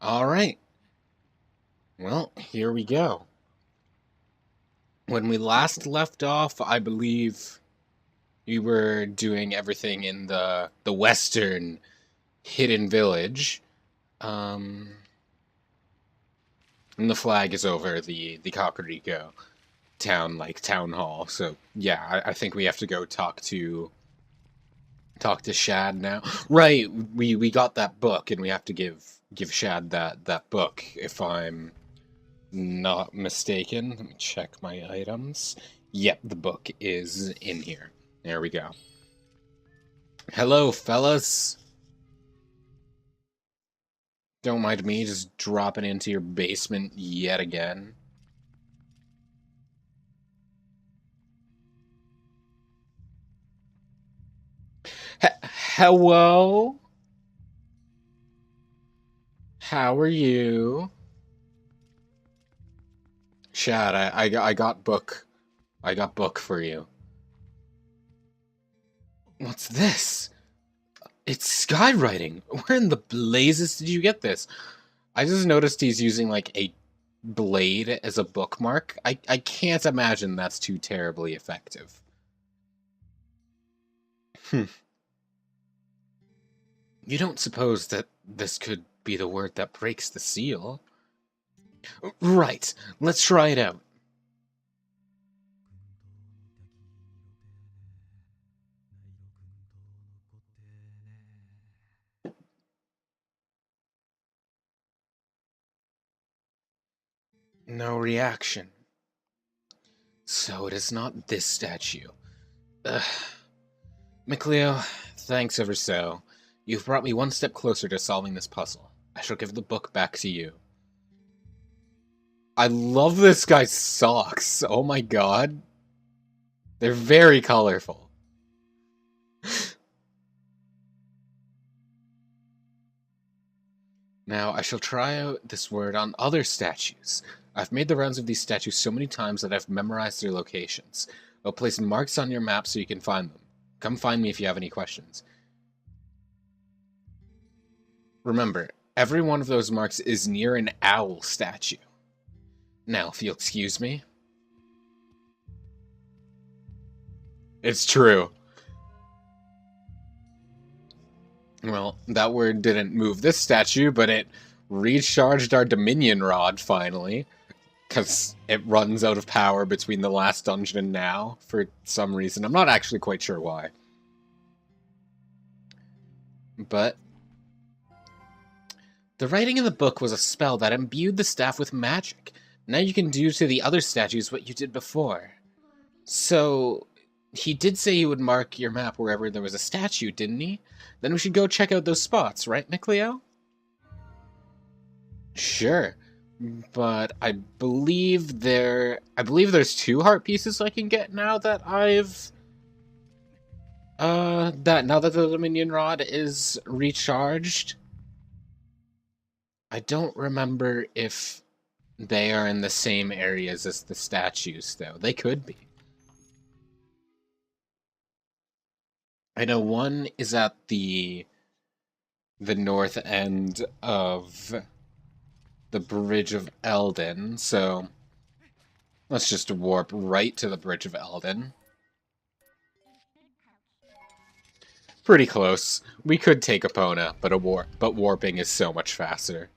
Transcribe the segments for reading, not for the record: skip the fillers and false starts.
Alright, well, here we go. When we last left off, I believe we were doing everything in the western hidden village. Um, and the flag is over the Kakariko town hall. So yeah, I think we have to go talk to Shad now. Right, we got that book and we have to give Shad that book if I'm not mistaken. Let me check my items. Yep, the book is in here. There we go. Hello, fellas. Don't mind me just dropping into your basement yet again. Hello? How are you? Shad, I got book. I got book for you. What's this? It's skywriting. Where in the blazes did you get this? I just noticed he's using like a blade as a bookmark. I can't imagine that's too terribly effective. Hmm. You don't suppose that this could be the word that breaks the seal? Right. Let's try it out. No reaction. So it is not this statue. Ugh. McLeo, thanks ever so. You've brought me one step closer to solving this puzzle. I shall give the book back to you. I love this guy's socks. Oh my god. They're very colorful. Now, I shall try out this word on other statues. I've made the rounds of these statues so many times that I've memorized their locations. I'll place marks on your map so you can find them. Come find me if you have any questions. Remember, every one of those marks is near an owl statue. Now, if you'll excuse me. It's true. Well, that word didn't move this statue, but it recharged our Dominion Rod, finally. Because it runs out of power between the last dungeon and now, for some reason. I'm not actually quite sure why. But the writing in the book was a spell that imbued the staff with magic. Now you can do to the other statues what you did before. So, he did say he would mark your map wherever there was a statue, didn't he? Then we should go check out those spots, right, McLeo? Sure. But I believe there's two heart pieces I can get now that now that the Dominion Rod is recharged. I don't remember if they are in the same areas as the statues, though. They could be. I know one is at the north end of the Bridge of Eldin, so let's just warp right to the Bridge of Eldin. Pretty close. We could take Epona, but warping is so much faster.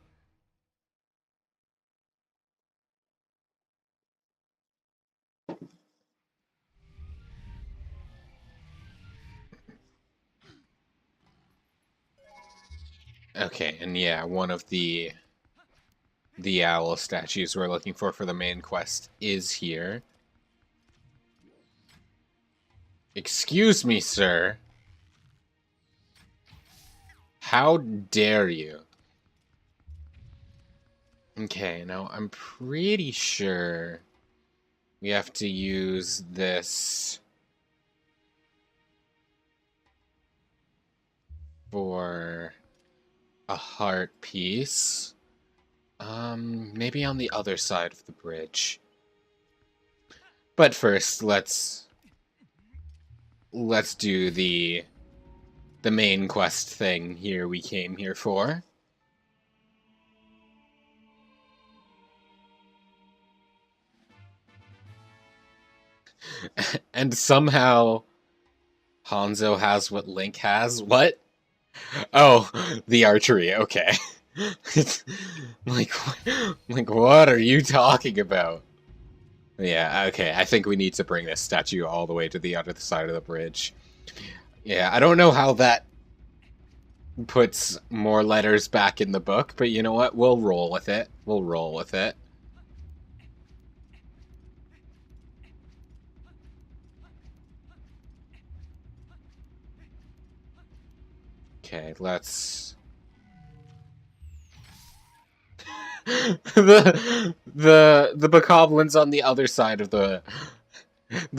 Okay, and yeah, one of the owl statues we're looking for the main quest is here. Excuse me, sir. How dare you? Okay, now I'm pretty sure we have to use this for a heart piece. Maybe on the other side of the bridge. But first, let's do the main quest thing here we came here for. And somehow Hanzo has what Link has. What? Oh, the archery. Okay. like, like, what are you talking about? Yeah, okay. I think we need to bring this statue all the way to the other side of the bridge. Yeah, I don't know how that puts more letters back in the book, but you know what? We'll roll with it. We'll roll with it. Okay, let's... the bokoblins on the other side of the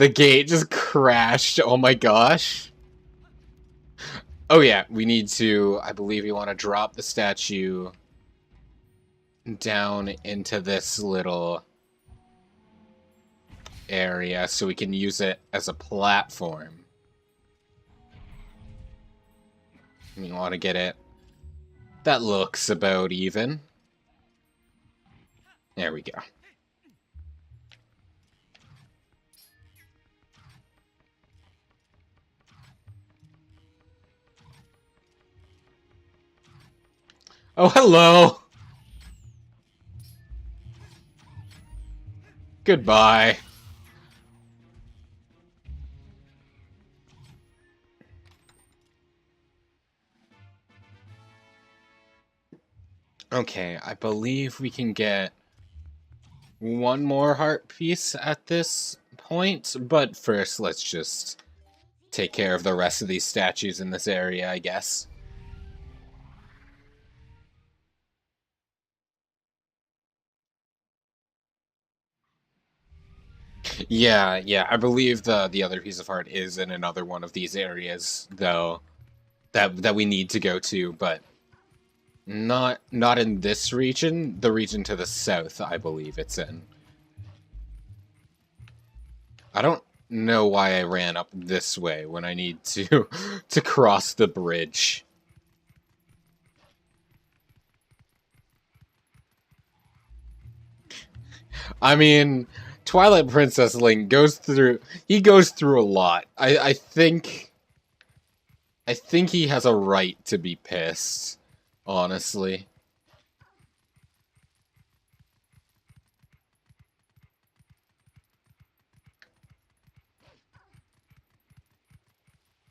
gate just crashed. Oh my gosh. Oh yeah, we need to, I believe you want to drop the statue down into this little area so we can use it as a platform. You want to get it. That looks about even. There we go. Oh, hello! Goodbye. Okay, I believe we can get one more heart piece at this point, but first let's just take care of the rest of these statues in this area, I guess. Yeah, I believe the other piece of heart is in another one of these areas, though, that we need to go to, but not in this region, the region to the south, I believe it's in. I don't know why I ran up this way when I need to to cross the bridge. I mean, Twilight Princess Link goes through a lot. I think he has a right to be pissed, honestly.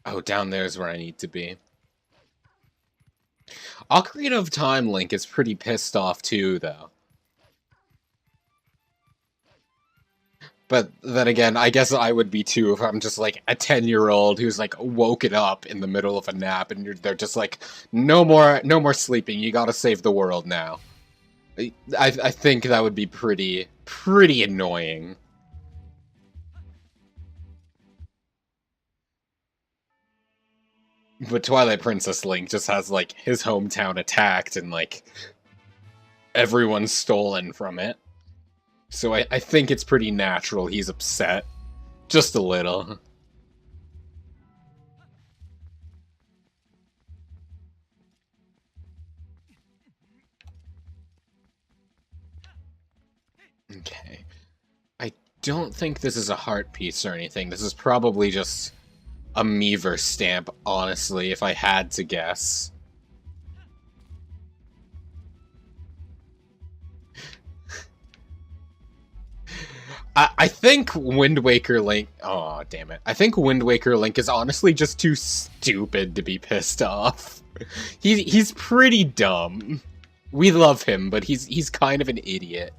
Oh, down there is where I need to be. Ocarina of Time Link is pretty pissed off too, though. But then again, I guess I would be too if I'm just like a 10-year-old who's like woken up in the middle of a nap and they're just like, no more sleeping, you gotta save the world now. I think that would be pretty annoying. But Twilight Princess Link just has like his hometown attacked and like everyone's stolen from it. So I think it's pretty natural he's upset. Just a little. Okay. I don't think this is a heart piece or anything. This is probably just a Meaver stamp, honestly, if I had to guess. I think Wind Waker Link... Oh, damn it. I think Wind Waker Link is honestly just too stupid to be pissed off. He's pretty dumb. We love him, but he's kind of an idiot.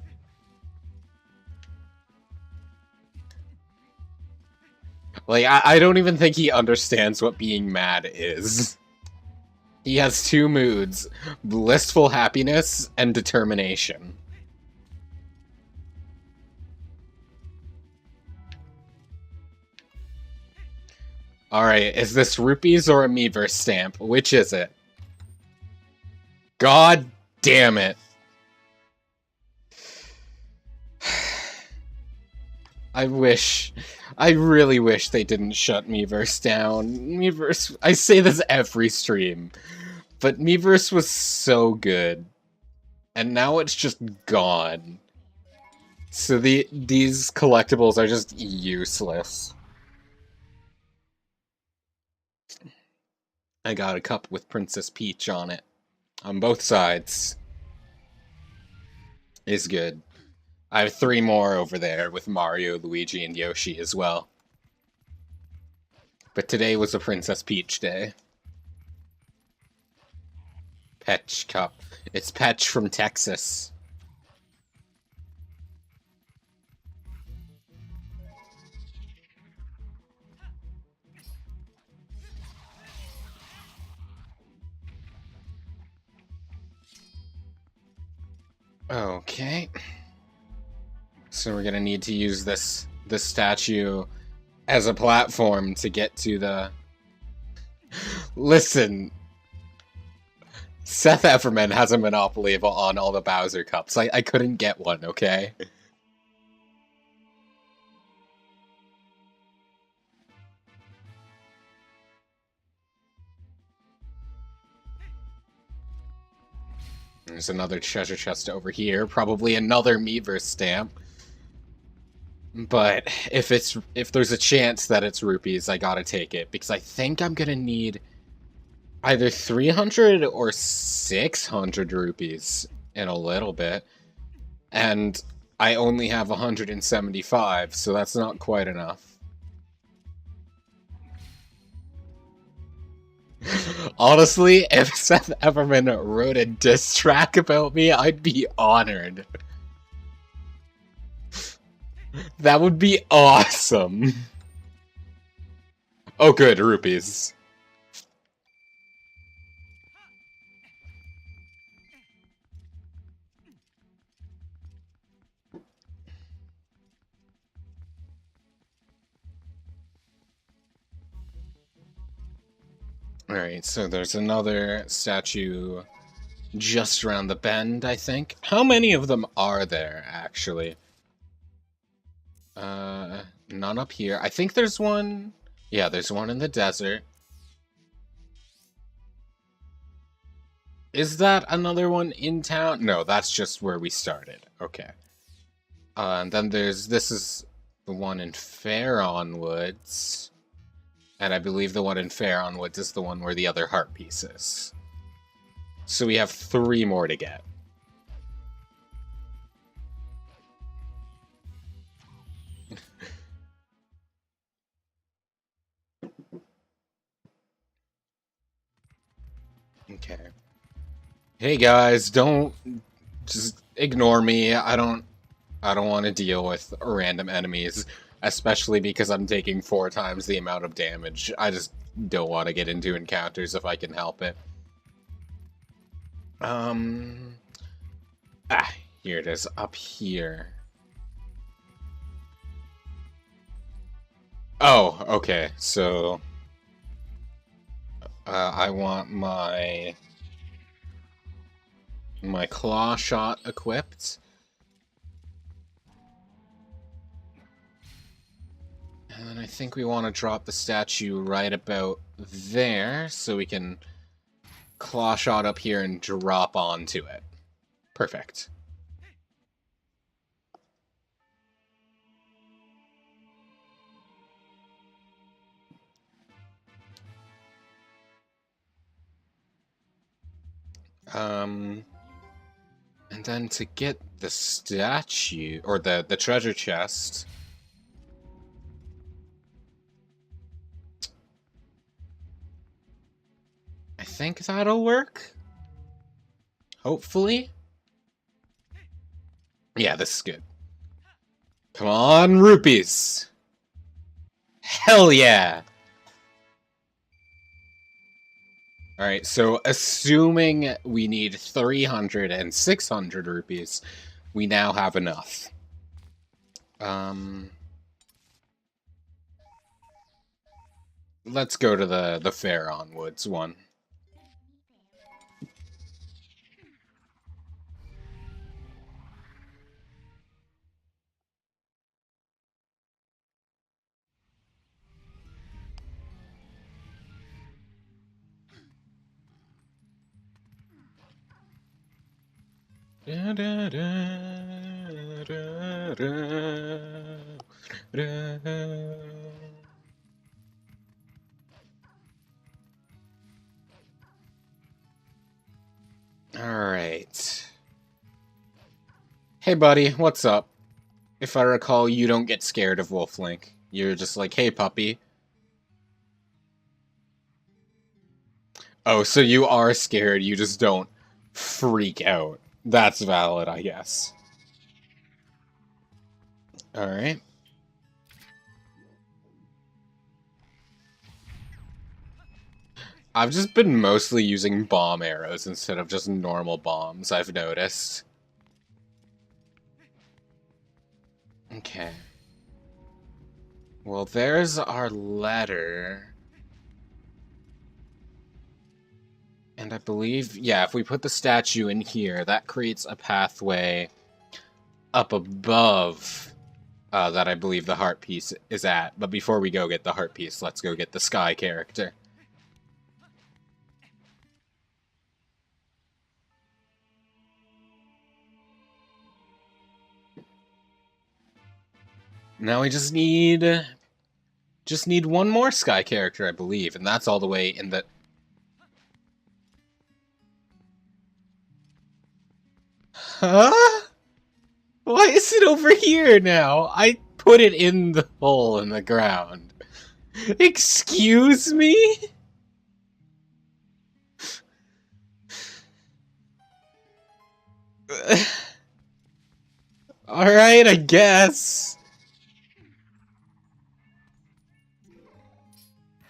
Like, I don't even think he understands what being mad is. He has two moods, blissful happiness and determination. Alright, is this rupees or a Meaver stamp? Which is it? God damn it. I really wish they didn't shut Miiverse down. Miiverse, I say this every stream, but Miiverse was so good. And now it's just gone. So these collectibles are just useless. I got a cup with Princess Peach on it. On both sides. Is good. I have 3 more over there with Mario, Luigi, and Yoshi as well. But today was a Princess Peach day. Petch cup. It's Petch from Texas. Okay. So we're gonna need to use this statue as a platform to get to the... Listen, Seth Everman has a monopoly on all the Bowser Cups. I couldn't get one, okay? There's another treasure chest over here. Probably another Meaver stamp. But if there's a chance that it's rupees, I gotta take it. Because I think I'm gonna need either 300 or 600 rupees in a little bit. And I only have 175, so that's not quite enough. Honestly, if Seth Everman wrote a diss track about me, I'd be honored. That would be awesome. Oh good, rupees. Alright, so there's another statue just around the bend, I think. How many of them are there, actually? None up here. I think there's one... Yeah, there's one in the desert. Is that another one in town? No, that's just where we started. Okay. And then this is the one in Faron Woods. And I believe the one in Faron Woods is the one where the other heart piece is. So we have 3 more to get. Okay. Hey guys, just ignore me. I don't want to deal with random enemies, especially because I'm taking 4 times the amount of damage. I just don't want to get into encounters if I can help it. Here it is, up here. Oh, okay, so... I want my claw shot equipped. And then I think we want to drop the statue right about there, so we can claw shot up here and drop onto it. Perfect. And then to get the statue, or the treasure chest... I think that'll work? Hopefully? Yeah, this is good. Come on, rupees! Hell yeah! Alright, so assuming we need 300 and 600 rupees, we now have enough. Let's go to the Faron Woods one. Da, da, da, da, Alright. Hey buddy, what's up? If I recall, you don't get scared of Wolf Link. You're just like, hey puppy. Oh, so you are scared, you just don't freak out. That's valid, I guess. Alright. I've just been mostly using bomb arrows instead of just normal bombs, I've noticed. Okay. Well, there's our letter. And I believe, yeah, if we put the statue in here, that creates a pathway up above that I believe the heart piece is at. But before we go get the heart piece, let's go get the sky character. Now we just need one more sky character, I believe, and that's all the way in the... Huh? Why is it over here now? I put it in the hole in the ground. Excuse me? Alright, I guess.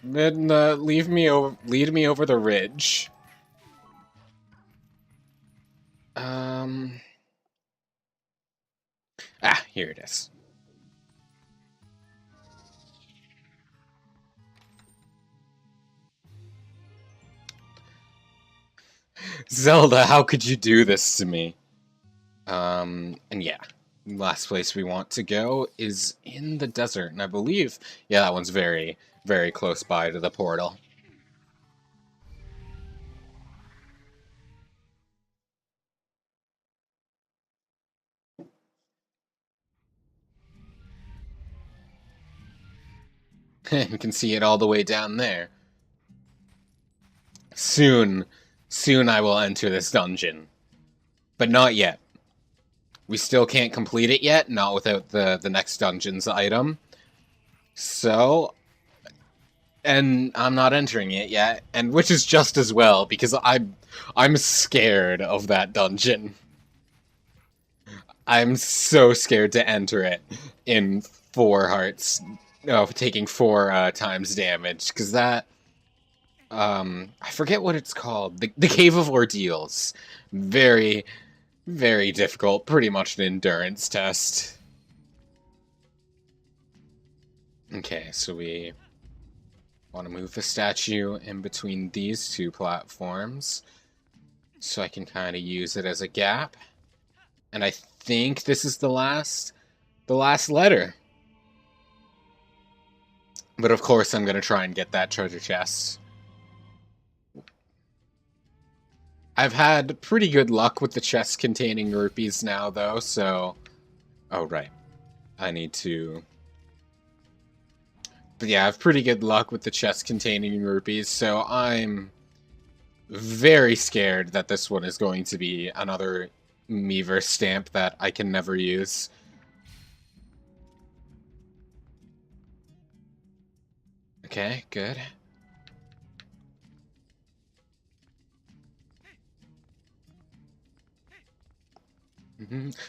Then lead me over the ridge. Here it is. Zelda, how could you do this to me? And yeah, last place we want to go is in the desert, and I believe, yeah, that one's very, very close by to the portal. You can see it all the way down there. Soon I will enter this dungeon. But not yet. We still can't complete it yet, not without the next dungeon's item. So, and I'm not entering it yet, and which is just as well, because I'm scared of that dungeon. I'm so scared to enter it in 4 hearts, taking 4 times damage, because that, I forget what it's called, the Cave of Ordeals. Very, very difficult, pretty much an endurance test. Okay, so we want to move the statue in between these 2 platforms, so I can kind of use it as a gap. And I think this is the last letter. But of course I'm going to try and get that treasure chest. I've had pretty good luck with the chests containing rupees now, though, so... Oh, right. I need to... But yeah, I have pretty good luck with the chests containing rupees, so I'm very scared that this one is going to be another Miiverse stamp that I can never use. Okay, good.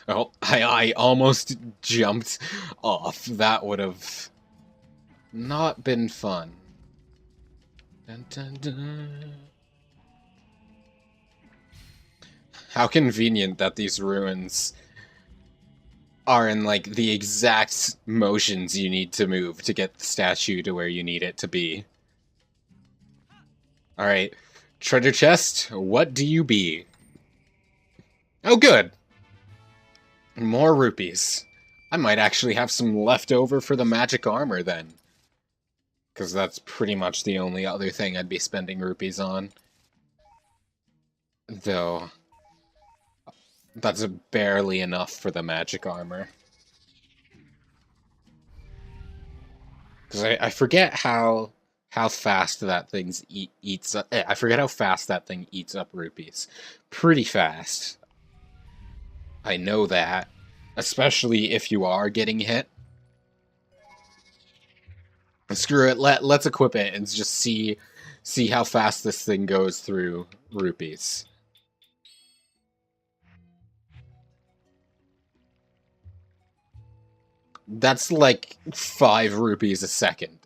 Oh, I almost jumped off. That would have not been fun. Dun, dun, dun. How convenient that these ruins are in, like, the exact motions you need to move to get the statue to where you need it to be. Alright, treasure chest, what do you be? Oh, good! More rupees. I might actually have some left over for the magic armor, then. Because that's pretty much the only other thing I'd be spending rupees on. Though... that's barely enough for the magic armor. Because I forget how fast that eats up. I forget how fast that thing eats up rupees. Pretty fast. I know that. Especially if you are getting hit. Screw it, let's equip it and just see how fast this thing goes through rupees. That's like 5 rupees a second.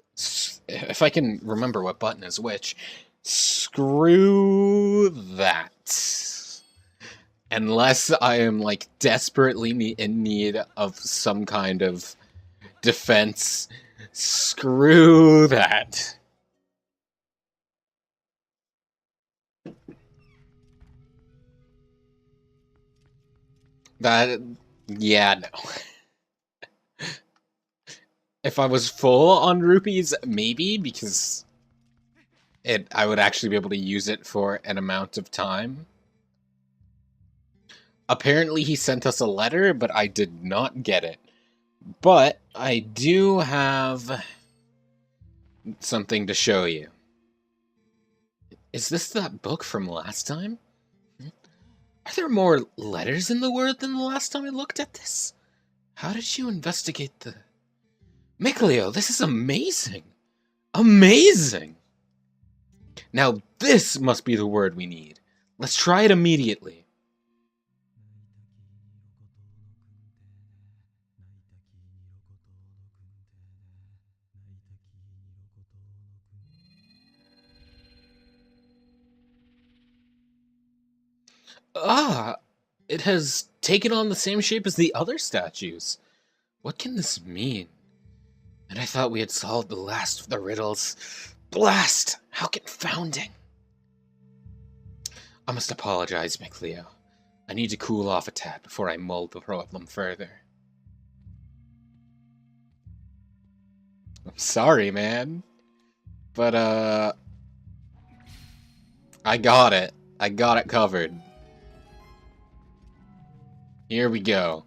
If I can remember what button is which. Screw that. Unless I am like desperately in need of some kind of defense. Screw that. Yeah, no. If I was full on rupees, maybe, because I would actually be able to use it for an amount of time. Apparently he sent us a letter, but I did not get it. But I do have something to show you. Is this that book from last time? Are there more letters in the word than the last time I looked at this? How did you investigate the... Mikleo, this is amazing! Amazing! Now this must be the word we need. Let's try it immediately. Ah! It has taken on the same shape as the other statues. What can this mean? And I thought we had solved the last of the riddles. Blast! How confounding! I must apologize, Mikleo. I need to cool off a tad before I mull the problem further. I'm sorry, man. But, I got it. I got it covered. Here we go.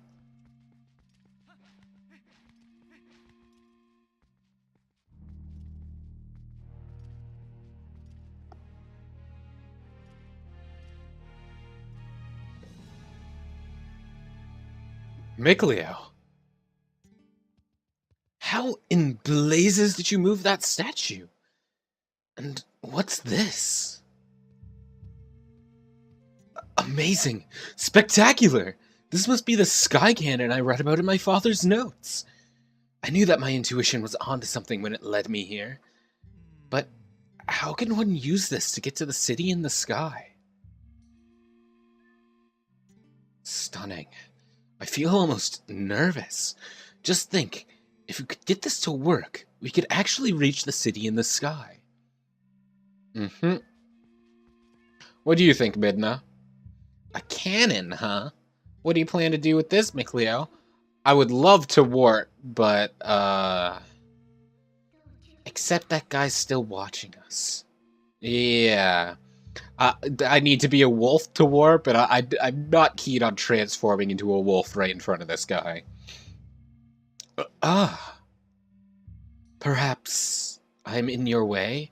Mikleo. How in blazes did you move that statue? And what's this? Amazing! Spectacular! This must be the sky cannon I read about in my father's notes. I knew that my intuition was onto something when it led me here. But how can one use this to get to the city in the sky? Stunning. I feel almost nervous. Just think, if we could get this to work, we could actually reach the city in the sky. Mm-hmm. What do you think, Midna? A cannon, huh? What do you plan to do with this, Mikleo? I would love to warp, but, except that guy's still watching us. Yeah. I need to be a wolf to warp, but I'm not keen on transforming into a wolf right in front of this guy. Perhaps I'm in your way?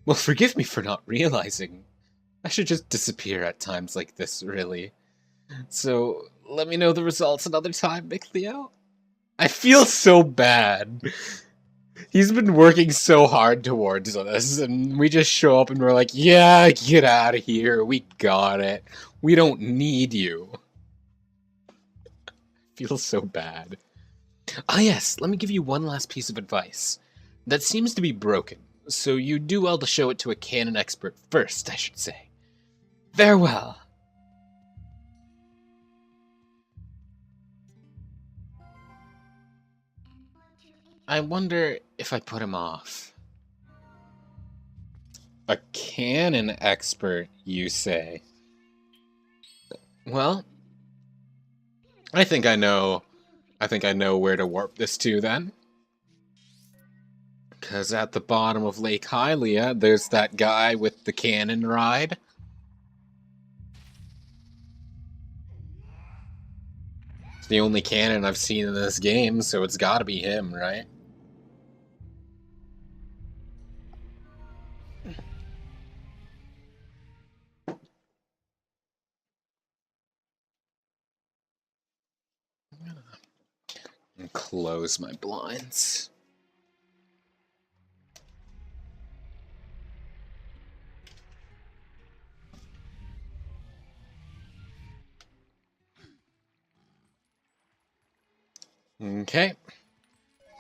Well, forgive me for not realizing. I should just disappear at times like this, really. So, let me know the results another time, Mikleo. I feel so bad. He's been working so hard towards us, and we just show up and we're like, yeah, get out of here. We got it. We don't need you. I feel so bad. Ah, yes, let me give you one last piece of advice. That seems to be broken, so you do well to show it to a canon expert first, I should say. Farewell. I wonder if I put him off. A canon expert, you say? Well, I think I know where to warp this to then. Because at the bottom of Lake Hylia, there's that guy with the cannon ride. It's the only cannon I've seen in this game, so it's gotta be him, right? And close my blinds. Okay.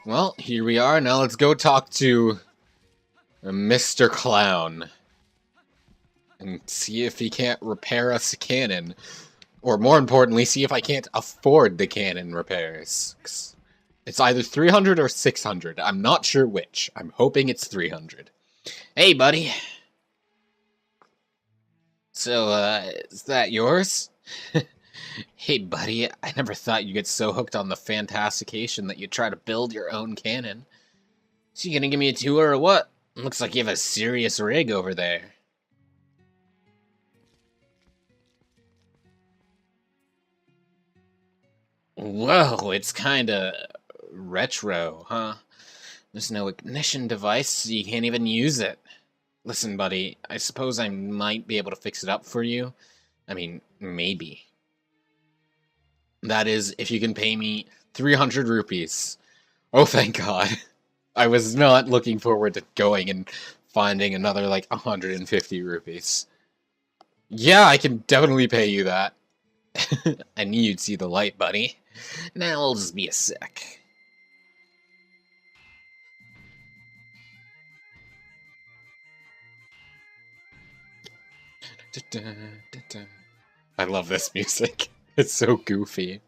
Well, here we are. Now let's go talk to Mr. Clown and see if he can't repair us a cannon. Or more importantly, see if I can't afford the cannon repairs. It's either 300 or 600. I'm not sure which. I'm hoping it's 300. Hey, buddy. So, is that yours? Hey, buddy, I never thought you'd get so hooked on the fantastication that you'd try to build your own cannon. So you gonna give me a tour or what? Looks like you have a serious rig over there. Whoa, it's kinda retro, huh? There's no ignition device, so you can't even use it. Listen, buddy, I suppose I might be able to fix it up for you. I mean, maybe. That is, if you can pay me 300 rupees. Oh, thank God. I was not looking forward to going and finding another, like, 150 rupees. Yeah, I can definitely pay you that. I knew you'd see the light, buddy. Now I'll just be a sec. I love this music. It's so goofy.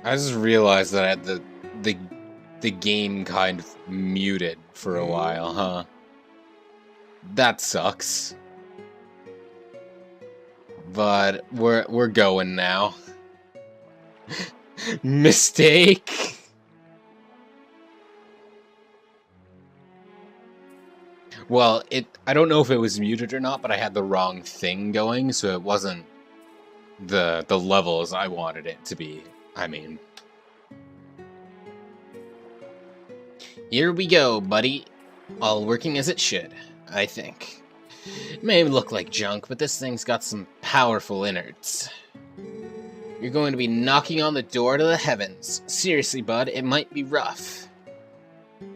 I just realized that I had the game kind of muted for a while, huh? That sucks. But we're going now. Mistake. Well, I don't know if it was muted or not, but I had the wrong thing going, so it wasn't the levels I wanted it to be. I mean, here we go, buddy. All working as it should, I think. It may look like junk, but this thing's got some powerful innards. You're going to be knocking on the door to the heavens. Seriously, bud, it might be rough.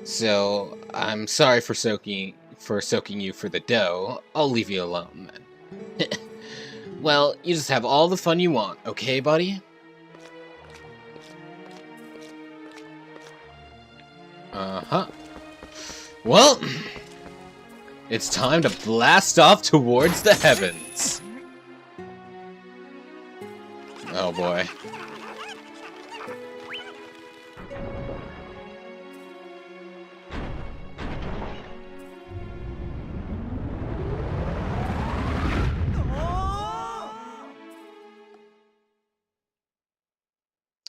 So, I'm sorry for soaking you for the dough. I'll leave you alone, then. Well, you just have all the fun you want, okay, buddy? Uh-huh. Well, it's time to blast off towards the heavens. Oh boy.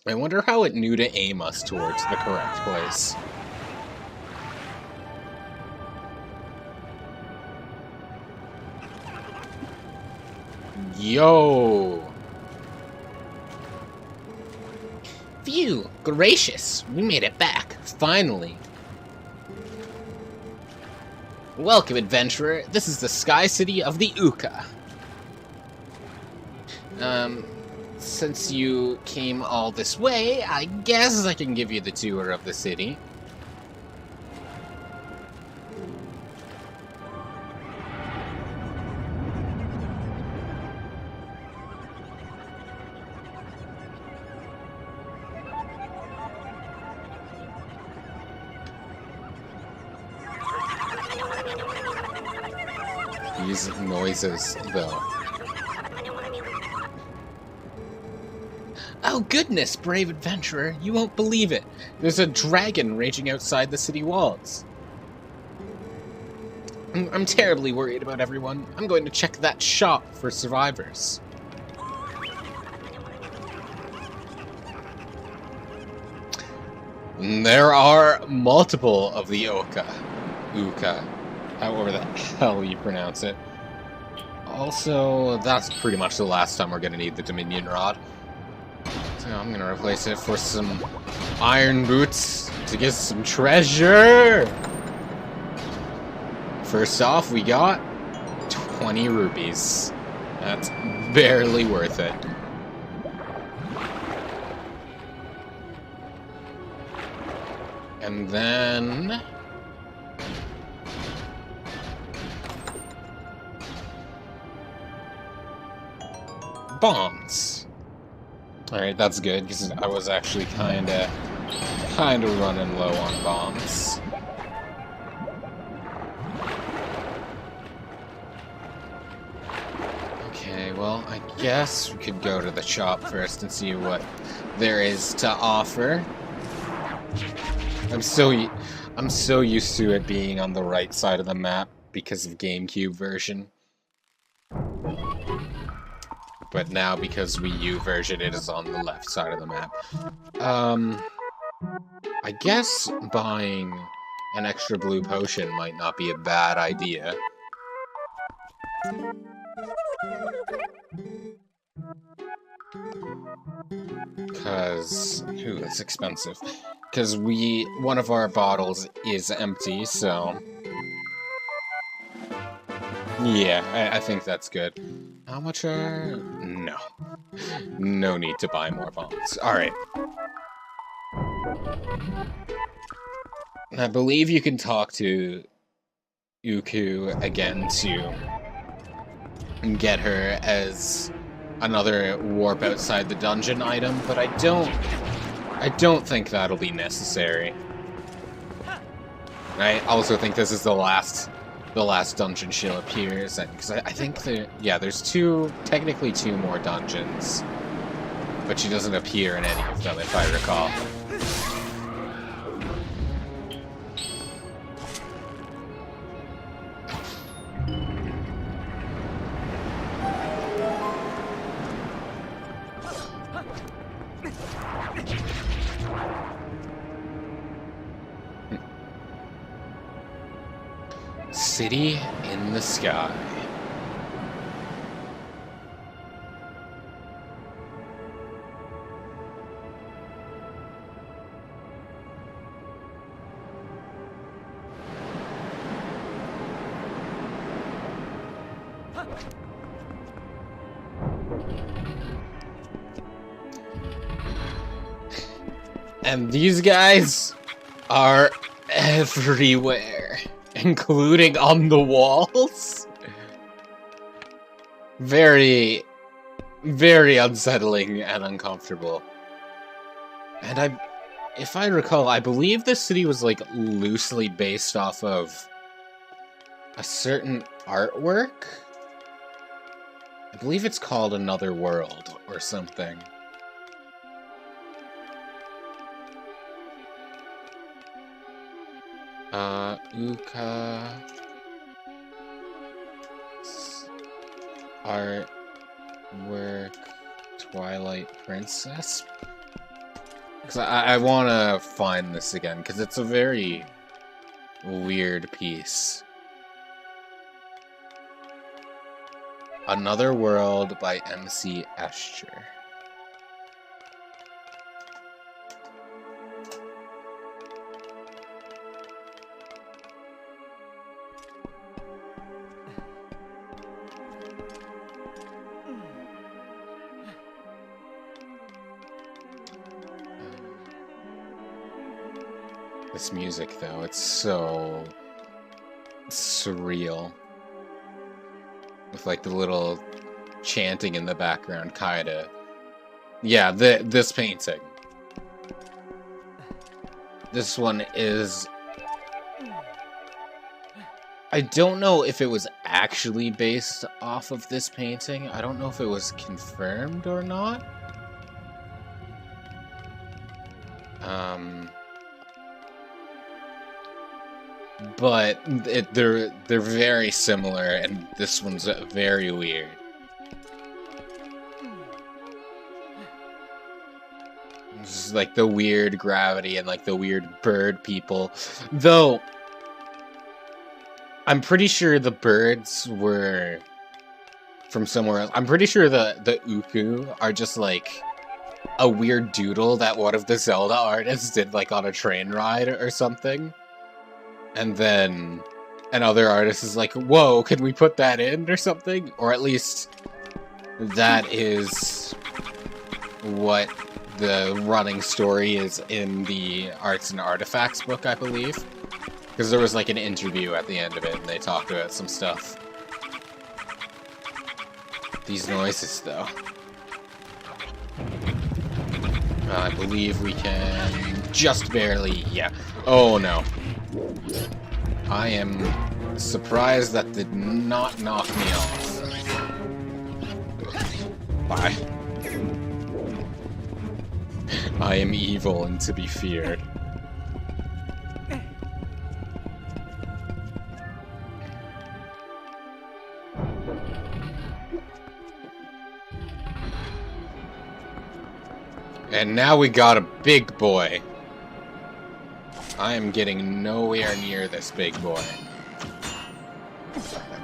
I wonder how it knew to aim us towards the correct place. Yo! Phew! Gracious! We made it back, finally! Welcome, adventurer! This is the Sky City of the Uka! Since you came all this way, I guess I can give you the tour of the city. These noises, though. Oh goodness, brave adventurer, you won't believe it. There's a dragon raging outside the city walls. I'm terribly worried about everyone. I'm going to check that shop for survivors. There are multiple of the Uka, however the hell you pronounce it. Also, that's pretty much the last time we're going to need the Dominion Rod. So I'm going to replace it for some iron boots to get some treasure! First off, we got 20 rupees. That's barely worth it. And then... bombs. Alright, that's good, because I was actually kinda running low on bombs. Okay, well, I guess we could go to the shop first and see what there is to offer. I'm so used to it being on the right side of the map because of GameCube version. But now, because Wii U version, it is on the left side of the map. I guess buying an extra blue potion might not be a bad idea. Cause, ooh, that's expensive. Cause one of our bottles is empty, so... yeah, I think that's good. How much are... no. No need to buy more bombs. Alright. I believe you can talk to Uku again to get her as another warp outside the dungeon item, but I don't think that'll be necessary. I also think this is the last dungeon she'll appear, because I think there's technically two more dungeons, but she doesn't appear in any of them, if I recall. City in the sky. And these guys are everywhere. Including on the walls? Very, very unsettling and uncomfortable. And if I recall, I believe this city was, like, loosely based off of a certain artwork? I believe it's called Another World or something. Uka artwork Twilight Princess? Because I want to find this again, because it's a very weird piece. Another World by MC Escher. This music, though, it's so surreal. With, like, the little chanting in the background, kinda. Yeah, this painting. This one is... I don't know if it was actually based off of this painting. I don't know if it was confirmed or not. But they're very similar, and this one's very weird. This is like the weird gravity and like the weird bird people. Though, I'm pretty sure the birds were from somewhere else. I'm pretty sure the Uku are just like a weird doodle that one of the Zelda artists did like on a train ride or something. And then another artist is like, whoa, can we put that in or something? Or at least that is what the running story is in the Arts and Artifacts book, I believe. Because there was like an interview at the end of it and they talked about some stuff. These noises, though. I believe we can just barely, yeah. Oh no. I am surprised that did not knock me off. Bye. I am evil and to be feared. And now we got a big boy. I am getting nowhere near this big boy.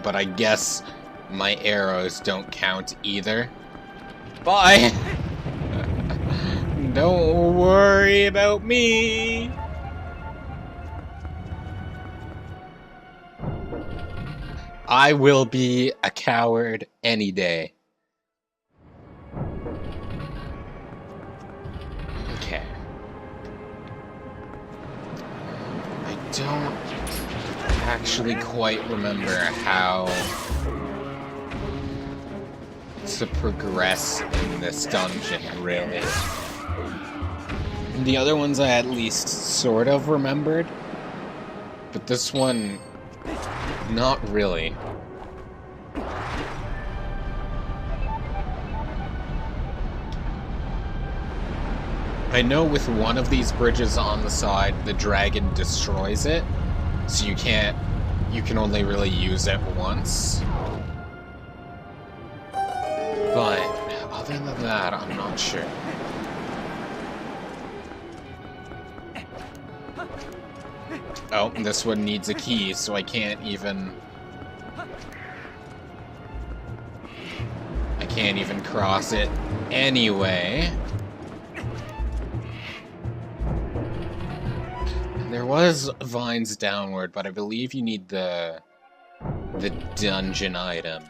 But I guess my arrows don't count either. Bye! Don't worry about me! I will be a coward any day. Okay. I don't actually quite remember how to progress in this dungeon, really. The other ones I at least sort of remembered, but this one, not really. I know with one of these bridges on the side, the dragon destroys it, so you can only really use it once. But other than that, I'm not sure. Oh, this one needs a key, so I can't even cross it anyway. There was vines downward, but I believe you need the dungeon item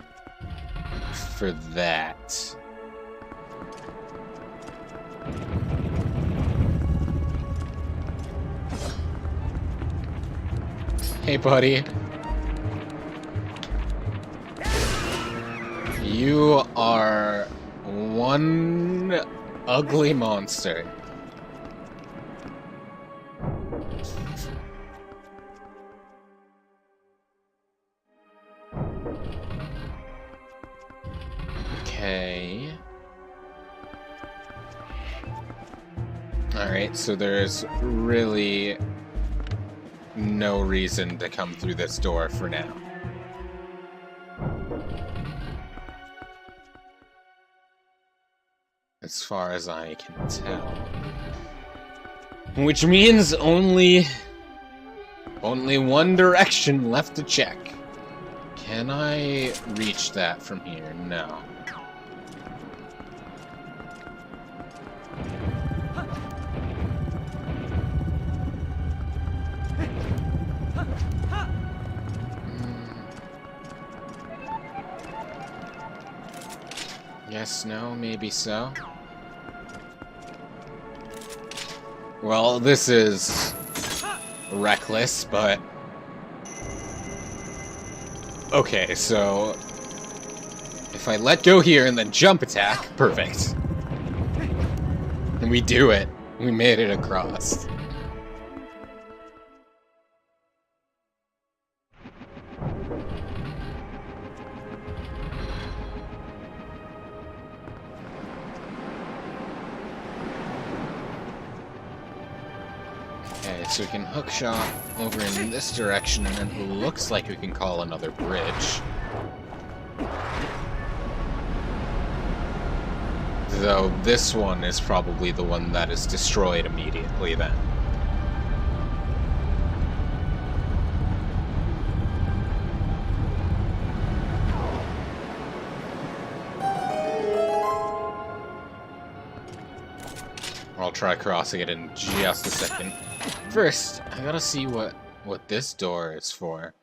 for that. Hey, buddy. You are one ugly monster. Okay. Alright, so there's really no reason to come through this door for now. As far as I can tell. Which means only one direction left to check. Can I reach that from here? No. Yes, no, maybe so. Well, this is reckless, but... Okay, so... if I let go here and then jump attack, perfect. And we do it. We made it across. Okay, so we can hookshot over in this direction, and it looks like we can call another bridge. Though this one is probably the one that is destroyed immediately then. I'll try crossing it in just a second. First, I gotta see what this door is for.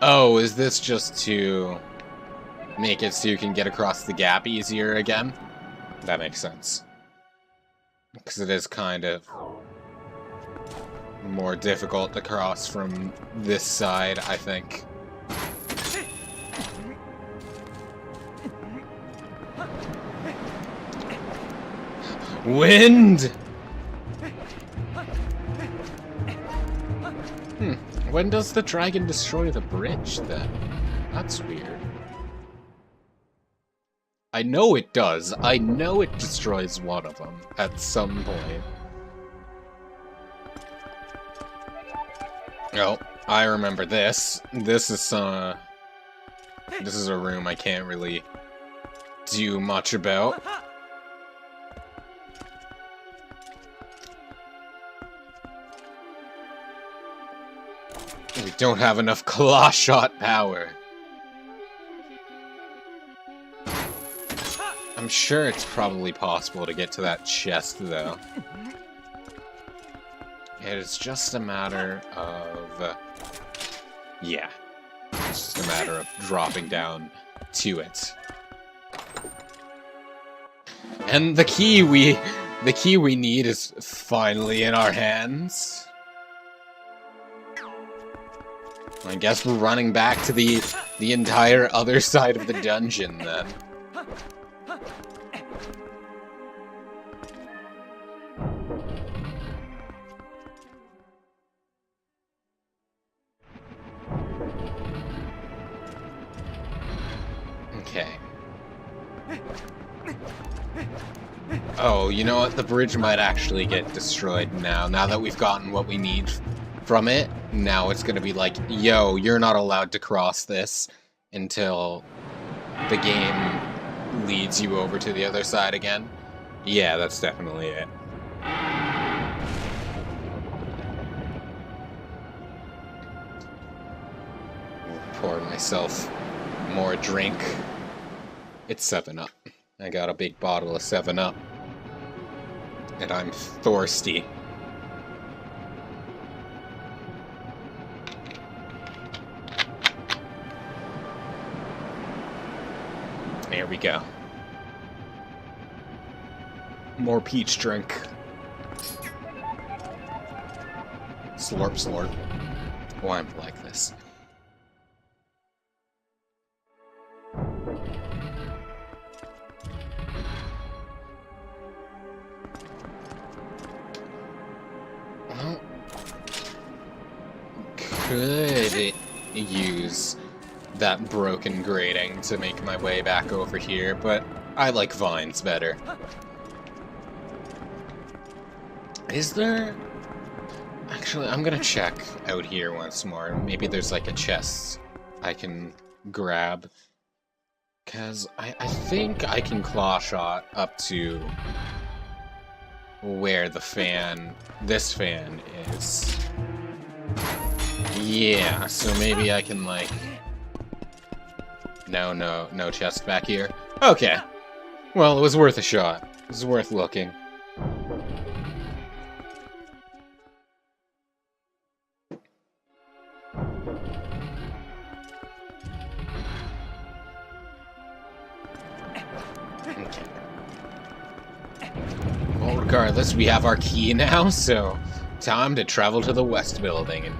Oh, is this just to make it so you can get across the gap easier again? That makes sense. Because it is kind of more difficult to cross from this side, I think. Wind! When does the dragon destroy the bridge, then? That's weird. I know it does. I know it destroys one of them at some point. Oh, I remember this. This is a room I can't really do much about. We don't have enough claw shot power. I'm sure it's probably possible to get to that chest, though. It's just a matter of... yeah. It's just a matter of dropping down to it. And the key we need is finally in our hands. I guess we're running back to the entire other side of the dungeon, then. Okay. Oh, you know what? The bridge might actually get destroyed now that we've gotten what we need from it. Now it's gonna be like, yo, you're not allowed to cross this until the game leads you over to the other side again. Yeah, that's definitely it. Pour myself more drink. It's 7-Up. I got a big bottle of 7-Up. And I'm thirsty. There we go. More peach drink. Slurp, slurp. Oh, I'm like this. Well, could use that broken grating to make my way back over here, but I like vines better. Is there... Actually, I'm gonna check out here once more. Maybe there's like a chest I can grab. Because I think I can claw shot up to where the fan, this fan is. Yeah, so maybe I can like... No chest back here. Okay. Well, it was worth a shot. It was worth looking. Okay. Well, regardless, we have our key now, so time to travel to the West Building and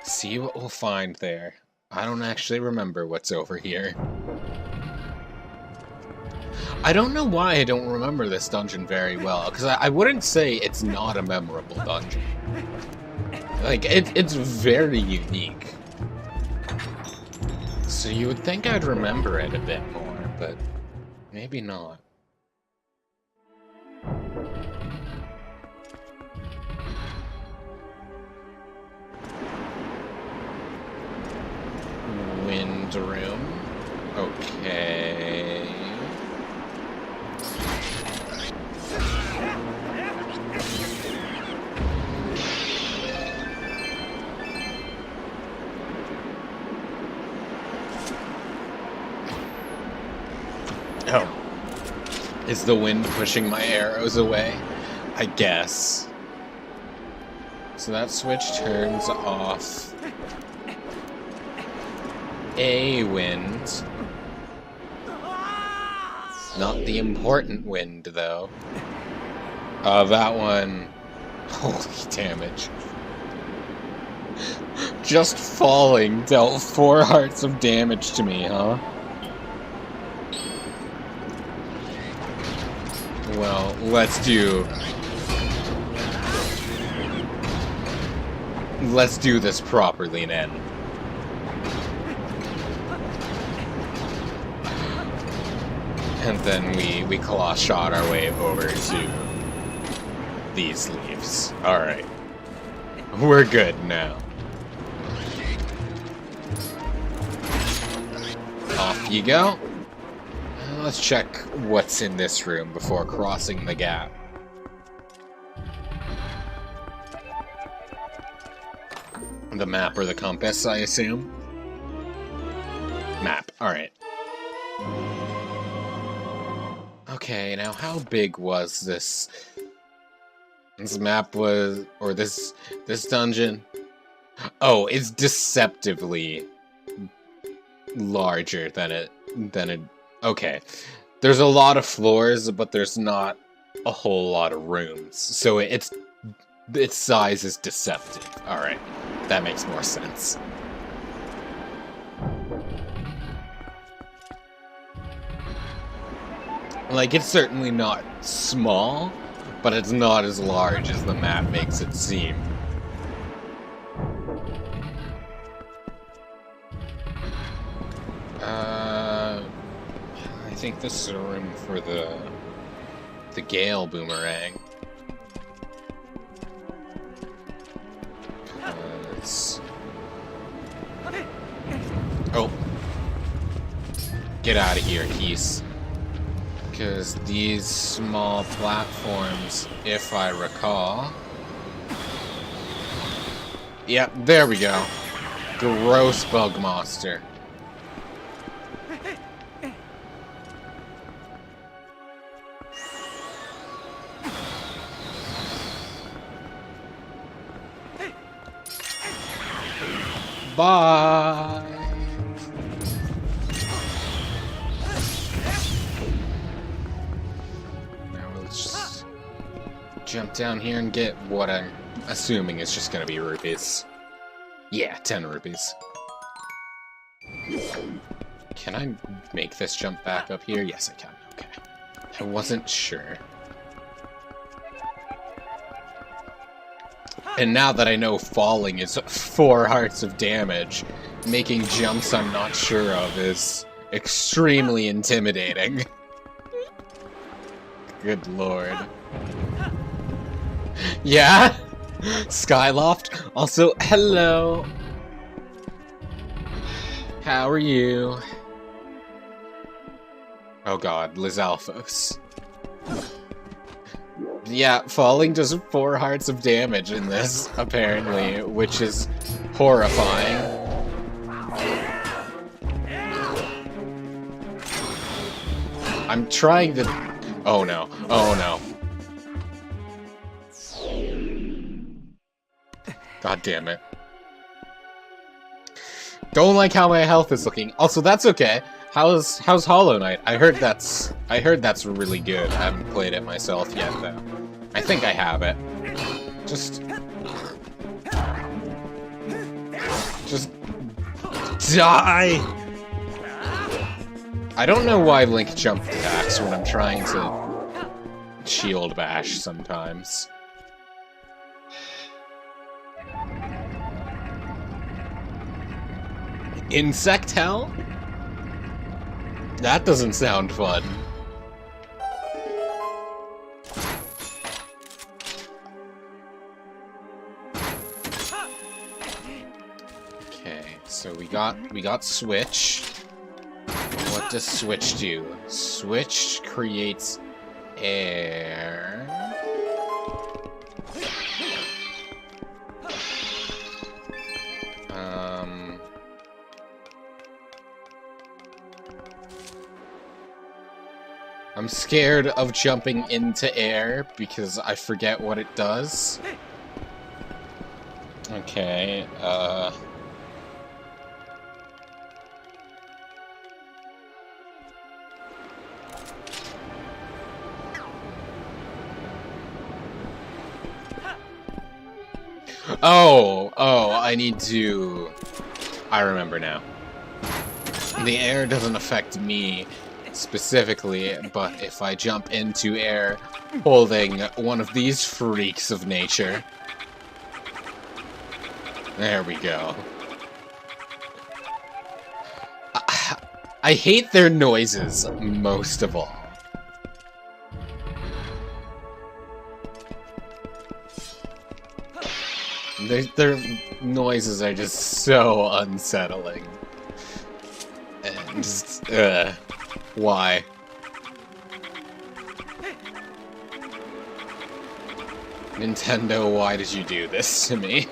see what we'll find there. I don't actually remember what's over here. I don't know why I don't remember this dungeon very well, because I wouldn't say it's not a memorable dungeon. Like, it's very unique. So you would think I'd remember it a bit more, but maybe not. Wind room. Okay. Oh. Is the wind pushing my arrows away? I guess. So that switch turns off a wind. Not the important wind, though. That one... Holy damage. Just falling dealt 4 hearts of damage to me, huh? Well, let's do this properly then. And then we claw shot our way over to these leaves. Alright. We're good now. Off you go. Let's check what's in this room before crossing the gap. The map or the compass, I assume? Map, alright. Okay, now how big was this? This map was, or this dungeon? Oh, it's deceptively larger than it, okay. There's a lot of floors, but there's not a whole lot of rooms. So its size is deceptive. Alright, that makes more sense. Like, it's certainly not small, but it's not as large as the map makes it seem. I think this is a room for the Gale Boomerang. Oh. Get out of here, Keese. Because these small platforms, if I recall... Yep, there we go. Gross bug monster. Bye! Jump down here and get what I'm assuming is just gonna be rupees. Yeah, 10 rupees. Can I make this jump back up here? Yes, I can. Okay. I wasn't sure. And now that I know falling is 4 hearts of damage, making jumps I'm not sure of is extremely intimidating. Good lord. Yeah? Skyloft? Also, hello! How are you? Oh god, Lizalfos. Yeah, falling does 4 hearts of damage in this, apparently, which is horrifying. I'm trying to... Oh no, oh no. God damn it. Don't like how my health is looking. Also, that's okay. How's Hollow Knight? I heard that's really good. I haven't played it myself yet though. I think I have it. Just die. I don't know why Link jump attacks when I'm trying to shield bash sometimes. Insect Hell? That doesn't sound fun. Okay, so we got Switch. What does Switch do? Switch creates air. I'm scared of jumping into air because I forget what it does. Okay, Oh, I need to... I remember now. The air doesn't affect me specifically, but if I jump into air holding one of these freaks of nature... There we go. I hate their noises most of all. Their noises are just so unsettling. And just, why? Nintendo, why did you do this to me?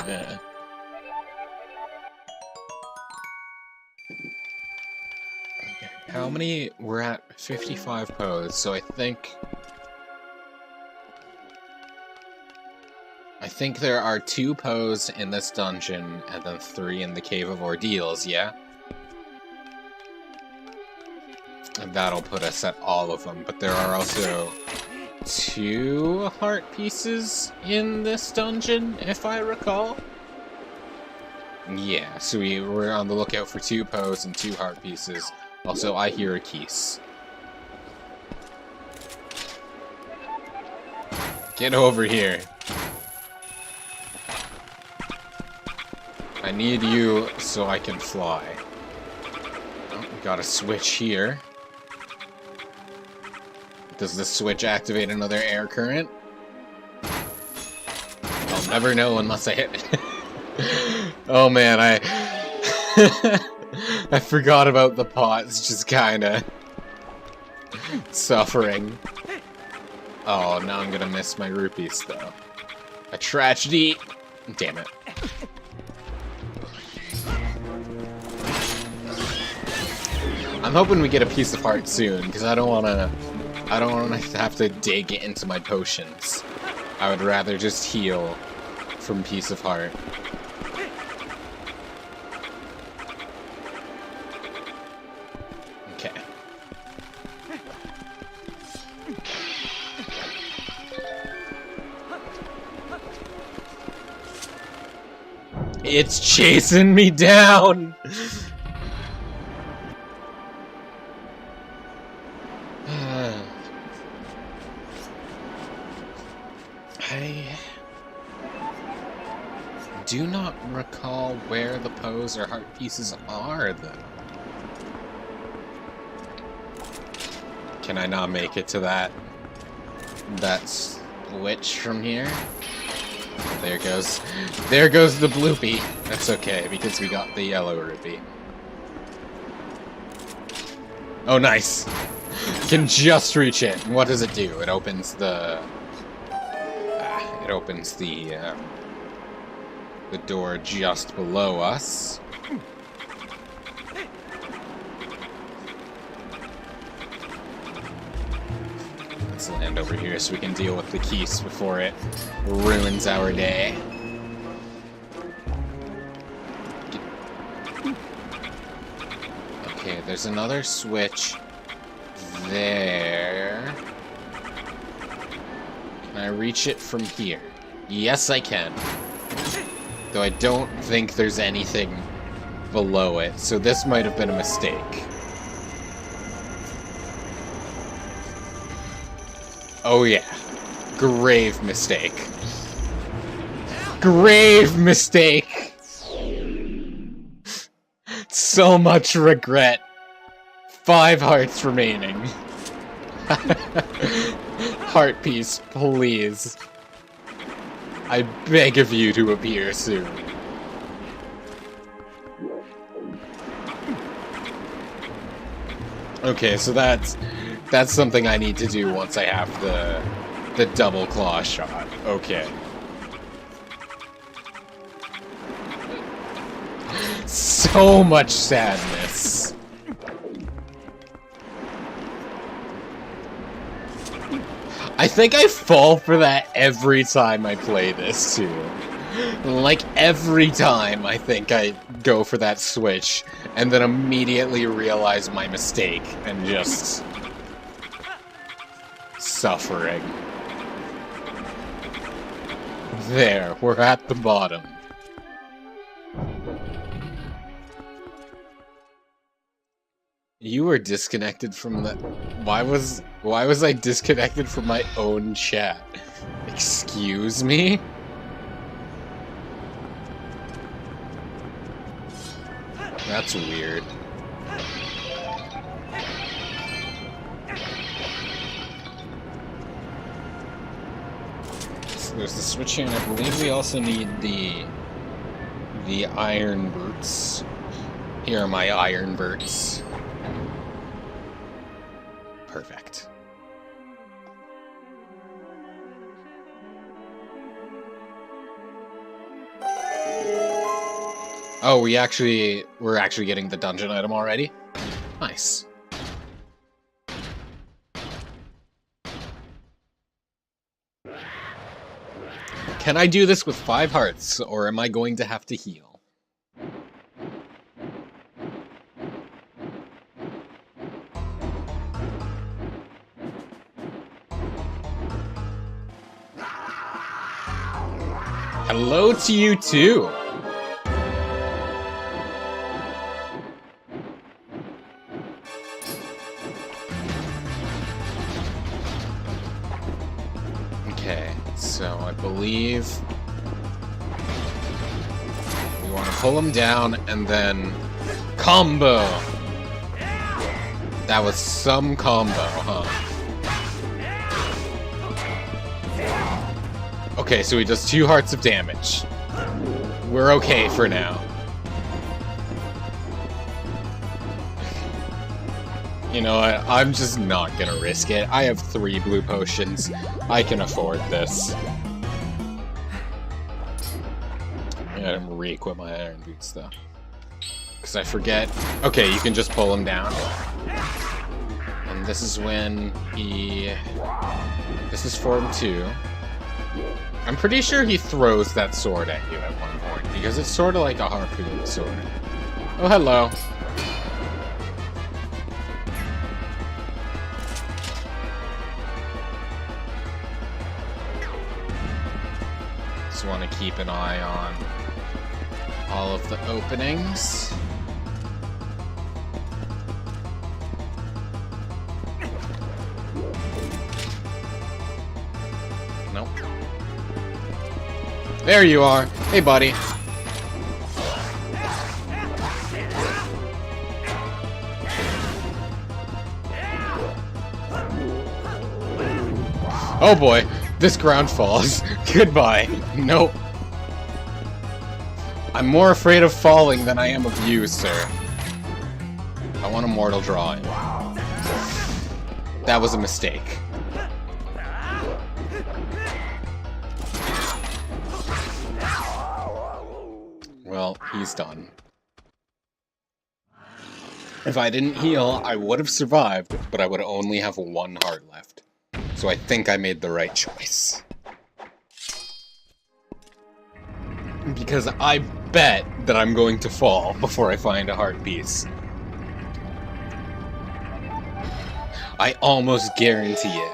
Yeah. How many? We're at 55 pose, so I think there are 2 pose in this dungeon, and then 3 in the Cave of Ordeals, yeah? And that'll put us at all of them, but there are also 2 heart pieces in this dungeon, if I recall. Yeah, so we're on the lookout for 2 pose and 2 heart pieces. Also, I hear a keys. Get over here. I need you so I can fly. Oh, we got a switch here. Does this switch activate another air current? I'll never know unless I hit it. Oh man, I forgot about the pots just kinda suffering. Oh, now I'm gonna miss my rupees though. A tragedy. Damn it. I'm hoping we get a piece of heart soon, because I don't wanna have to dig into my potions. I would rather just heal from piece of heart. Okay. It's chasing me down! I do not recall where the pose or heart pieces are, though. Can I not make it to that switch from here? There goes the bloopy. That's okay, because we got the yellow rupee. Oh, nice! Can just reach it. What does it do? It opens the... it opens the door just below us. Let's land over here so we can deal with the keys before it ruins our day. Okay, there's another switch there. Can I reach it from here? Yes, I can. Though I don't think there's anything below it, so this might have been a mistake. Oh yeah. Grave mistake. Grave mistake! So much regret. 5 hearts remaining. Heart piece, please. I beg of you to appear soon. Okay, so that's something I need to do once I have the double claw shot. Okay. So much sadness. I think I fall for that every time I play this, too. Like every time I think I go for that switch, and then immediately realize my mistake, and just... suffering. There, we're at the bottom. You were disconnected from the... Why was I disconnected from my own chat? Excuse me? That's weird. So there's the switch here, and I believe we also need the iron boots. Here are my iron boots. Perfect. Oh, we're actually getting the dungeon item already? Nice. Can I do this with 5 hearts, or am I going to have to heal? Hello to you too! Okay, so I believe we want to pull him down and then combo! That was some combo, huh? Okay, so he does 2 hearts of damage. We're okay for now. You know what? I'm just not gonna risk it. I have 3 blue potions. I can afford this. I gotta re-equip my iron boots, though. Because I forget... Okay, you can just pull him down. And this is when he... This is form 2. I'm pretty sure he throws that sword at you at one point, because it's sort of like a harpoon sword. Oh, hello. Just want to keep an eye on all of the openings. Nope. There you are. Hey, buddy. Oh boy, this ground falls. Goodbye. Nope. I'm more afraid of falling than I am of you, sir. I want a mortal drawing. That was a mistake. Well, he's done. If I didn't heal, I would have survived, but I would only have 1 heart left. So I think I made the right choice. Because I bet that I'm going to fall before I find a heart piece. I almost guarantee it.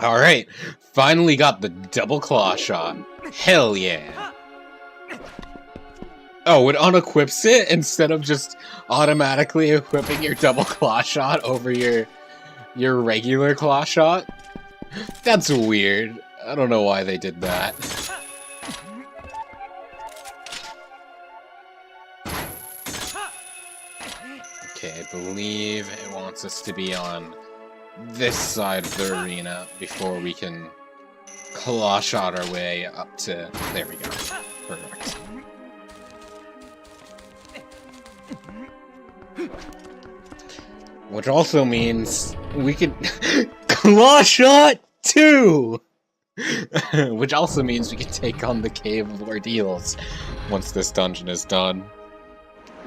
Alright, finally got the double claw shot. Hell yeah. Oh, it unequips it instead of just automatically equipping your double claw shot over your regular claw shot? That's weird. I don't know why they did that. Okay, I believe it wants us to be on this side of the arena before we can claw shot our way up to... There we go. Perfect. Which also means we could claw shot 2! Which also means we can take on the Cave of Ordeals once this dungeon is done.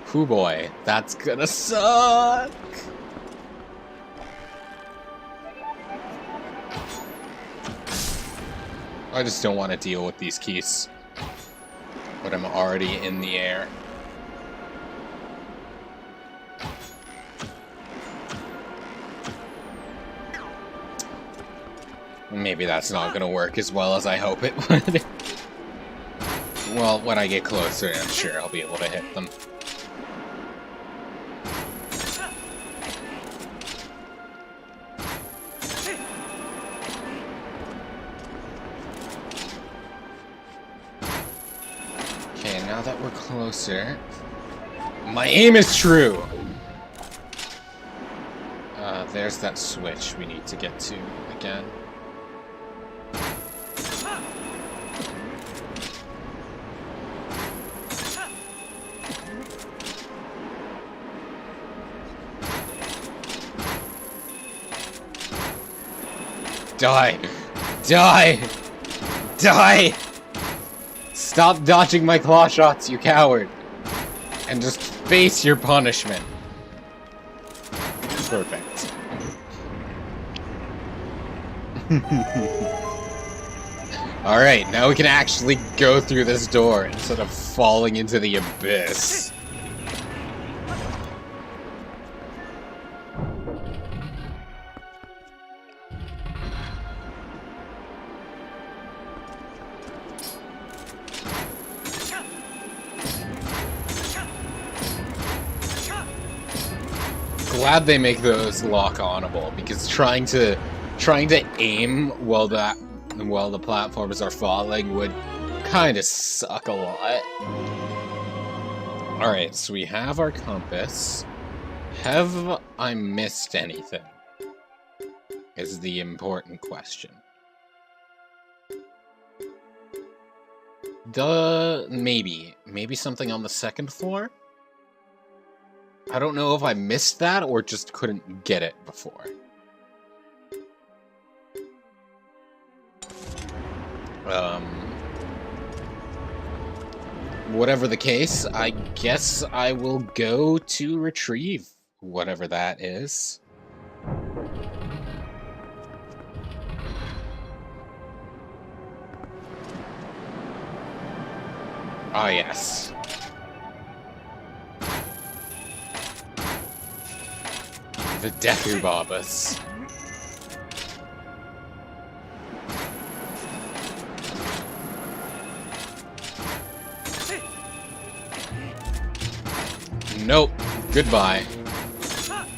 Hoo boy, that's gonna suck! I just don't want to deal with these keys. But I'm already in the air. Maybe that's not gonna work as well as I hope it would. Well, when I get closer, I'm sure I'll be able to hit them. Okay, now that we're closer... My aim is true! There's that switch we need to get to again. Die! Die! Die! Stop dodging my claw shots, you coward! And just face your punishment. Perfect. Alright, now we can actually go through this door instead of falling into the abyss. Glad they make those lock-onable, because trying to aim while the platforms are falling would kind of suck a lot. Alright, so we have our compass. Have I missed anything? Is the important question. Maybe something on the second floor? I don't know if I missed that or just couldn't get it before. Whatever the case, I guess I will go to retrieve whatever that is. Ah, yes. The Deku Babas. Nope. Goodbye.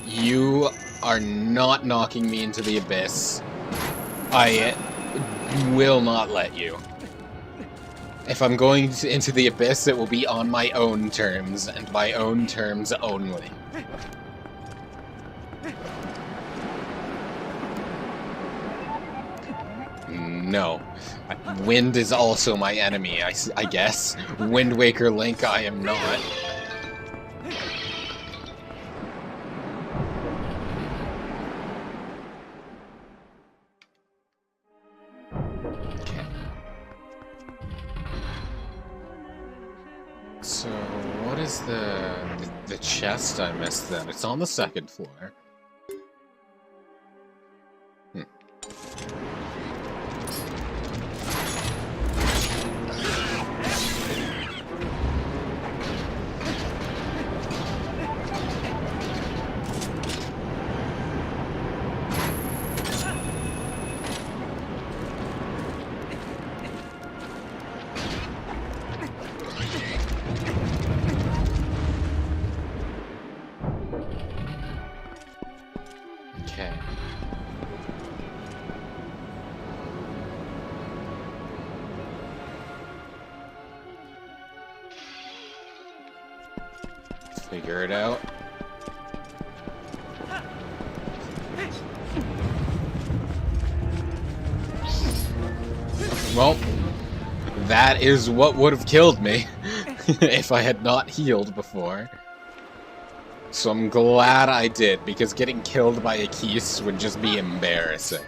You are not knocking me into the abyss. I will not let you. If I'm going into the abyss, it will be on my own terms, and my own terms only. No. Wind is also my enemy, I guess. Wind Waker Link, I am not. Okay. So, what is the chest I missed then? It's on the second floor. Okay. Figure it out. Well, that is what would have killed me if I had not healed before. So I'm glad I did, because getting killed by a Keese would just be embarrassing.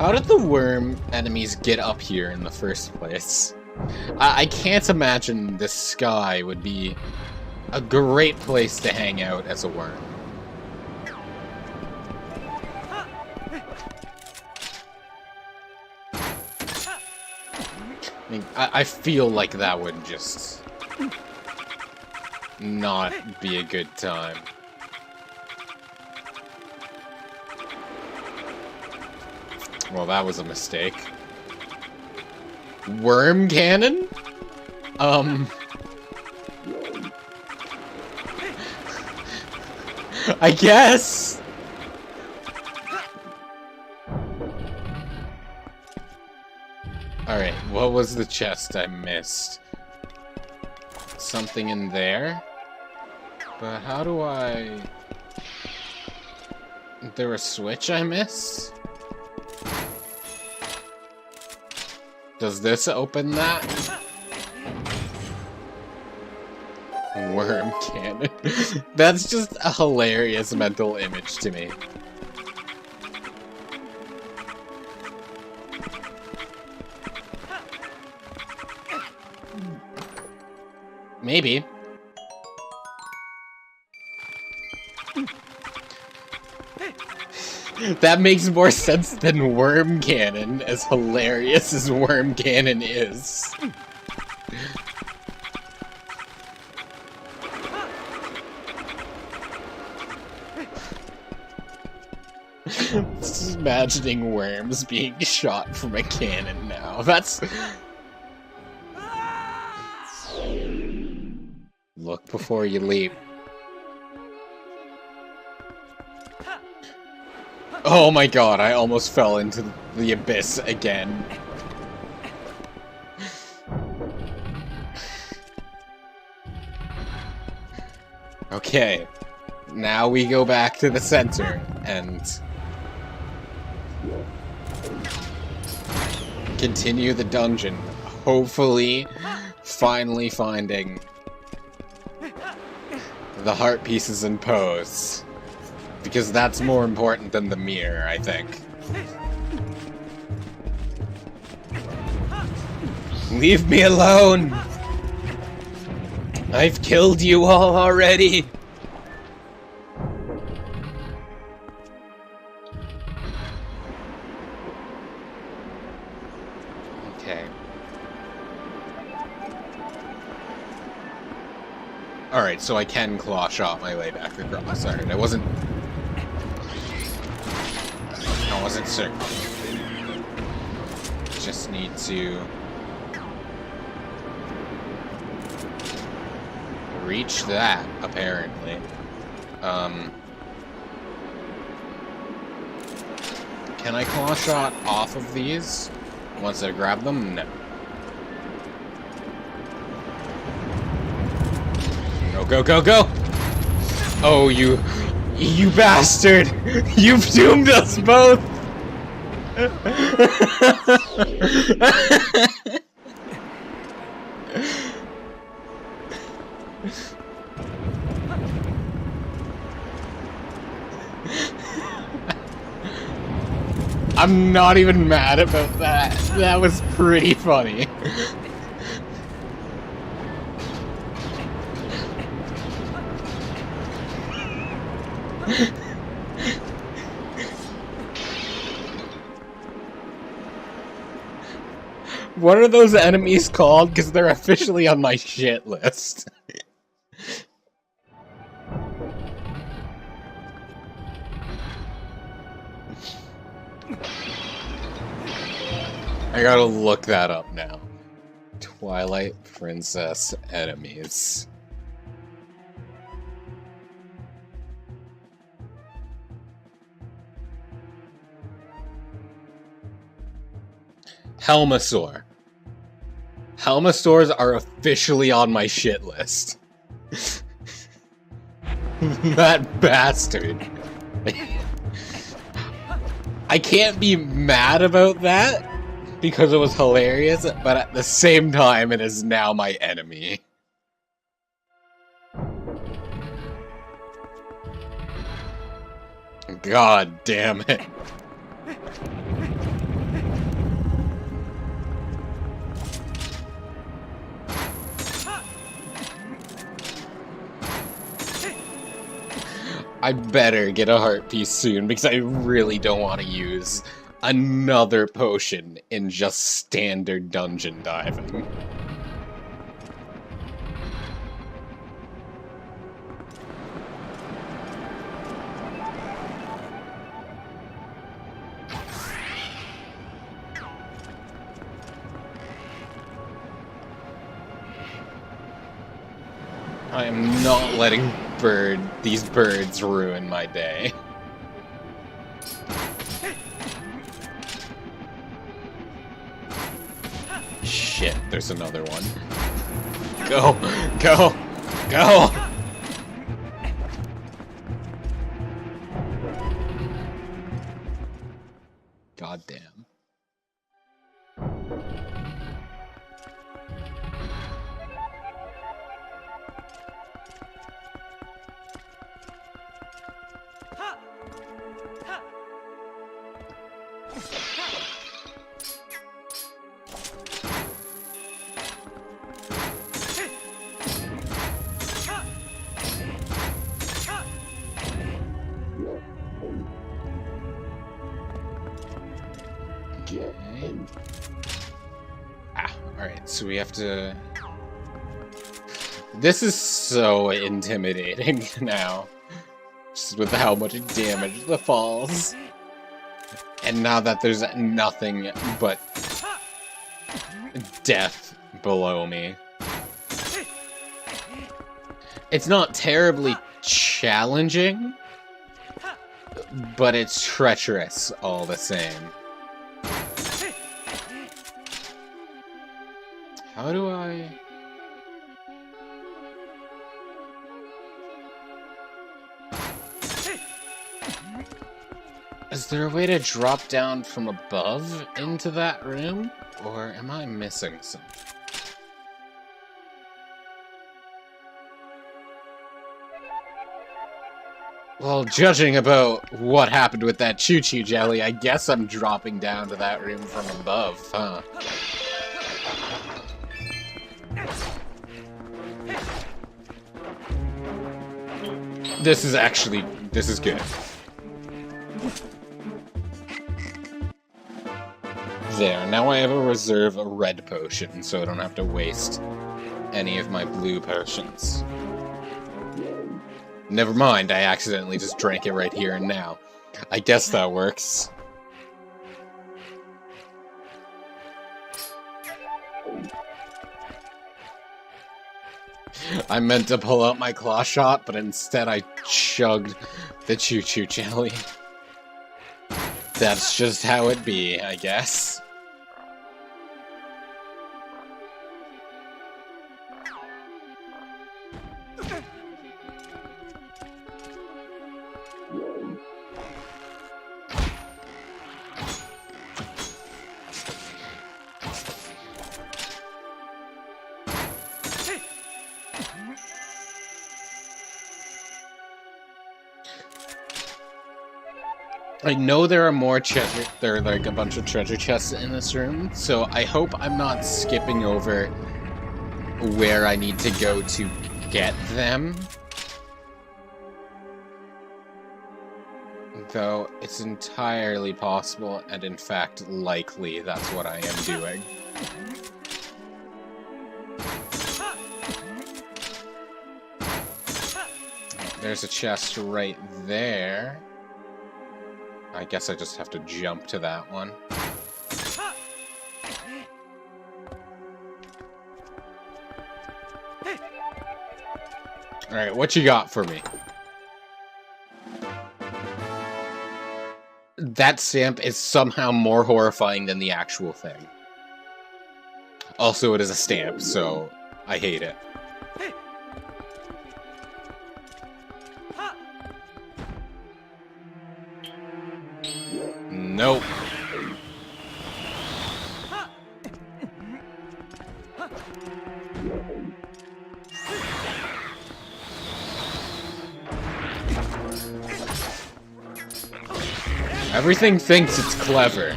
How did the worm enemies get up here in the first place? I can't imagine this sky would be a great place to hang out as a worm. I feel like that would just not be a good time. Well, that was a mistake. Worm cannon? I guess. Alright, what was the chest I missed? Something in there? But how do I... Is there a switch I missed? Does this open that? Worm cannon. That's just a hilarious mental image to me. Maybe. That makes more sense than Worm Cannon, as hilarious as Worm Cannon is. Just imagining worms being shot from a cannon now. That's... Look before you leap. Oh my god, I almost fell into the abyss again. Okay, now we go back to the center and continue the dungeon, hopefully finally finding the heart pieces and pose. Because that's more important than the mirror, I think. Leave me alone! I've killed you all already! Okay. Alright, so I can claw shot my way back across. Alright, I wasn't certain. Just need to reach that, apparently. Can I claw shot off of these once I grab them? No. Go, go, go, go! Oh, you bastard! You've doomed us both! I'm not even mad about that. That was pretty funny. What are those enemies called? Because they're officially on my shit list. I gotta look that up now. Twilight Princess enemies. Helmasaur. Helmasaurs are officially on my shit list. That bastard. I can't be mad about that because it was hilarious, but at the same time it is now my enemy. God damn it. I better get a heart piece soon, because I really don't want to use another potion in just standard dungeon diving. I am not letting these birds ruin my day. Shit, there's another one. Go! Go! Go! God damn. Okay. Alright, so we have to... This is so intimidating now. Just with how much damage the falls. And now that there's nothing but death below me. It's not terribly challenging, but it's treacherous all the same. How do I... Is there a way to drop down from above into that room? Or am I missing something? Well, judging about what happened with that choo-choo jelly, I guess I'm dropping down to that room from above, huh? This is good. There, now I have a reserve a red potion, so I don't have to waste any of my blue potions. Never mind, I accidentally just drank it right here and now. I guess that works. I meant to pull out my claw shot, but instead I chugged the choo-choo jelly. That's just how it be, I guess. I know there are more there are like a bunch of treasure chests in this room, so I hope I'm not skipping over where I need to go to get them. Though it's entirely possible, and in fact likely, that's what I am doing. There's a chest right there. I guess I just have to jump to that one. Alright, what you got for me? That stamp is somehow more horrifying than the actual thing. Also, it is a stamp, so I hate it. Nope. Everything thinks it's clever,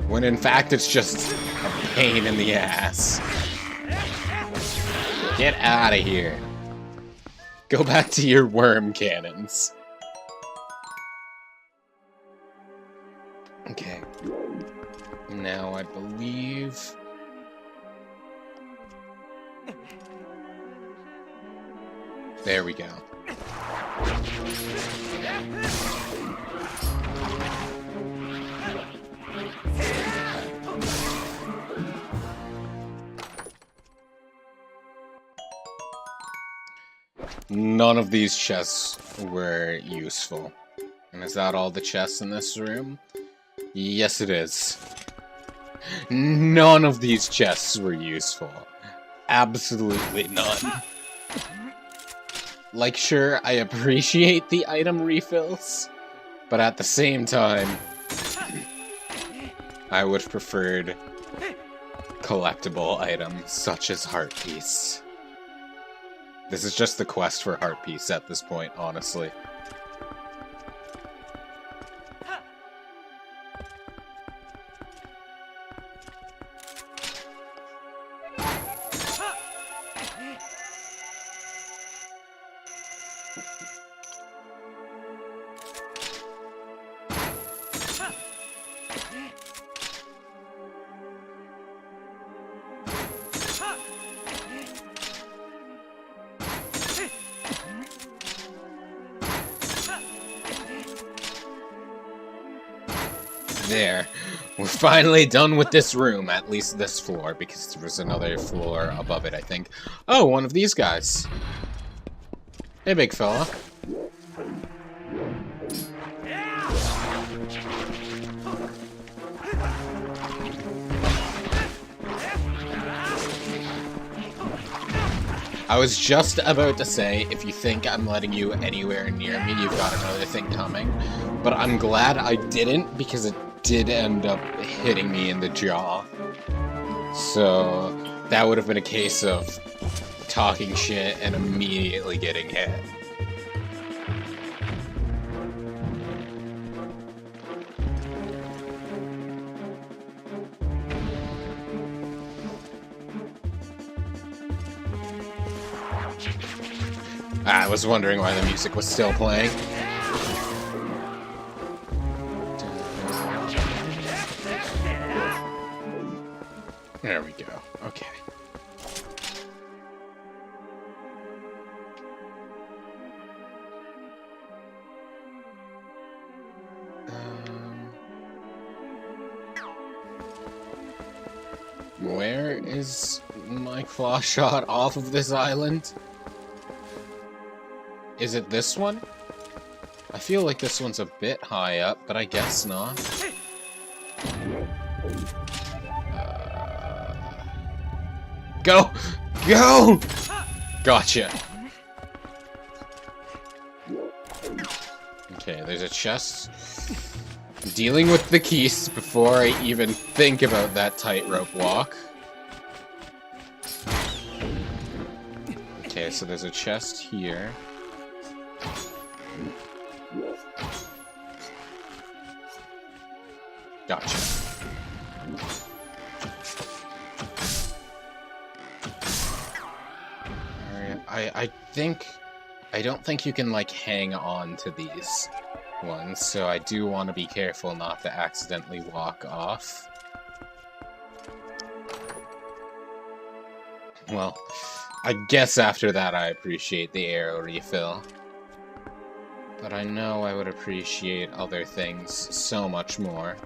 when in fact it's just a pain in the ass. Get out of here. Go back to your worm cannons. Now I believe... There we go. None of these chests were useful. And is that all the chests in this room? Yes, it is. None of these chests were useful. Absolutely none. Like, sure, I appreciate the item refills, but at the same time, I would have preferred collectible items such as Heart Piece. This is just the quest for Heart Piece at this point, honestly. There. We're finally done with this room, at least this floor, because there was another floor above it, I think. Oh, one of these guys. Hey, big fella. I was just about to say, if you think I'm letting you anywhere near me, you've got another thing coming. But I'm glad I didn't, because it did end up hitting me in the jaw. So that would have been a case of talking shit and immediately getting hit. I was wondering why the music was still playing. There we go. Okay. Where is my claw shot off of this island? Is it this one? I feel like this one's a bit high up, but I guess not. Go! Go! Gotcha. Okay, there's a chest. Dealing with the keys before I even think about that tightrope walk. Okay, so there's a chest here. Gotcha. I don't think you can, like, hang on to these ones, so I do want to be careful not to accidentally walk off. Well, I guess after that I appreciate the arrow refill. But I know I would appreciate other things so much more.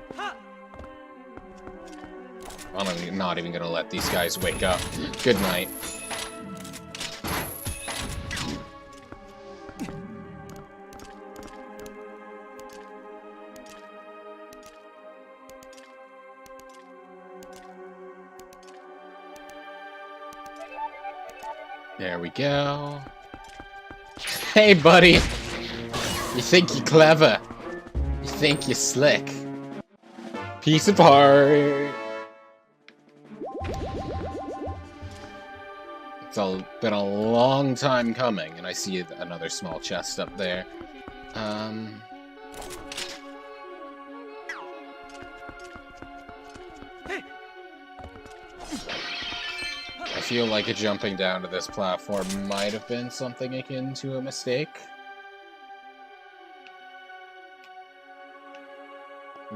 I'm not even gonna let these guys wake up. Good night. There we go. Hey, buddy! You think you're clever. You think you're slick. Piece of heart. It's been a long time coming, and I see another small chest up there. I feel like jumping down to this platform might have been something akin to a mistake.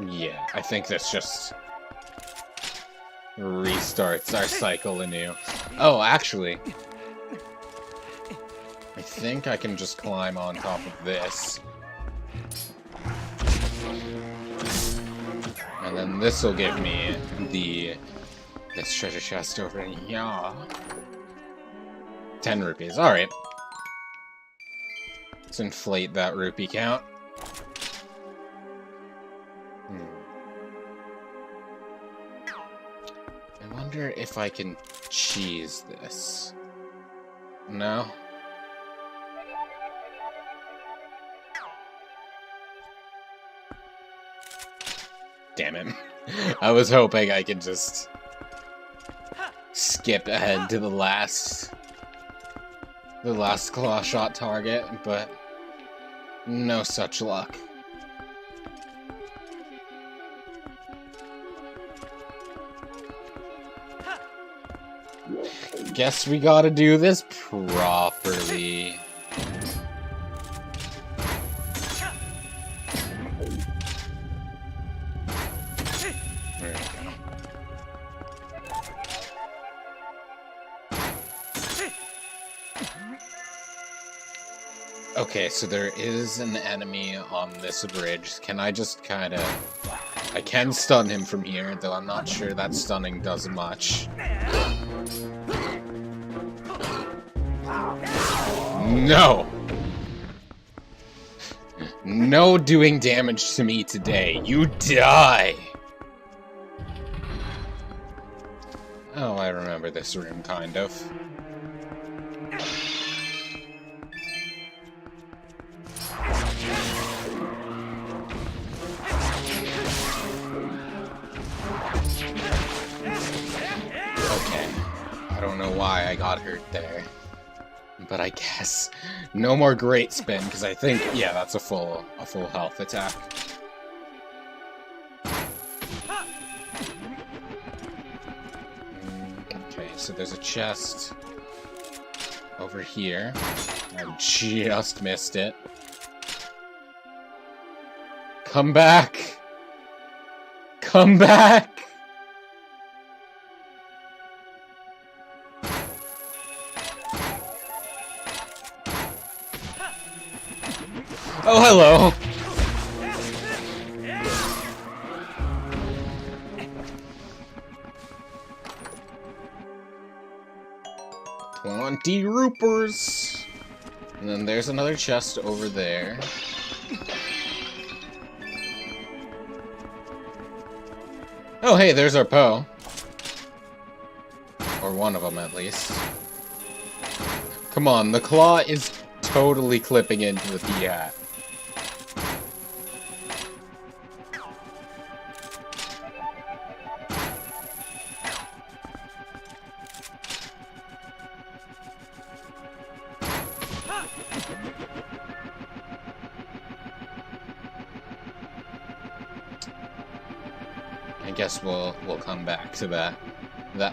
Yeah, I think that's just restarts our cycle anew. Oh, actually, I think I can just climb on top of this. And then this will give me this treasure chest over here. 10 rupees. Alright. Let's inflate that rupee count. I wonder if I can cheese this. No? Damn it. I was hoping I could just skip ahead to the last claw shot target, but no such luck. Guess we gotta do this properly. There we go. Okay, so there is an enemy on this bridge. Can I just kind of... I can stun him from here, though I'm not sure that stunning does much. No! No doing damage to me today. You die! Oh, I remember this room, kind of. Okay. I don't know why I got hurt there. But I guess no more great spin, because I think, yeah, that's a full health attack. Okay, so there's a chest over here. I just missed it. Come back! Come back! Oh, hello! $20. And then there's another chest over there. Oh, hey, there's our Poe. Or one of them, at least. Come on, the claw is totally clipping into the P-hat. I guess we'll come back to that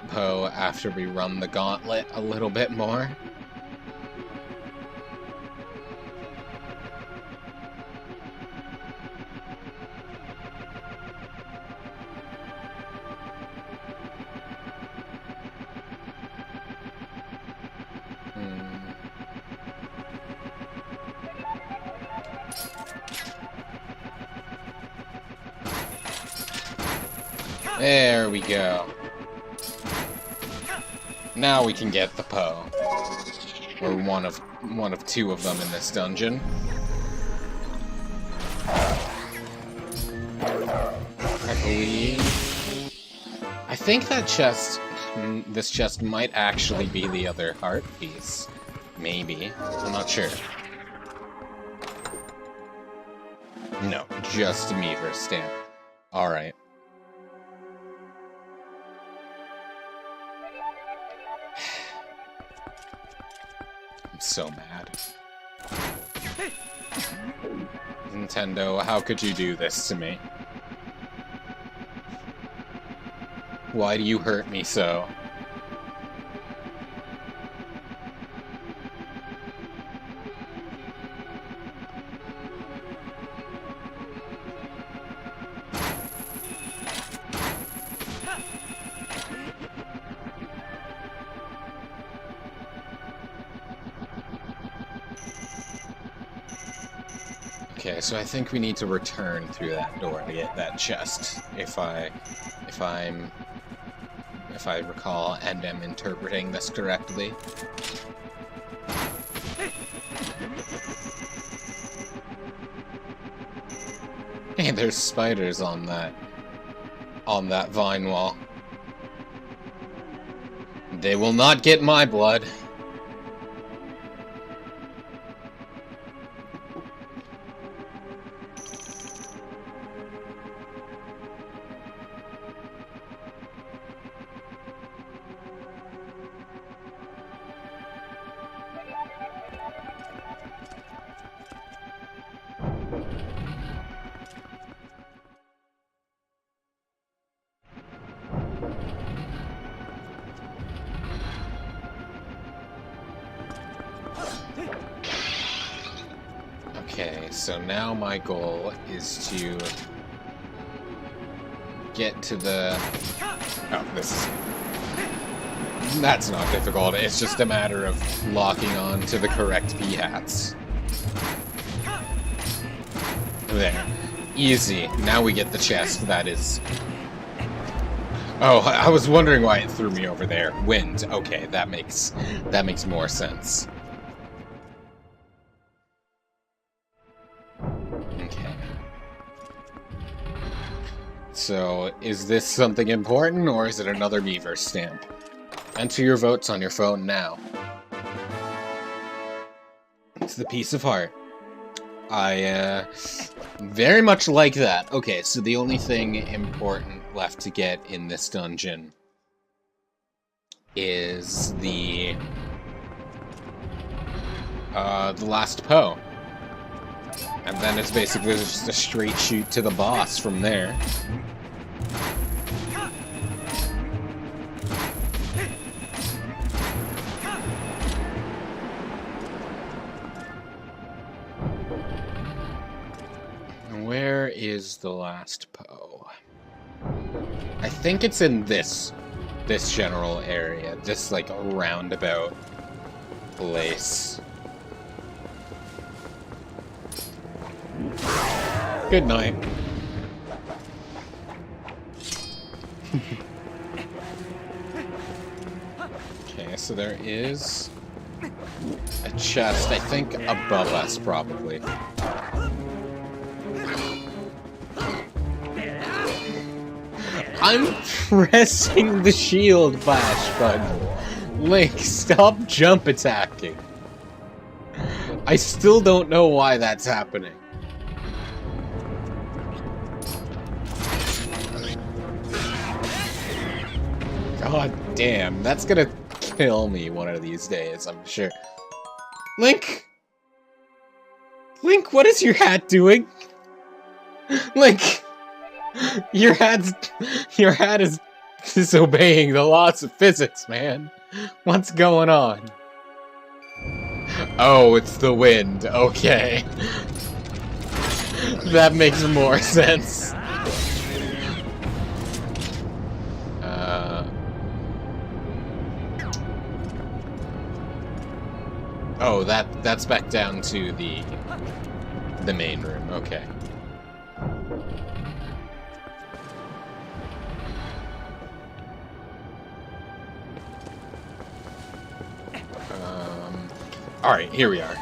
Poe after we run the gauntlet a little bit more. There we go. Now we can get the Poe. Or one of two of them in this dungeon. I believe... I think that chest... this chest might actually be the other heart piece. Maybe. I'm not sure. No, just me versus Stamp. Alright. I'm so mad. Nintendo, how could you do this to me? Why do you hurt me so? Okay, so I think we need to return through that door to get that chest, if I recall and am interpreting this correctly. Hey, there's spiders on that vine wall. They will not get my blood. Okay, so now my goal is to get to the... Oh, that's not difficult, it's just a matter of locking on to the correct p-hats. There. Easy. Now we get the chest, that is... Oh, I was wondering why it threw me over there. Wind. Okay, that makes more sense. Okay. So, is this something important, or is it another beaver stamp? Enter your votes on your phone now. It's the piece of heart. I, very much like that. Okay, so the only thing important left to get in this dungeon is the last Poe. And then it's basically just a straight shoot to the boss from there. Where is the last Poe? I think it's in this general area, this like roundabout place. Good night. Okay, so there is a chest, I think above us probably. I'm pressing the shield flash button. Link, stop jump attacking. I still don't know why that's happening. God damn, that's gonna kill me one of these days, I'm sure. Link! Link, what is your hat doing? Link! Your hat is disobeying the laws of physics, man. What's going on? Oh, it's the wind. Okay. That makes more sense. Oh, that's back down to the main room. Okay. Alright, here we are.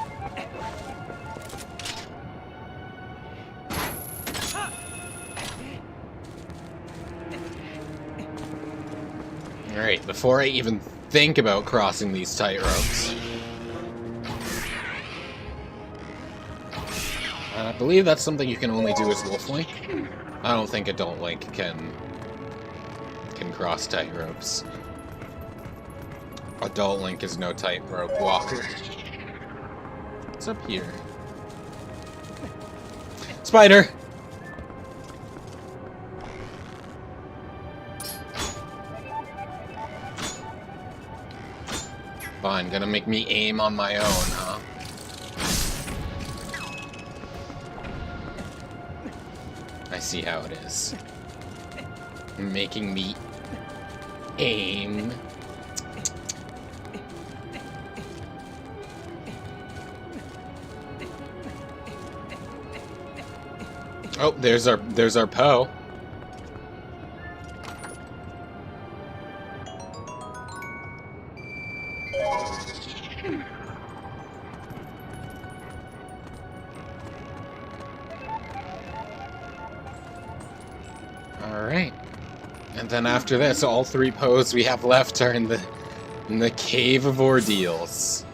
Alright, before I even think about crossing these tight ropes. I believe that's something you can only do as Wolf Link. I don't think Adult Link can cross tight ropes. Adult Link is no tightrope walker. What's up here? Spider! Fine, gonna make me aim on my own, huh? I see how it is. Making me aim. Oh, there's our Poe. Alright. And then after this, all 3 Poes we have left are in the Cave of Ordeals.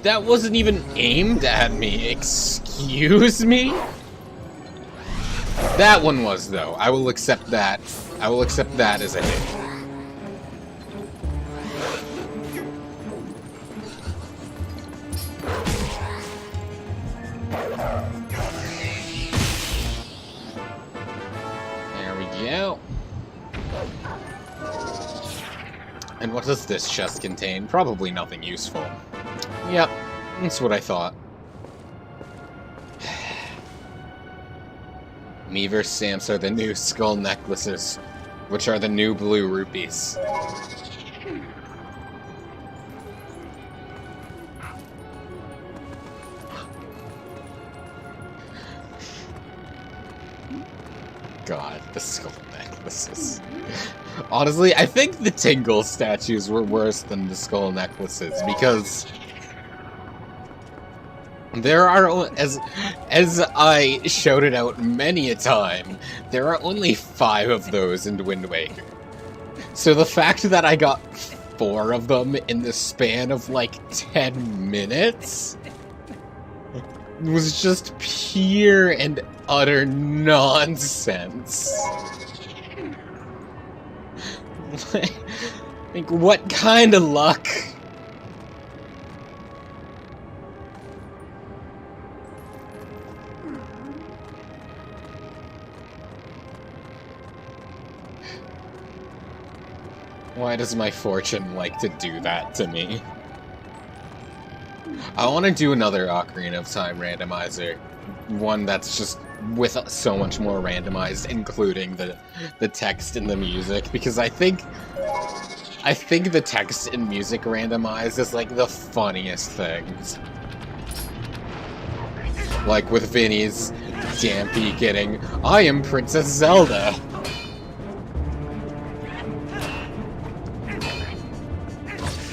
That wasn't even aimed at me. Excuse me? That one was, though. I will accept that. I will accept that as a hit. There we go. And what does this chest contain? Probably nothing useful. Yep, that's what I thought. Meaver stamps are the new skull necklaces, which are the new blue rupees. God, the skull necklaces. Honestly, I think the Tingle statues were worse than the skull necklaces, because there are, as I shouted out many a time, there are only 5 of those in Wind Waker. So the fact that I got 4 of them in the span of like 10 minutes was just pure and utter nonsense. Like, what kind of luck? Why does my fortune like to do that to me? I want to do another Ocarina of Time randomizer. One that's just with so much more randomized, including the text and the music, because I think the text and music randomized is like the funniest things. Like with Vinny's Dampy getting, "I am Princess Zelda."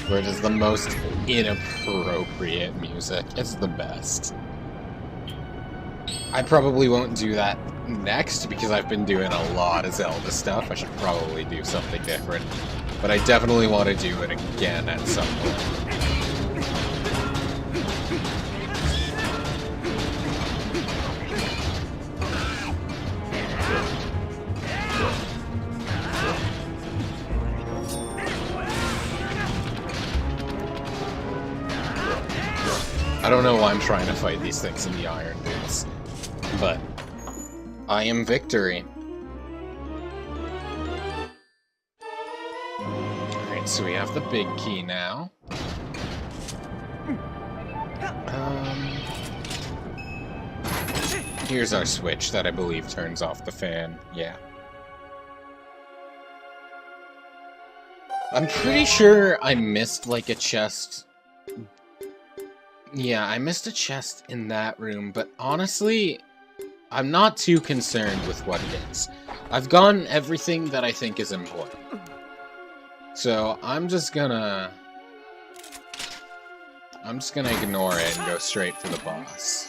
Where it is the most inappropriate music. It's the best. I probably won't do that next because I've been doing a lot of Zelda stuff. I should probably do something different. But I definitely want to do it again at some point. I don't know why I'm trying to fight these things in the Iron Boots, but I am victory. Alright, so we have the big key now. Here's our switch that I believe turns off the fan. Yeah. I'm pretty sure I missed, like, a chest. Yeah, I missed a chest in that room, but honestly, I'm not too concerned with what it is. I've gotten everything that I think is important. So, I'm just gonna ignore it and go straight for the boss.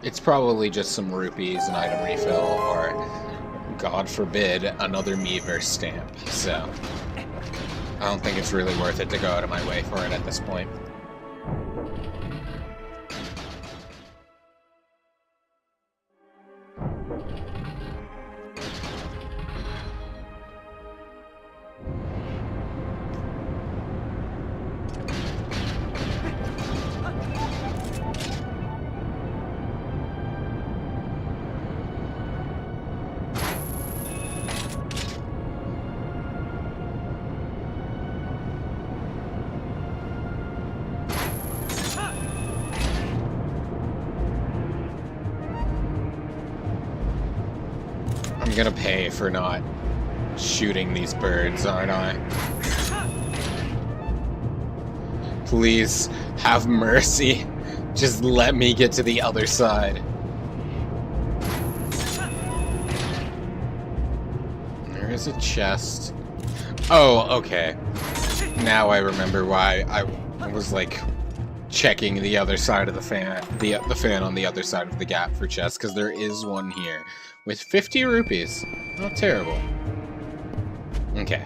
It's probably just some rupees, an item refill, or, God forbid, another Meaver stamp, so I don't think it's really worth it to go out of my way for it at this point. gonna pay for not shooting these birds, aren't I? Please, have mercy. Just let me get to the other side. There is a chest. Oh, okay. Now I remember why I was, like, checking the other side of the fan, the fan on the other side of the gap for chests, because there is one here with 50 rupees. Not terrible. Okay.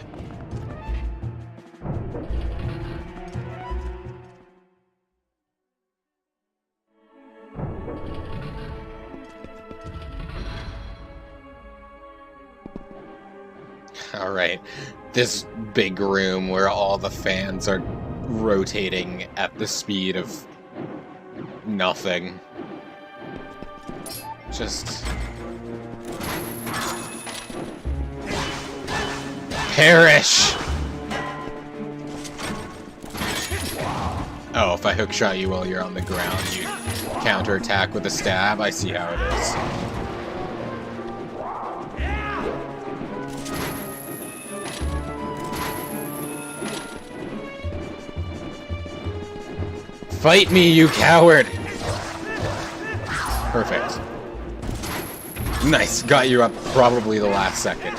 Alright, this big room where all the fans are rotating at the speed of nothing. Just... perish! Oh, if I hookshot you while you're on the ground, you counterattack with a stab? I see how it is. Fight me, you coward! Perfect. Nice, got you up probably the last second.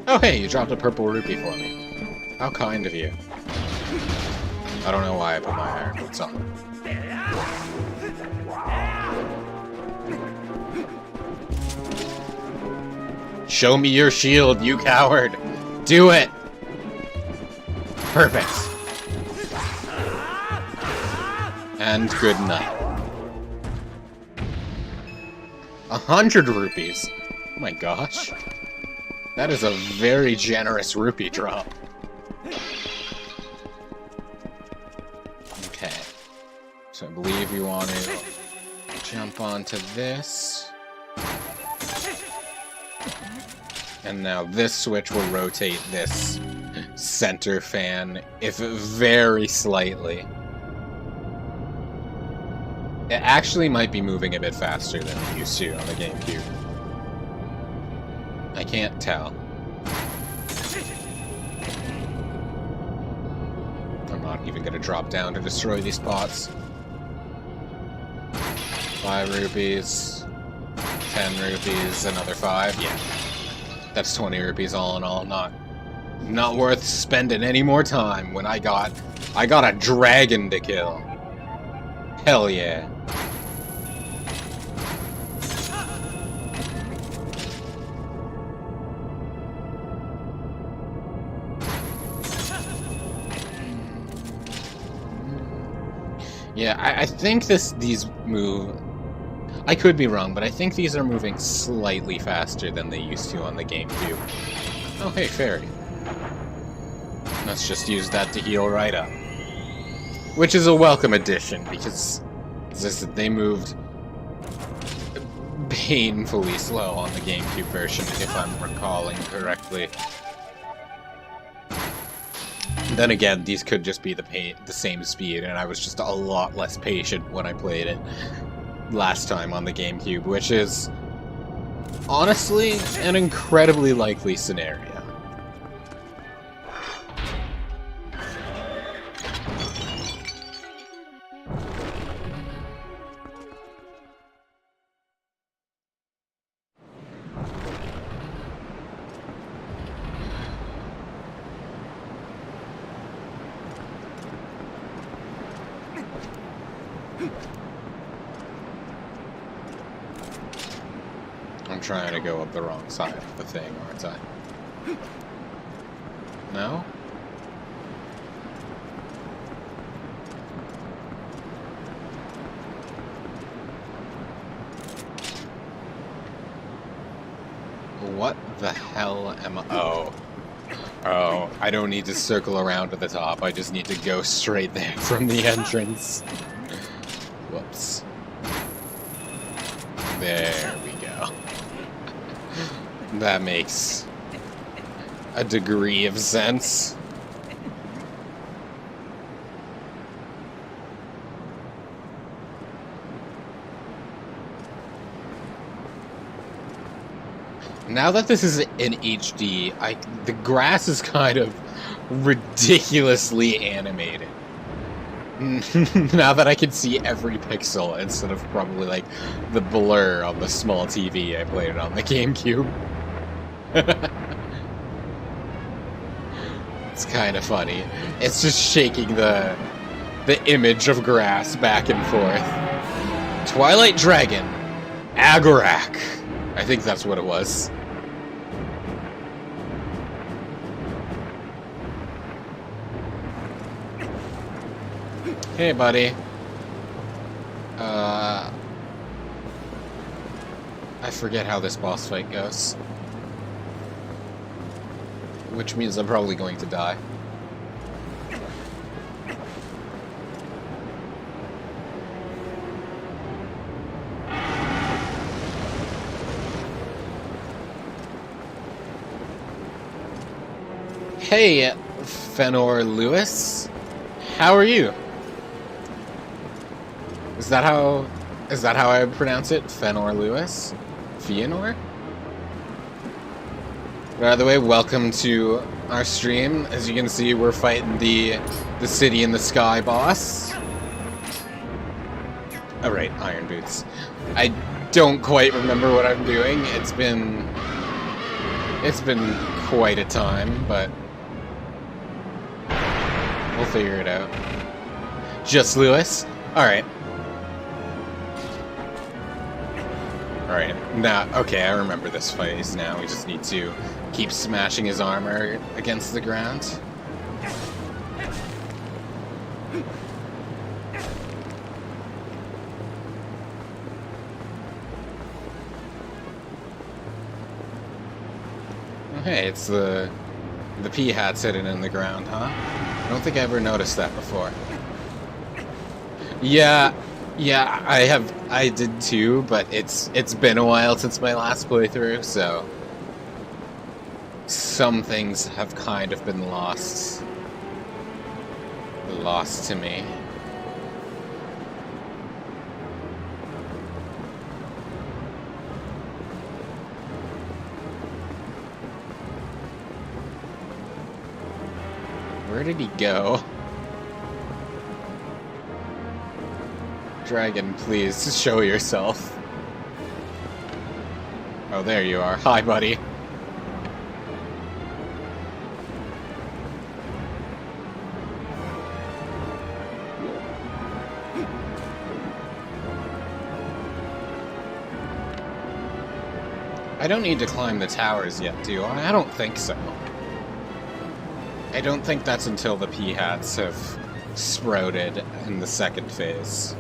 Oh hey, you dropped a purple rupee for me. How kind of you. I don't know why I put my iron boots on. Show me your shield, you coward! Do it! Perfect. And good night. 100 rupees. Oh my gosh. That is a very generous rupee drop. Okay. So I believe you want to jump onto this. And now this switch will rotate this center fan, if very slightly. It actually might be moving a bit faster than it used to on the GameCube. I can't tell. I'm not even going to drop down to destroy these pots. 5 rupees. 10 rupees, another 5. Yeah. That's 20 rupees all in all. Not worth spending any more time when I got a dragon to kill. Hell yeah. Yeah, I think these move... I could be wrong, but I think these are moving slightly faster than they used to on the GameCube. Oh, hey, fairy. Let's just use that to heal right up. Which is a welcome addition, because, as I said, they moved painfully slow on the GameCube version, if I'm recalling correctly. Then again, these could just be the same speed, and I was just a lot less patient when I played it last time on the GameCube, which is, honestly, an incredibly likely scenario. I'm trying to go up the wrong side of the thing, aren't I? No? What the hell am I... Oh. Oh, I don't need to circle around to the top. I just need to go straight there from the entrance. Whoops. There we go. That makes a degree of sense. Now that this is in HD, the grass is kind of ridiculously animated. Now that I can see every pixel instead of probably like the blur on the small TV I played it on the GameCube. It's kind of funny. It's just shaking the image of grass back and forth. Twilight Dragon. Agorak. I think that's what it was. Hey, buddy. I forget how this boss fight goes. Which means I'm probably going to die. Hey, Fenor Lewis. How are you? Is that how I pronounce it? Fenor Lewis? Fëanor? By the way, welcome to our stream. As you can see, we're fighting the City in the Sky boss. Oh right, Iron Boots. I don't quite remember what I'm doing. It's been quite a time, but we'll figure it out. Just Lewis? Alright. Alright, now, okay, I remember this phase now. We just need to keep smashing his armor against the ground. Oh, hey, it's the pea hat's hidden in the ground, huh? I don't think I ever noticed that before. Yeah, I did too, but it's been a while since my last playthrough, so some things have kind of been lost to me. Where did he go? Dragon, please, show yourself. Oh, there you are. Hi, buddy. I don't need to climb the towers yet, do I? I don't think so. I don't think that's until the pea hats have sprouted in the second phase.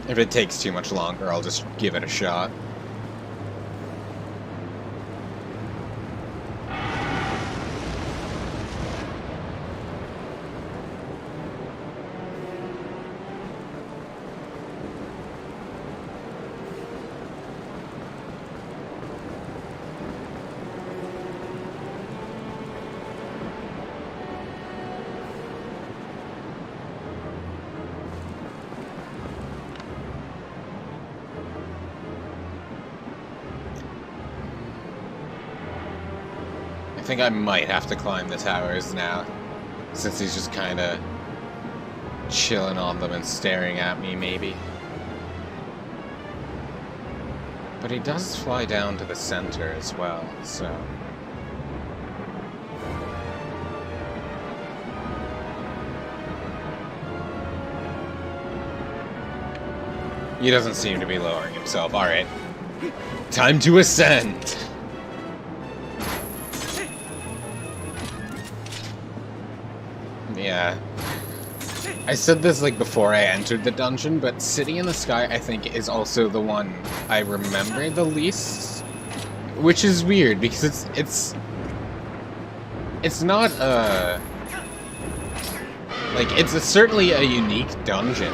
If it takes too much longer, I'll just give it a shot. I think I might have to climb the towers now, since he's just kind of chilling on them and staring at me, maybe. But he does fly down to the center as well, so... He doesn't seem to be lowering himself. Alright. Time to ascend! Yeah. I said this like before I entered the dungeon, but City in the Sky I think is also the one I remember the least, which is weird because it's not like it's certainly a unique dungeon,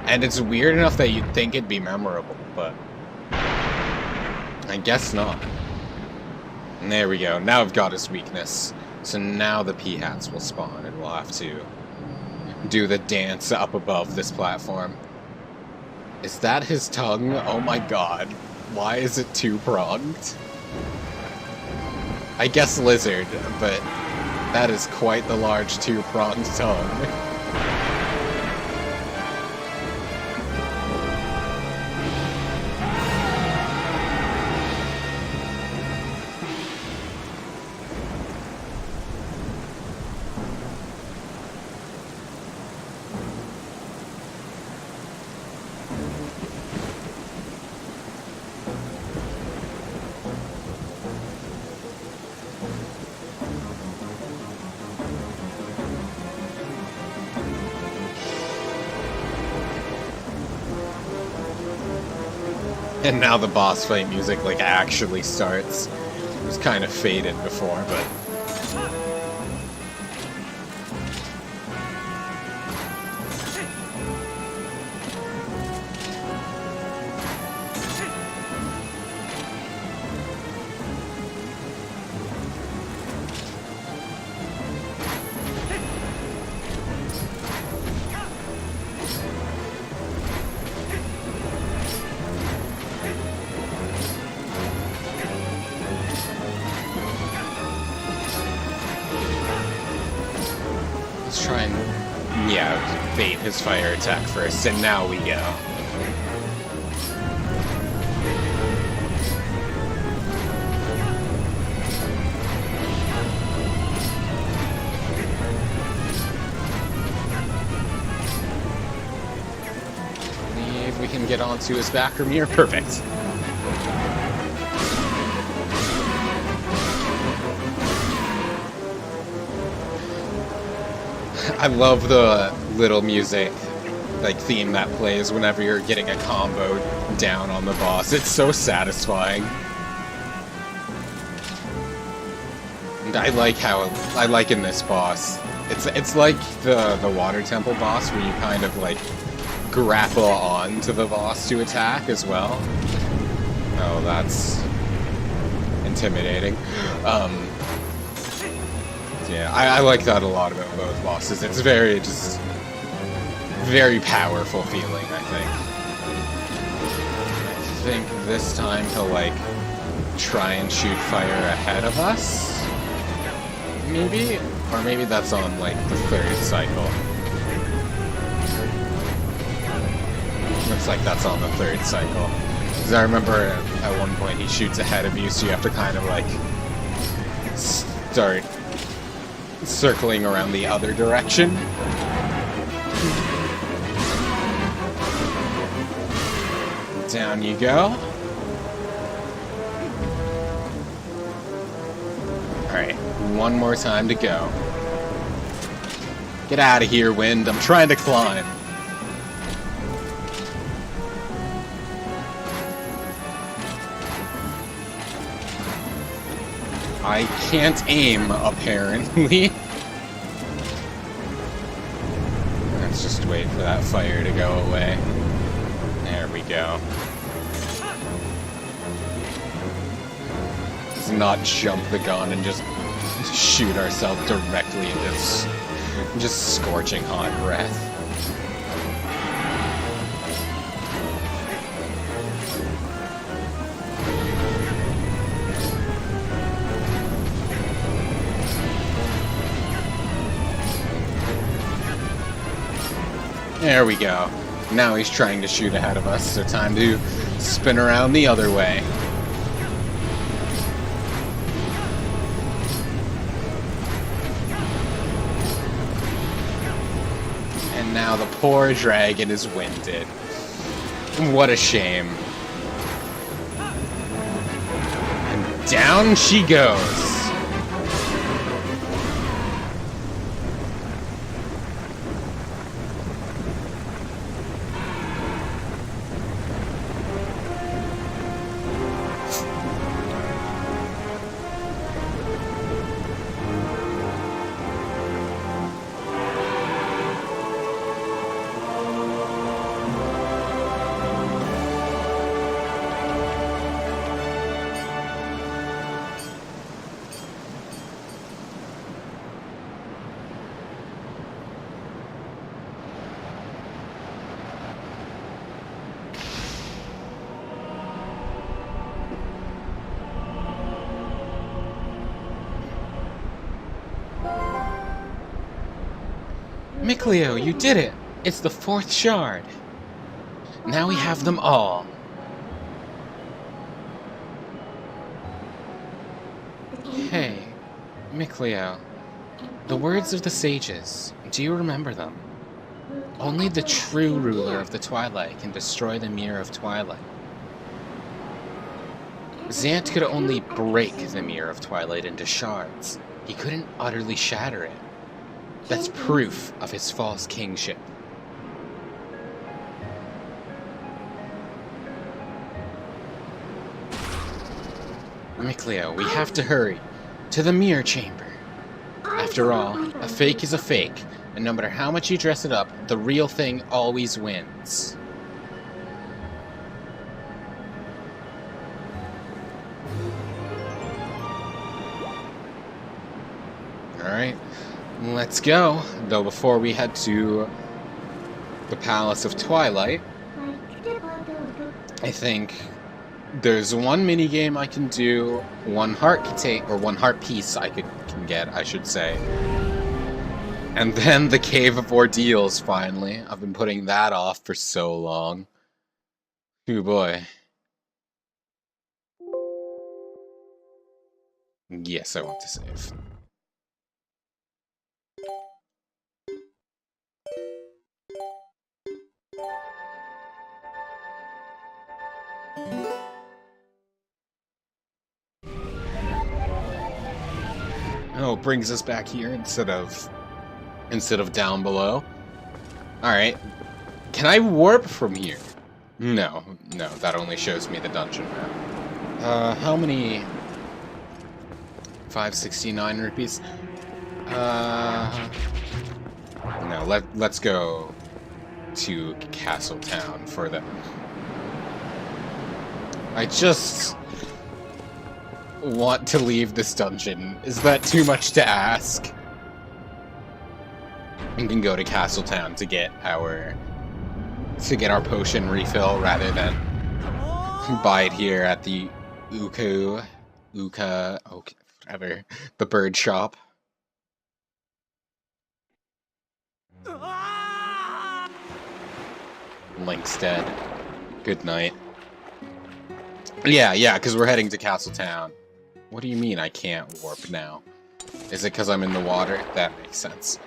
and it's weird enough that you'd think it'd be memorable, but I guess not. And there we go. Now I've got his weakness. So now the pea hats will spawn, and we'll have to do the dance up above this platform. Is that his tongue? Oh my god. Why is it two-pronged? I guess lizard, but that is quite the large two-pronged tongue. And now the boss fight music, like, actually starts. It was kind of faded before, but... Let's try and, yeah, bait his fire attack first, and now we go. Believe we can get onto his back from here. Perfect. I love the little music, like, theme that plays whenever you're getting a combo down on the boss. It's so satisfying. And I like in this boss, it's like the Water Temple boss where you kind of, like, grapple on to the boss to attack as well. Oh, that's intimidating. Yeah, I like that a lot about both bosses. It's very powerful feeling, I think. I think this time he'll, like, try and shoot fire ahead of us? Maybe? Or maybe that's on, like, the third cycle. Looks like that's on the third cycle. Because I remember at one point he shoots ahead of you, so you have to kind of, like, start circling around the other direction. Down you go. Alright, one more time to go. Get out of here, wind. I'm trying to climb. I can't aim, apparently. Let's just wait for that fire to go away. There we go. Let's not jump the gun and just shoot ourselves directly into just scorching hot breath. There we go. Now he's trying to shoot ahead of us, so time to spin around the other way. And now the poor dragon is winded. What a shame. And down she goes. Micleo, you did it! It's the 4th shard! Now we have them all! Hey, Micleo, the words of the sages, do you remember them? Only the true ruler of the Twilight can destroy the Mirror of Twilight. Zant could only break the Mirror of Twilight into shards. He couldn't utterly shatter it. That's proof of his false kingship. Micleo, we have to hurry. To the Mirror Chamber. After all, a fake is a fake, and no matter how much you dress it up, the real thing always wins. Alright, let's go. Though before we head to the Palace of Twilight, I think there's one minigame I can do, one heart piece I can get, I should say. And then the Cave of Ordeals, finally. I've been putting that off for so long. Oh boy. Yes, I want to save. Oh, it brings us back here instead of down below. Alright. Can I warp from here? No, that only shows me the dungeon map. How many? 569 rupees? No, let's go to Castle Town for the... I just want to leave this dungeon. Is that too much to ask? We can go to Castle Town to get our potion refill rather than buy it here at the okay, whatever, the bird shop. Link's dead. Good night. Yeah, because we're heading to Castle Town. What do you mean I can't warp now? Is it because I'm in the water? That makes sense.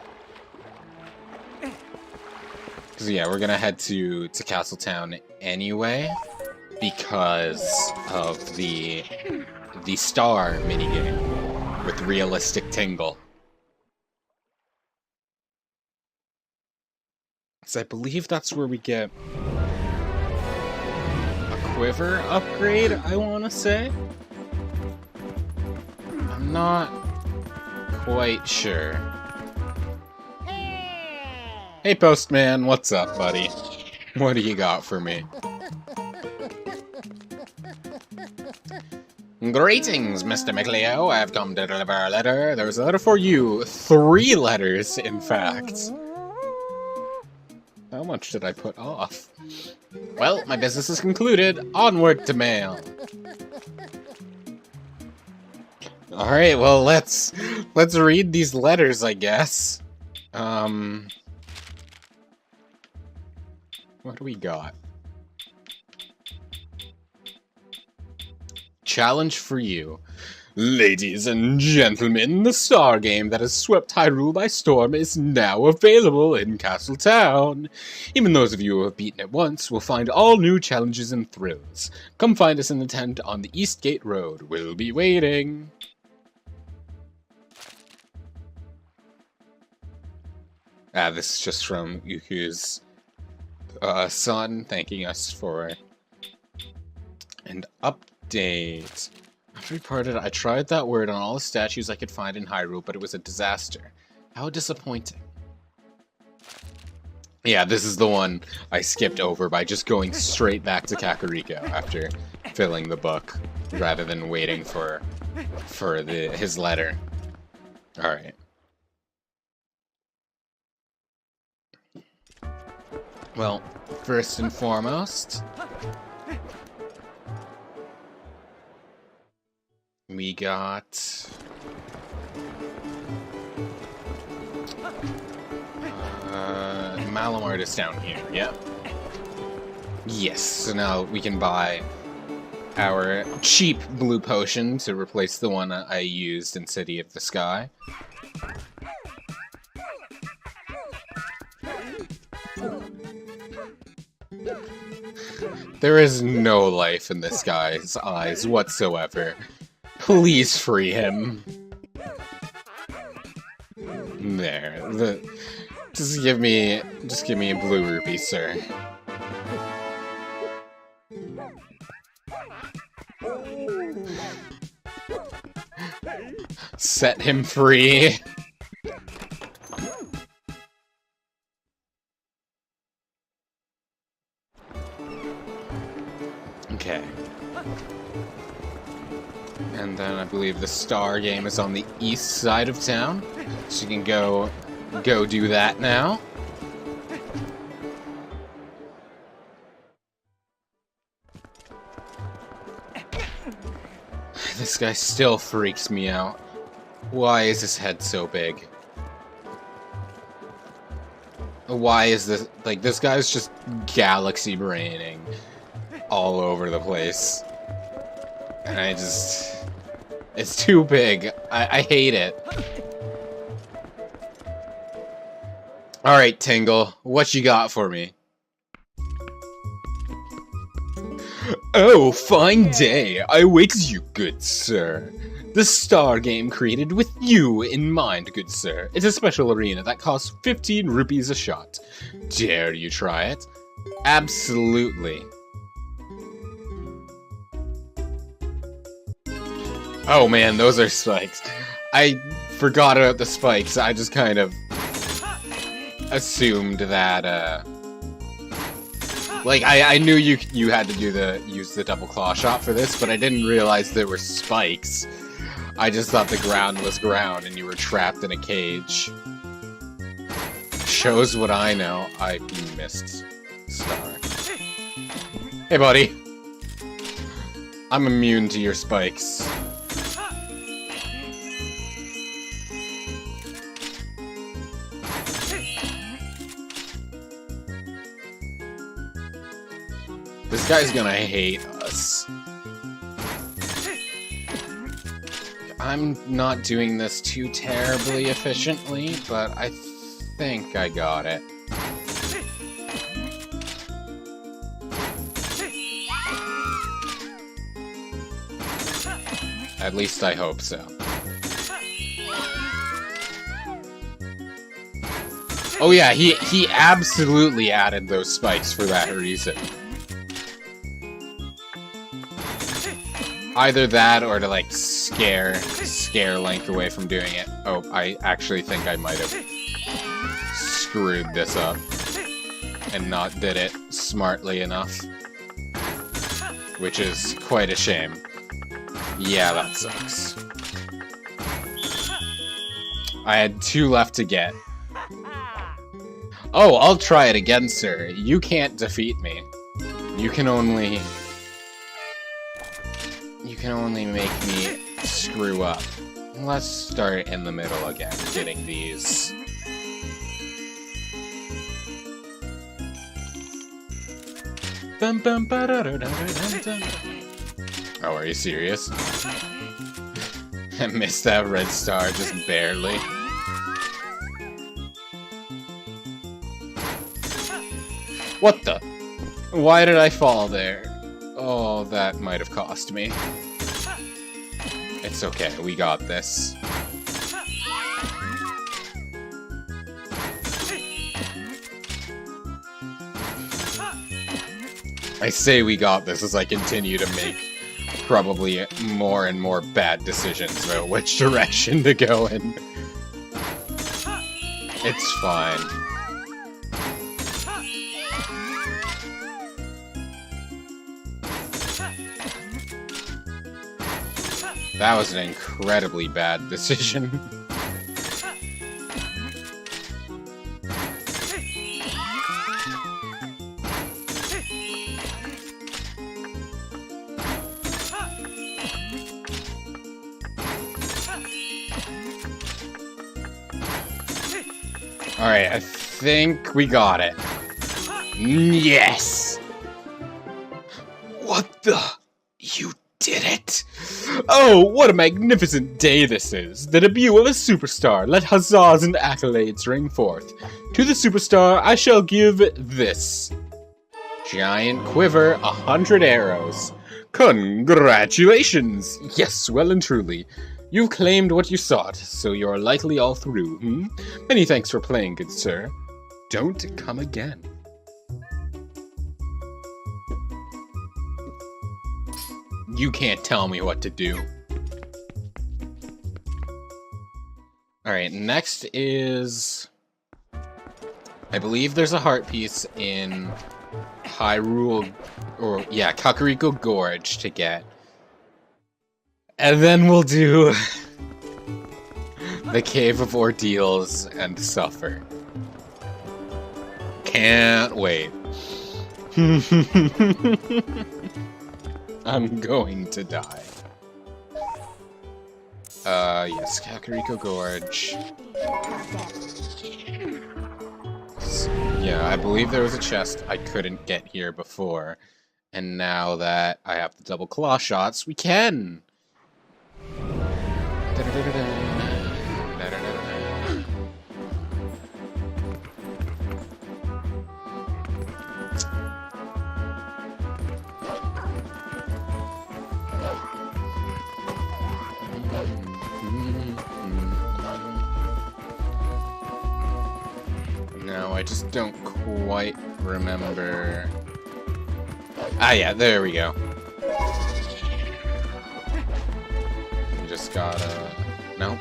Because, yeah, we're gonna head to Castle Town anyway, because of the star minigame with realistic tingle. So I believe that's where we get a quiver upgrade, I want to say. I'm not quite sure. Hey, Postman, what's up, buddy? What do you got for me? Greetings, Mr. Micleo. I've come to deliver a letter. There's a letter for you. 3 letters, in fact. How much did I put off? Well, my business is concluded. Onward to mail. Alright, well, let's read these letters, I guess. What do we got? Challenge for you. Ladies and gentlemen, the star game that has swept Hyrule by storm is now available in Castle Town. Even those of you who have beaten it once will find all new challenges and thrills. Come find us in the tent on the East Gate Road. We'll be waiting. This is just from Yuku's son, thanking us for an update. After we parted, I tried that word on all the statues I could find in Hyrule, but it was a disaster. How disappointing. Yeah, this is the one I skipped over by just going straight back to Kakariko after filling the book, rather than waiting for his letter. Alright. Well, first and foremost, we got Malamart is down here, yeah. Yes, so now we can buy our cheap blue potion to replace the one I used in City of the Sky. There is no life in this guy's eyes whatsoever. Please free him. There. Just give me a blue rupee, sir. Set him free. Okay. And then I believe the Star game is on the east side of town. So you can go do that now. This guy still freaks me out. Why is his head so big? Why is this... like, this guy's just galaxy braining all over the place. And I just... it's too big. I hate it. Alright, Tingle. What you got for me? Oh, fine day. I wait you, good sir. The Star game created with you in mind, good sir. It's a special arena that costs 15 rupees a shot. Dare you try it? Absolutely. Oh man, those are spikes. I forgot about the spikes. I just kind of assumed that, like, I knew you had to use the double claw shot for this, but I didn't realize there were spikes. I just thought the ground was ground and you were trapped in a cage. Shows what I know. I missed Star. Hey, buddy. I'm immune to your spikes. This guy's gonna hate us. I'm not doing this too terribly efficiently, but I think I got it. At least I hope so. Oh yeah, he absolutely added those spikes for that reason. Either that or to, like, scare Link away from doing it. Oh, I actually think I might have screwed this up and not did it smartly enough. Which is quite a shame. Yeah, that sucks. I had 2 left to get. Oh, I'll try it again, sir. You can't defeat me. You can only make me screw up. Let's start in the middle again, getting these. Oh, are you serious? I missed that red star just barely. What the? Why did I fall there? Oh, that might have cost me. It's okay, we got this. I say we got this as I continue to make probably more and more bad decisions about which direction to go in. It's fine. That was an incredibly bad decision. Alright, I think we got it. Yes! What the? You did it! Oh, what a magnificent day this is! The debut of a superstar. Let huzzas and accolades ring forth. To the superstar, I shall give this. Giant quiver, 100 arrows. Congratulations! Yes, well and truly. You've claimed what you sought, so you're likely all through, Many thanks for playing, good sir. Don't come again. You can't tell me what to do. Alright, next is... I believe there's a heart piece in Hyrule... or, yeah, Kakariko Gorge to get. And then we'll do... the Cave of Ordeals and Suffer. Can't wait. I'm going to die. Yes, Kakariko Gorge. Yeah, I believe there was a chest I couldn't get here before. And now that I have the double claw shots, we can! No, I just don't quite remember. Ah, yeah, there we go. You just gotta... No?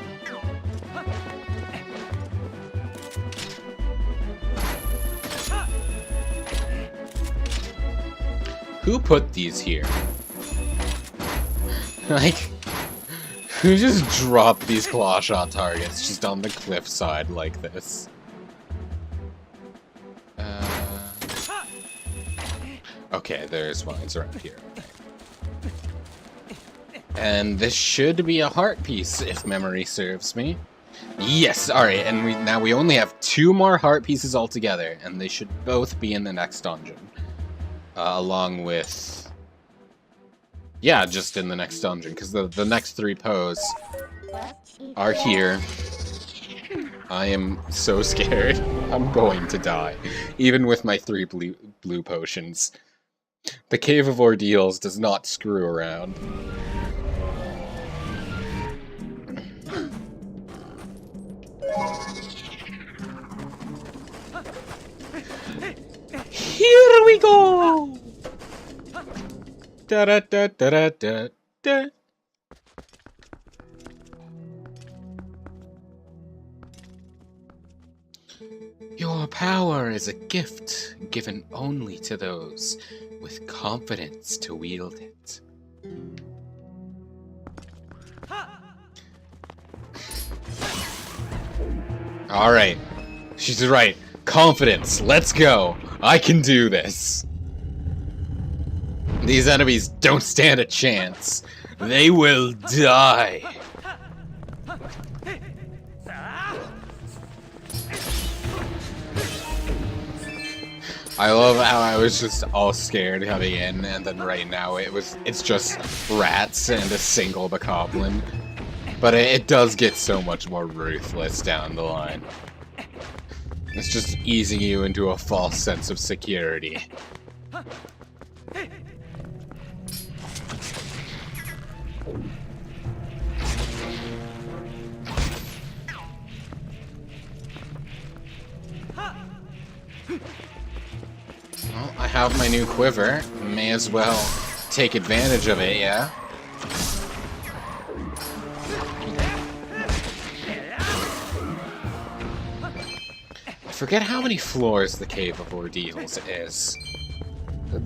Who put these here? Like, who just dropped these claw shot targets just on the cliffside like this? Okay, there's vines around here. And this should be a heart piece, if memory serves me. Yes, alright, and now we only have 2 more heart pieces altogether, and they should both be in the next dungeon. Along with... yeah, just in the next dungeon, because the next 3 pose are here. I am so scared. I'm going to die, even with my 3 blue potions. The Cave of Ordeals does not screw around. Here we go! Da da da da da da da. Your power is a gift given only to those with confidence to wield it. Alright, she's right. Confidence, let's go. I can do this. These enemies don't stand a chance. They will die. I love how I was just all scared coming in, and then right now it's just rats and a single bokoblin. But it does get so much more ruthless down the line. It's just easing you into a false sense of security. Well, I have my new quiver. May as well take advantage of it, yeah? I forget how many floors the Cave of Ordeals is.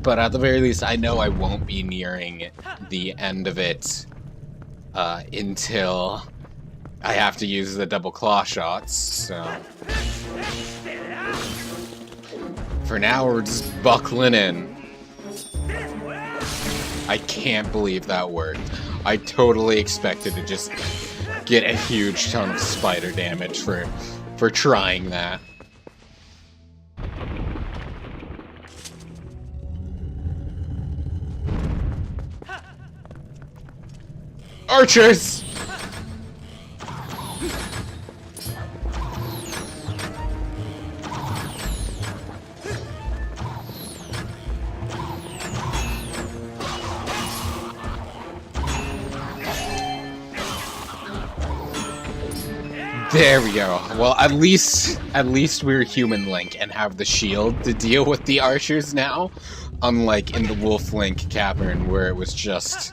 But at the very least, I know I won't be nearing the end of it until I have to use the double claw shots, so... For now, we're just buckling in. I can't believe that worked. I totally expected to just get a huge ton of spider damage for trying that. Archers! There we go. Well, at least we're Human Link and have the shield to deal with the archers now. Unlike in the Wolf Link cavern where it was just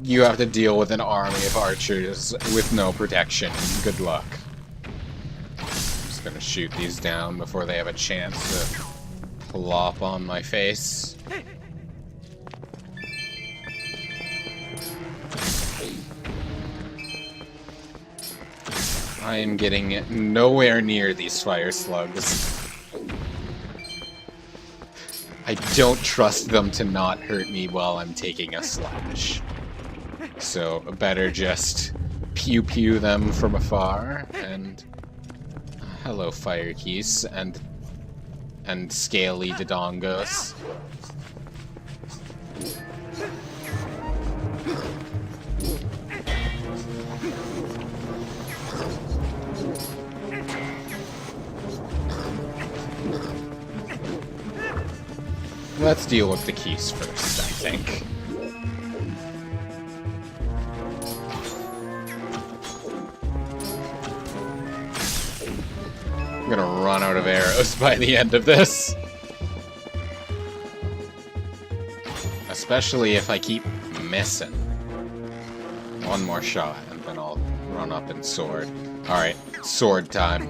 you have to deal with an army of archers with no protection. Good luck. Just gonna shoot these down before they have a chance to plop on my face. I am getting nowhere near these fire slugs. I don't trust them to not hurt me while I'm taking a slash. So better just pew-pew them from afar, and hello fire keys and scaly dodongos. Let's deal with the keys first, I think. I'm gonna run out of arrows by the end of this. Especially if I keep missing. One more shot, and then I'll run up and sword. Alright, sword time.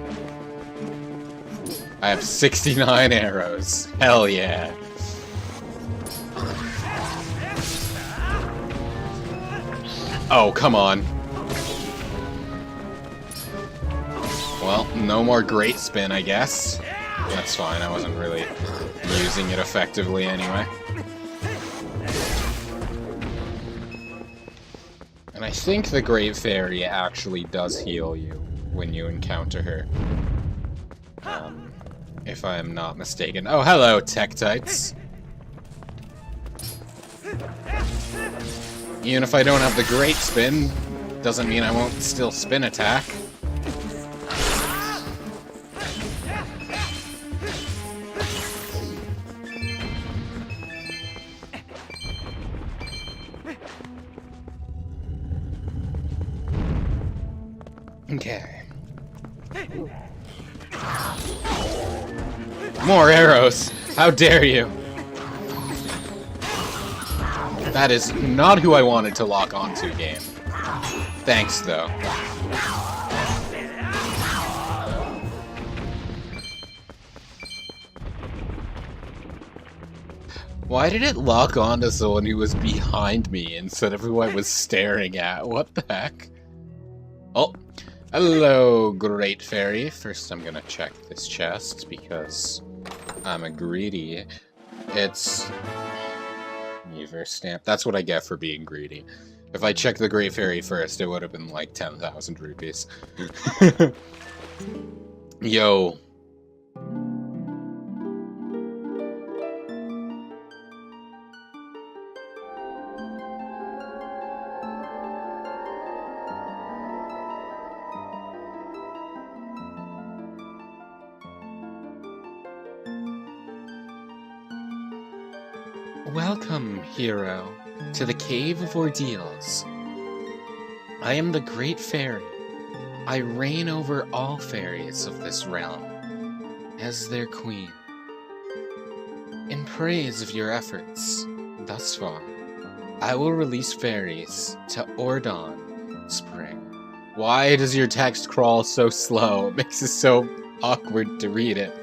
I have 69 arrows. Hell yeah. Oh, come on. Well, no more great spin, I guess. That's fine, I wasn't really using it effectively anyway. And I think the Great Fairy actually does heal you when you encounter her. If I am not mistaken. Oh, hello, Tektites. Even if I don't have the great spin, doesn't mean I won't still spin attack. Okay. More arrows! How dare you! That is not who I wanted to lock onto, game. Thanks, though. Why did it lock onto someone who was behind me instead of who I was staring at? What the heck? Oh, hello, Great Fairy. First I'm gonna check this chest because I'm a greedy. It's... Universe stamp. That's what I get for being greedy. If I checked the Great Fairy first, it would have been like 10,000 rupees. Yo. Welcome, hero, to the Cave of Ordeals. I am the Great Fairy. I reign over all fairies of this realm, as their queen. In praise of your efforts thus far, I will release fairies to Ordon Spring. Why does your text crawl so slow? It makes it so awkward to read it.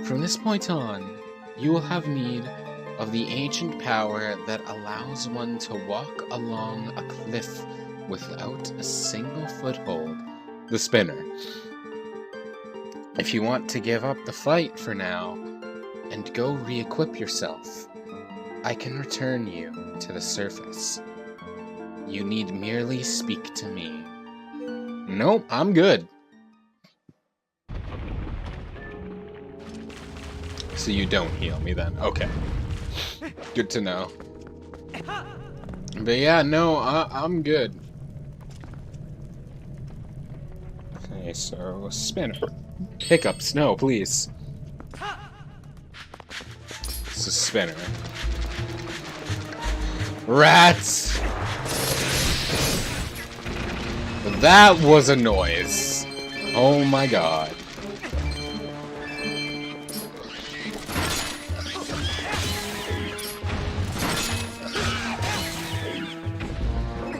From this point on, you will have need of the ancient power that allows one to walk along a cliff without a single foothold. The spinner. If you want to give up the fight for now and go re-equip yourself, I can return you to the surface. You need merely speak to me. Nope, I'm good. So you don't heal me then. Okay. Good to know. But yeah, no, I'm good. Okay, so spinner. Hiccups, no, please. It's a spinner. Rats! That was a noise. Oh my god.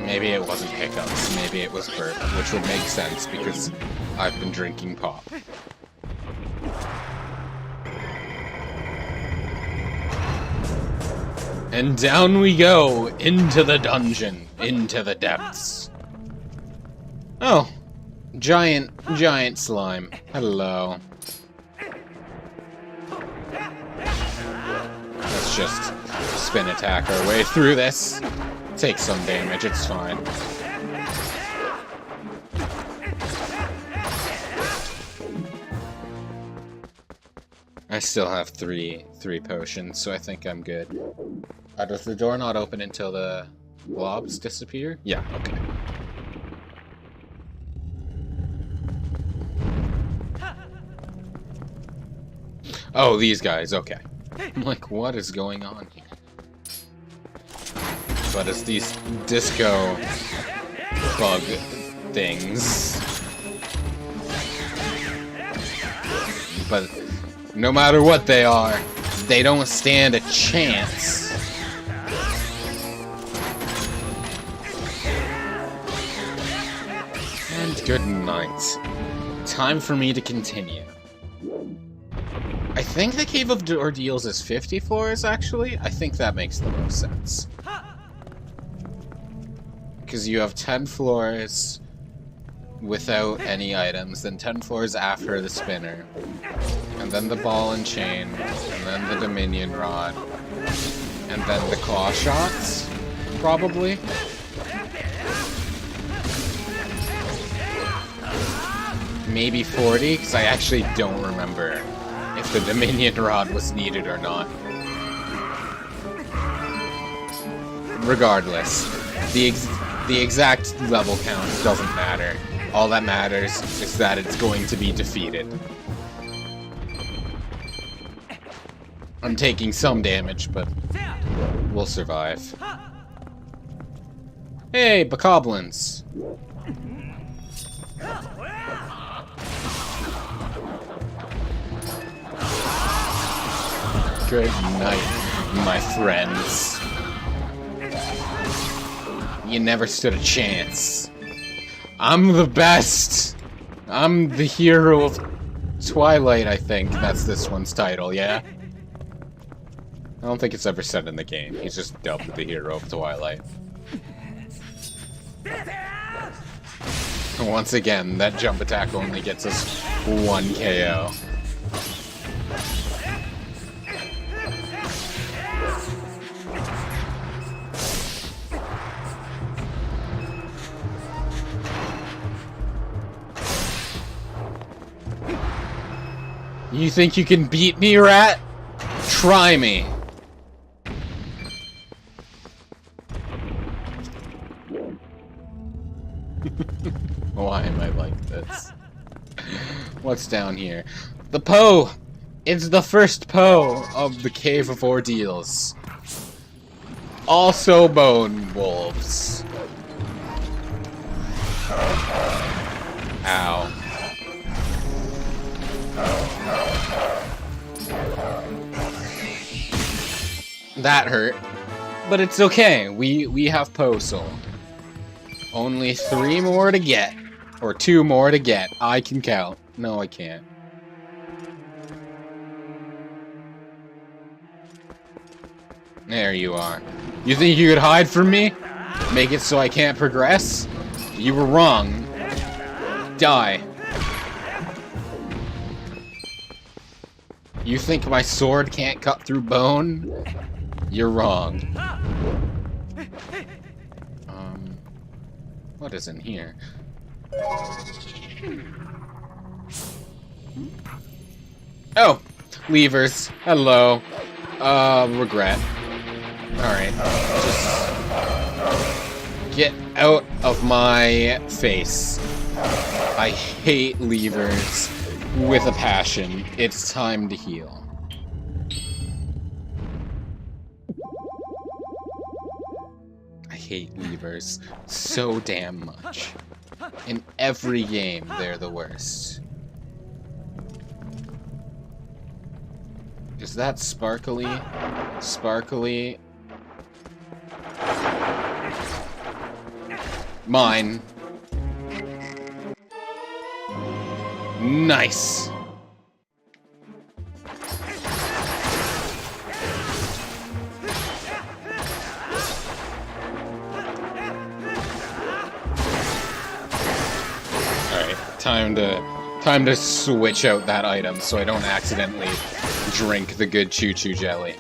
Maybe it wasn't hiccups, maybe it was burp, which would make sense because I've been drinking pop. And down we go, into the dungeon, into the depths. Oh, giant slime. Hello. Let's just spin attack our way through this. Take some damage, it's fine. I still have three potions, so I think I'm good. Does the door not open until the blobs disappear? Yeah, okay. Oh, these guys, okay. I'm like, what is going on here? But it's these disco bug things. But no matter what they are, they don't stand a chance. And good night. Time for me to continue. I think the Cave of Ordeals is 50 floors, actually. I think that makes the most sense. Because you have 10 floors without any items, then 10 floors after the spinner, and then the ball and chain, and then the Dominion Rod, and then the claw shots, probably. Maybe 40, because I actually don't remember if the Dominion Rod was needed or not. Regardless, the exact level count doesn't matter. All that matters is that it's going to be defeated. I'm taking some damage, but we'll survive. Hey, bokoblins! Good night, my friends. You never stood a chance. I'm the best! I'm the hero of Twilight, I think. That's this one's title, yeah? I don't think it's ever said in the game. He's just dubbed the hero of Twilight. Once again, that jump attack only gets us 1 KO. You think you can beat me, rat? Try me. Why am I like this? What's down here? The Poe! It's the first Poe of the Cave of Ordeals. Also bone wolves. Ow. That hurt. But it's okay. We have Poe Soul. Only 3 more to get. Or 2 more to get. I can count. No, I can't. There you are. You think you could hide from me? Make it so I can't progress? You were wrong. Die. You think my sword can't cut through bone? You're wrong. What is in here? Oh! Levers. Hello. Regret. Alright. Just get out of my face. I hate levers with a passion. It's time to heal. I hate levers so damn much. In every game, they're the worst. Is that sparkly? Sparkly? Mine. Nice. Alright, time to switch out that item so I don't accidentally drink the good choo-choo jelly.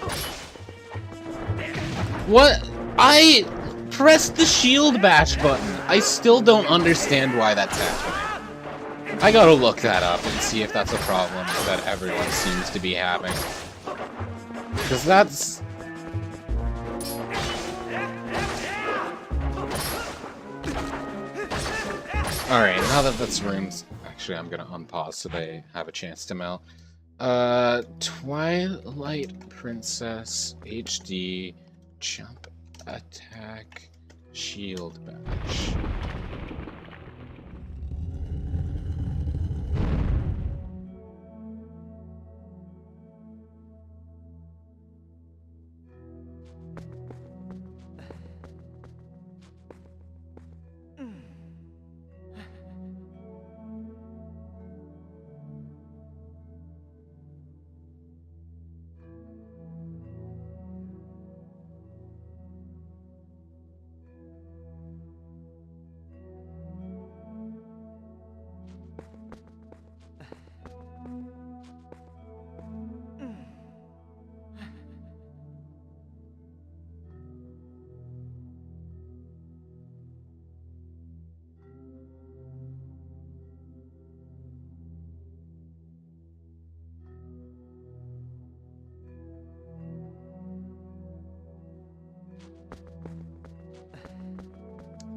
What? I pressed the shield bash button. I still don't understand why that's happening. I gotta look that up and see if that's a problem that everyone seems to be having. Because that's... Alright, now that that's rooms... Actually, I'm gonna unpause so they have a chance to melt. Twilight Princess HD Jump Attack Shield Bash.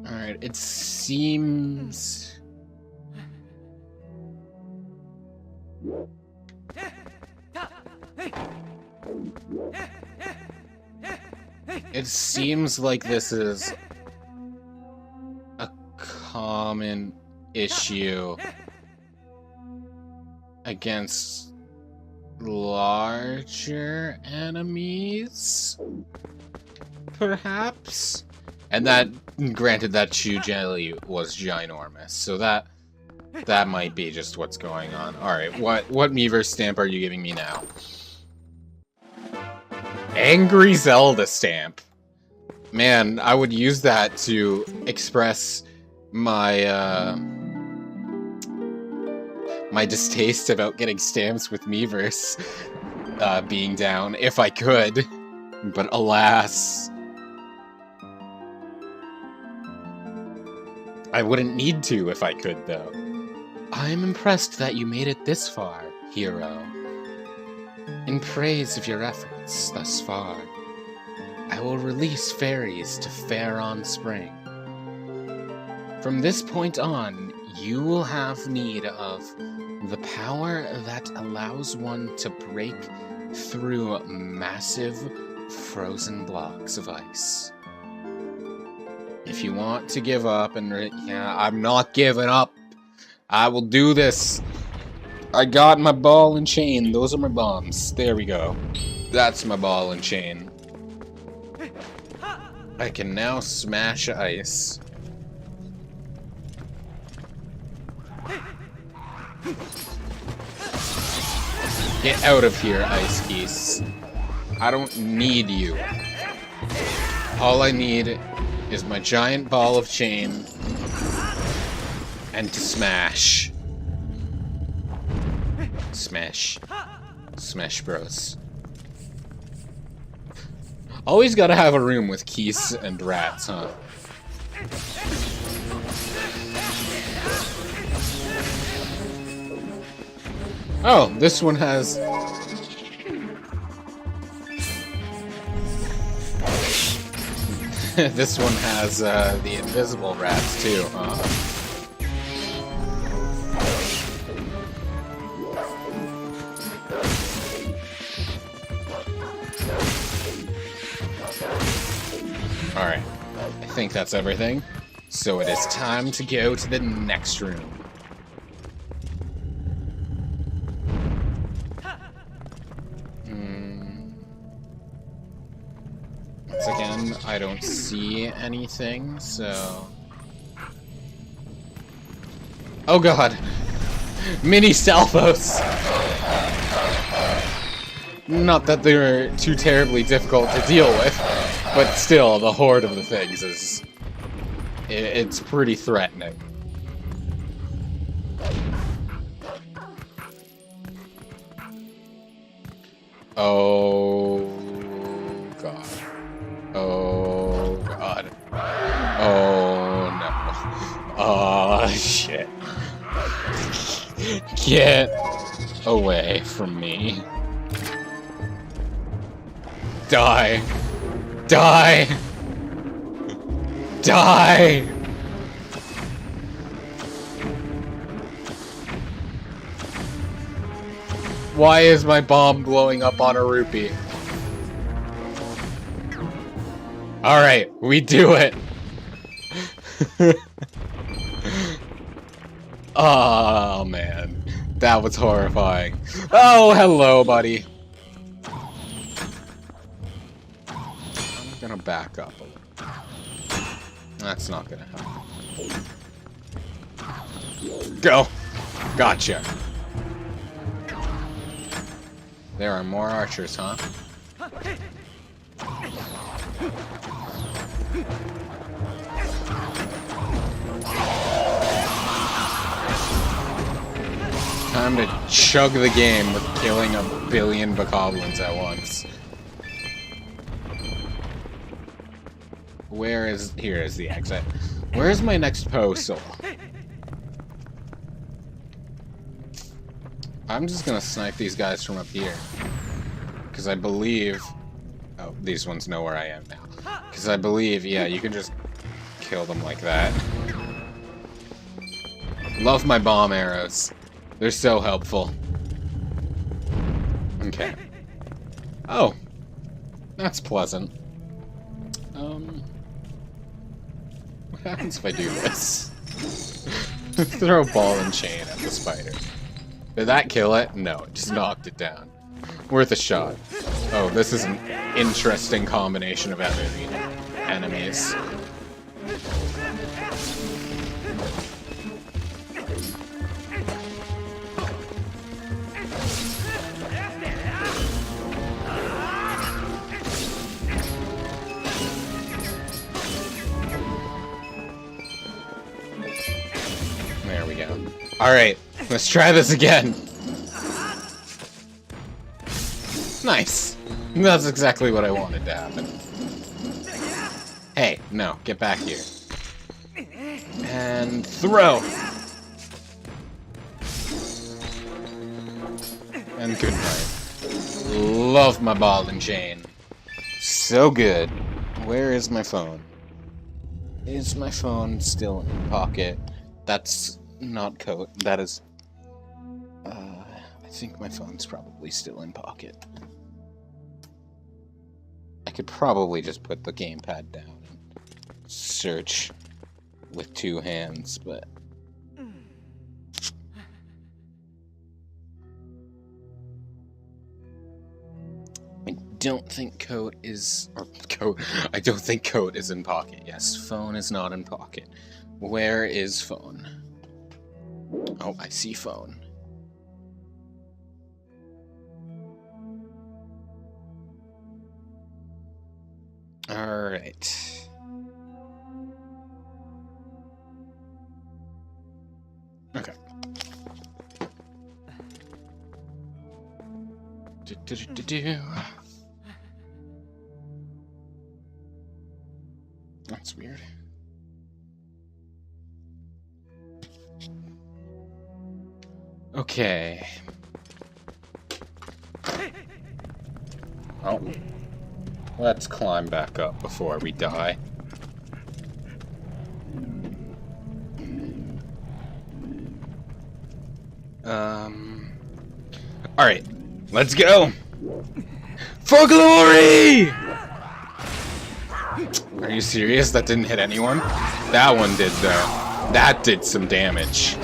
Alright, it seems... It seems like this is a common issue against larger enemies, perhaps? And that, granted, that chew jelly was ginormous, so that might be just what's going on. Alright, what Miiverse stamp are you giving me now? Angry Zelda stamp. Man, I would use that to express my, my distaste about getting stamps with Miiverse being down, if I could. But alas... I wouldn't need to if I could, though. I'm impressed that you made it this far, hero. In praise of your efforts thus far, I will release fairies to fare on spring. From this point on, you will have need of the power that allows one to break through massive frozen blocks of ice. If you want to give up and... yeah, I'm not giving up. I will do this. I got my ball and chain. Those are my bombs. There we go. That's my ball and chain. I can now smash ice. Get out of here, Ice Geese. I don't need you. All I need is my giant ball of chain and to smash. Smash. Smash Bros. Always gotta have a room with geese and rats, huh? Oh, this one has... this one has the invisible rats too, huh? Alright. I think that's everything. So it is time to go to the next room. Once again, I don't see anything, so... Oh god! Mini Stalfos! Not that they're too terribly difficult to deal with, but still, the horde of the things is... It's pretty threatening. Oh... god. Oh god. Oh no. Oh shit. Get away from me. Die. Die. Die. Why is my bomb blowing up on a rupee? Alright, we do it! Oh man, that was horrifying. Oh, hello, buddy. I'm gonna back up a little. That's not gonna help. Go! Gotcha. There are more archers, huh? Time to chug the game with killing a billion bokoblins at once. Where is... Here is the exit. Where is my next postal? I'm just gonna snipe these guys from up here. Because I believe... Oh, these ones know where I am now. Because I believe, yeah, you can just kill them like that. Love my bomb arrows. They're so helpful. Okay. Oh. That's pleasant. What happens if I do this? Throw a ball and chain at the spider. Did that kill it? No, it just knocked it down. Worth a shot. Oh, this is an interesting combination of enemies. There we go. Alright, let's try this again. Nice. That's exactly what I wanted to happen. Hey, no, get back here. And throw. And good night. Love my ball and chain. So good. Where is my phone? Is my phone still in my pocket? That's not code. That is... I think my phone's probably still in pocket. I could probably just put the gamepad down and search with two hands, but... I don't think code is... Or code... I don't think code is in pocket. Yes, phone is not in pocket. Where is phone? Oh, I see phone. Alright. Okay. That's weird. Okay. Oh. Let's climb back up before we die. Alright. Let's go! For glory! Are you serious? That didn't hit anyone? That one did, though. That did some damage.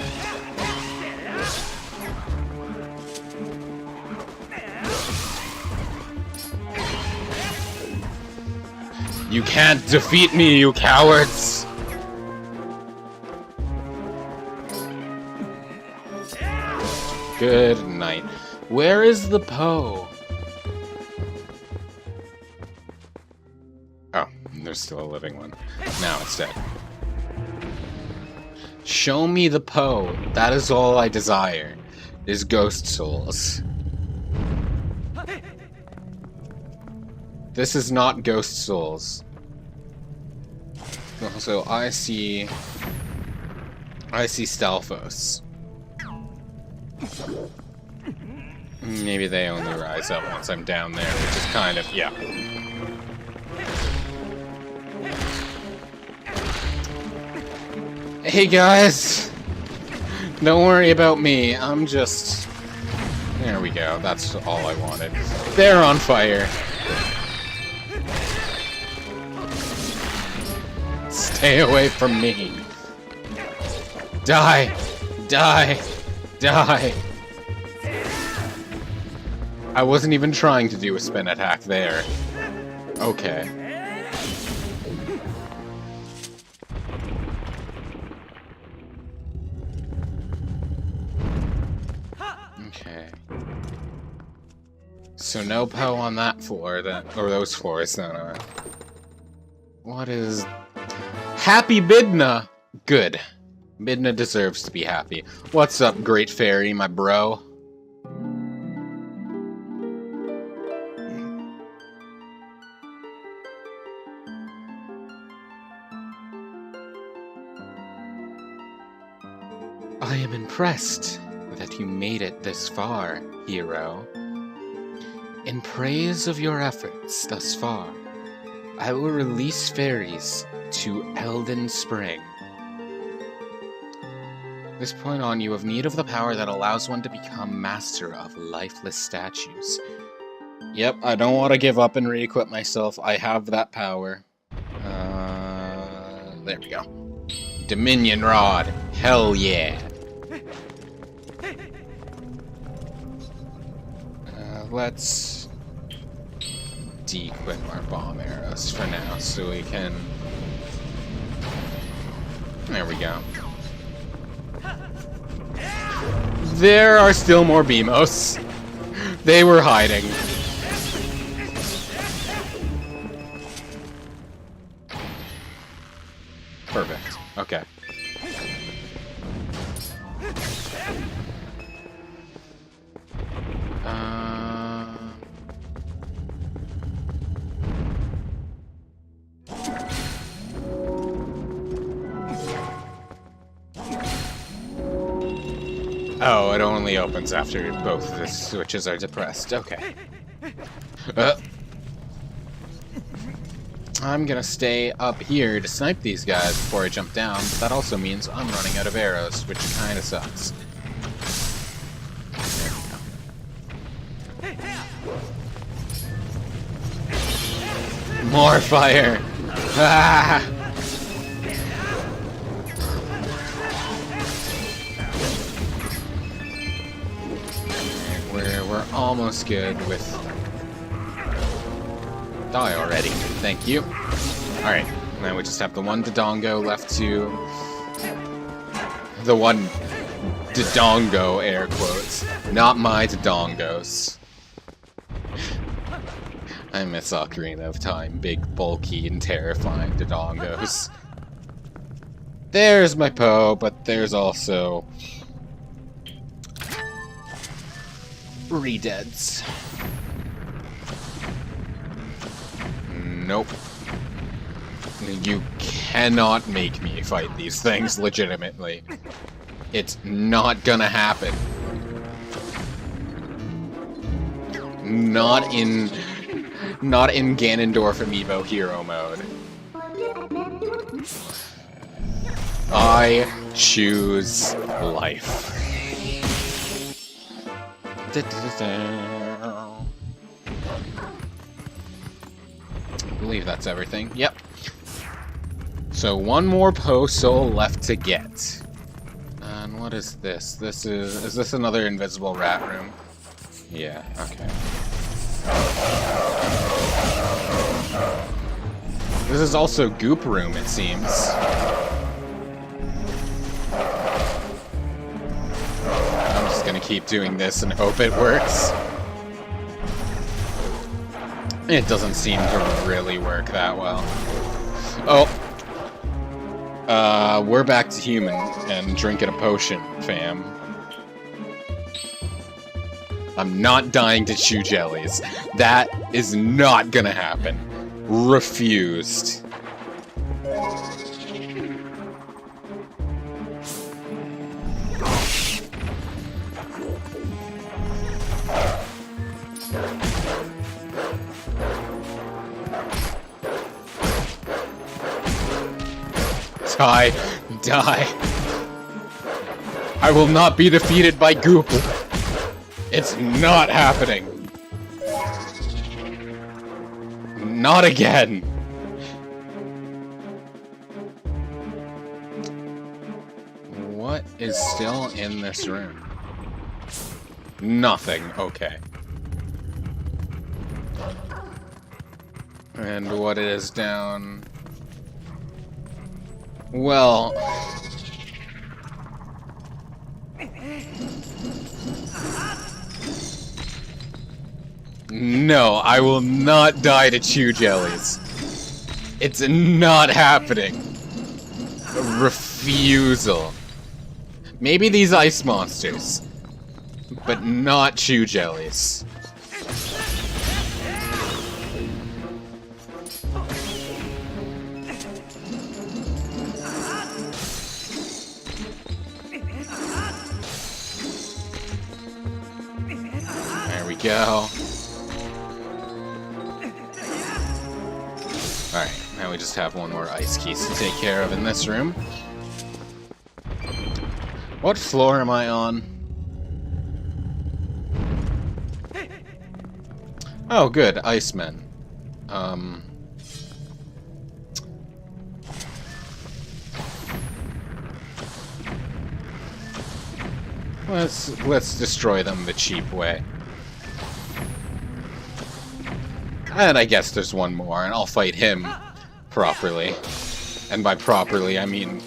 You can't defeat me, you cowards! Good night. Where is the Poe? Oh, there's still a living one. Now it's dead. Show me the Poe. That is all I desire. Is ghost souls. This is not ghost souls. Also, I see Stalfos. Maybe they only rise up once I'm down there, which is kind of, yeah. Hey guys! Don't worry about me, I'm just... There we go, that's all I wanted. They're on fire! Stay away from me! Die! Die! Die! I wasn't even trying to do a spin attack there. Okay. Okay. So no Poe on that floor, or those floors, no. What is... Happy Midna! Good. Midna deserves to be happy. What's up, Great Fairy, my bro? I am impressed that you made it this far, hero. In praise of your efforts thus far, I will release fairies to Elden Spring. At this point on, you have need of the power that allows one to become master of lifeless statues. Yep, I don't want to give up and re-equip myself. I have that power. There we go. Dominion Rod. Hell yeah. Let's de-equip our bomb arrows for now so we can... There we go. There are still more Beamos. They were hiding. Perfect. Okay. Oh, it only opens after both the switches are depressed. Okay. I'm gonna stay up here to snipe these guys before I jump down, but that also means I'm running out of arrows, which kinda sucks. There we go. More fire! Ah! We're almost good with... Die already. Thank you. Alright, now we just have the one Dodongo left to... The one Dodongo, air quotes. Not my Dodongos. I miss Ocarina of Time. Big, bulky, and terrifying Dodongos. There's my Poe, but there's also... Redeads. Nope. You cannot make me fight these things legitimately. It's not gonna happen. Not in Ganondorf Amiibo hero mode. I choose life. I believe that's everything. Yep. So one more postal left to get. And what is this? Is this another invisible rat room? Yeah, okay. This is also goop room, it seems. I'm just gonna keep doing this and hope it works. It doesn't seem to really work that well. Oh. We're back to human and drinking a potion, fam. I'm not dying to chew jellies. That is not gonna happen. Refused. Die. Die. I will not be defeated by goop. It's not happening. Not again. What is still in this room? Nothing. Okay. And what is down... Well... No, I will not die to chew jellies. It's not happening. Refusal. Maybe these ice monsters, but not chew jellies. There we go. Alright, now we just have one more ice keys to take care of in this room. What floor am I on? Oh, good, Icemen. Let's destroy them the cheap way. And I guess there's one more, and I'll fight him properly. And by properly, I mean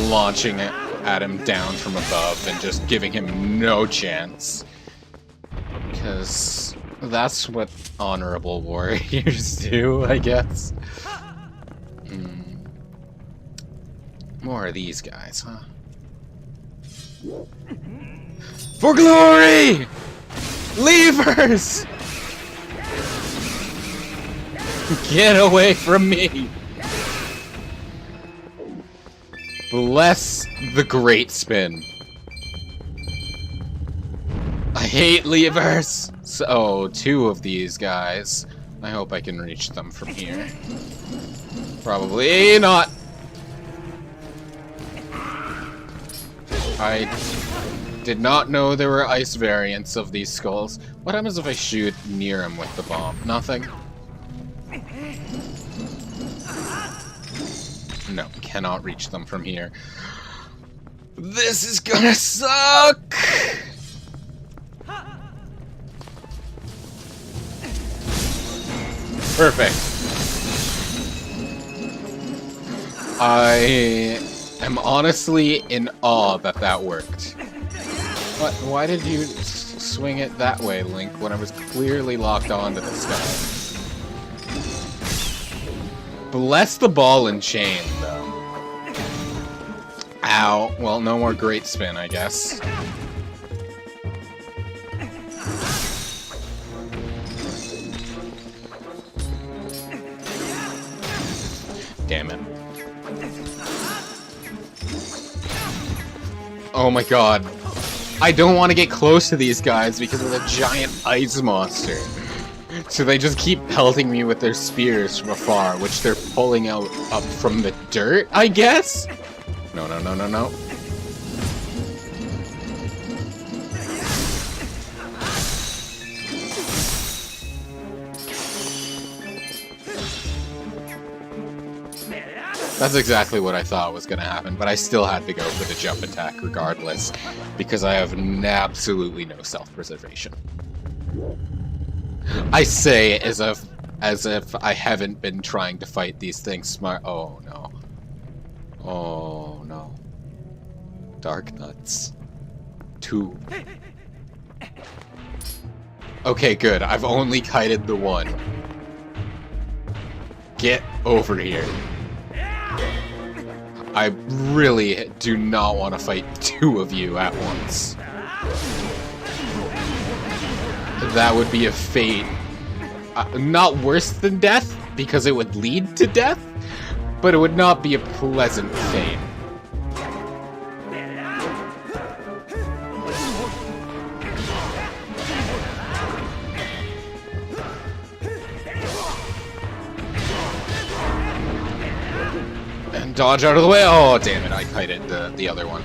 launching it at him down from above and just giving him no chance. Because that's what honorable warriors do, I guess. More of these guys, huh? For glory! Levers! Get away from me! Bless the great spin. I hate levers! So, two of these guys. I hope I can reach them from here. Probably not. I did not know there were ice variants of these skulls. What happens if I shoot near him with the bomb? Nothing? No, cannot reach them from here. This is gonna suck! Perfect. I am honestly in awe that that worked. What? Why did you swing it that way, Link, when I was clearly locked onto this guy? Bless the ball and chain, though. Ow. Well, no more great spin, I guess. Damn it. Oh my god. I don't want to get close to these guys because of the giant ice monster. So they just keep pelting me with their spears from afar, which they're pulling out up from the dirt, I guess? No, no, no, no, no. That's exactly what I thought was going to happen, but I still had to go for the jump attack regardless, because I have absolutely no self-preservation. I say as if I haven't been trying to fight these things smart. Oh no. Oh no. Dark nuts. 2. Okay, good. I've only kited the 1. Get over here. I really do not want to fight 2 of you at once. That would be a fate. Not worse than death, because it would lead to death, but it would not be a pleasant fate. And dodge out of the way. Oh, damn it, I kited the other one.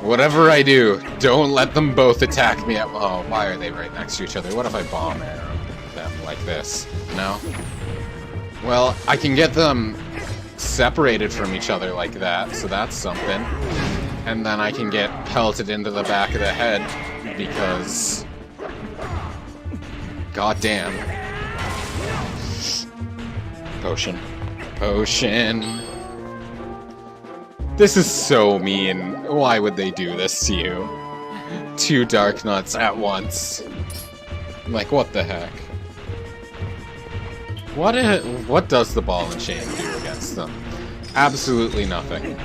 Whatever I do, don't let them both attack me at— oh, why are they right next to each other? What if I bomb arrow them like this? No? Well, I can get them separated from each other like that, so that's something. And then I can get pelted into the back of the head, because— goddamn. Potion. Potion. This is so mean. Why would they do this to you? 2 dark nuts at once. Like, what the heck? What does the ball and chain do against them? Absolutely nothing.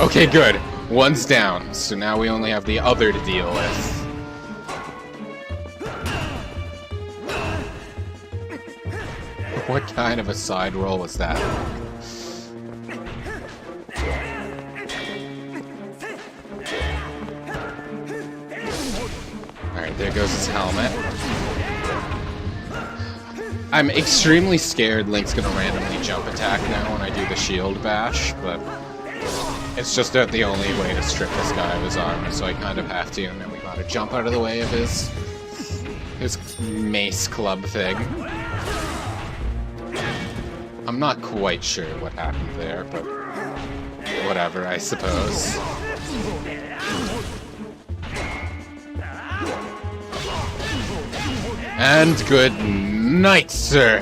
Okay, good. 1's down, so now we only have the other to deal with. What kind of a side roll was that? Alright, there goes his helmet. I'm extremely scared Link's gonna randomly jump attack now when I do the shield bash, but it's just the only way to strip this guy of his armor, so I kind of have to, and then we gotta jump out of the way of his mace club thing. I'm not quite sure what happened there, but whatever, I suppose. And good night, sir!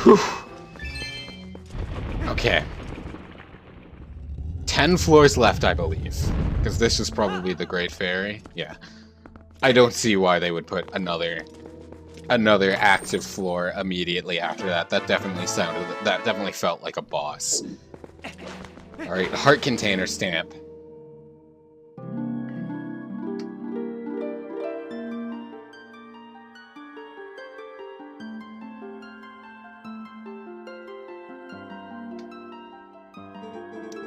Whew. Okay. 10 floors left, I believe. Because this is probably the Great Fairy. Yeah. I don't see why they would put another active floor immediately after that. That definitely felt like a boss. Alright, heart container stamp.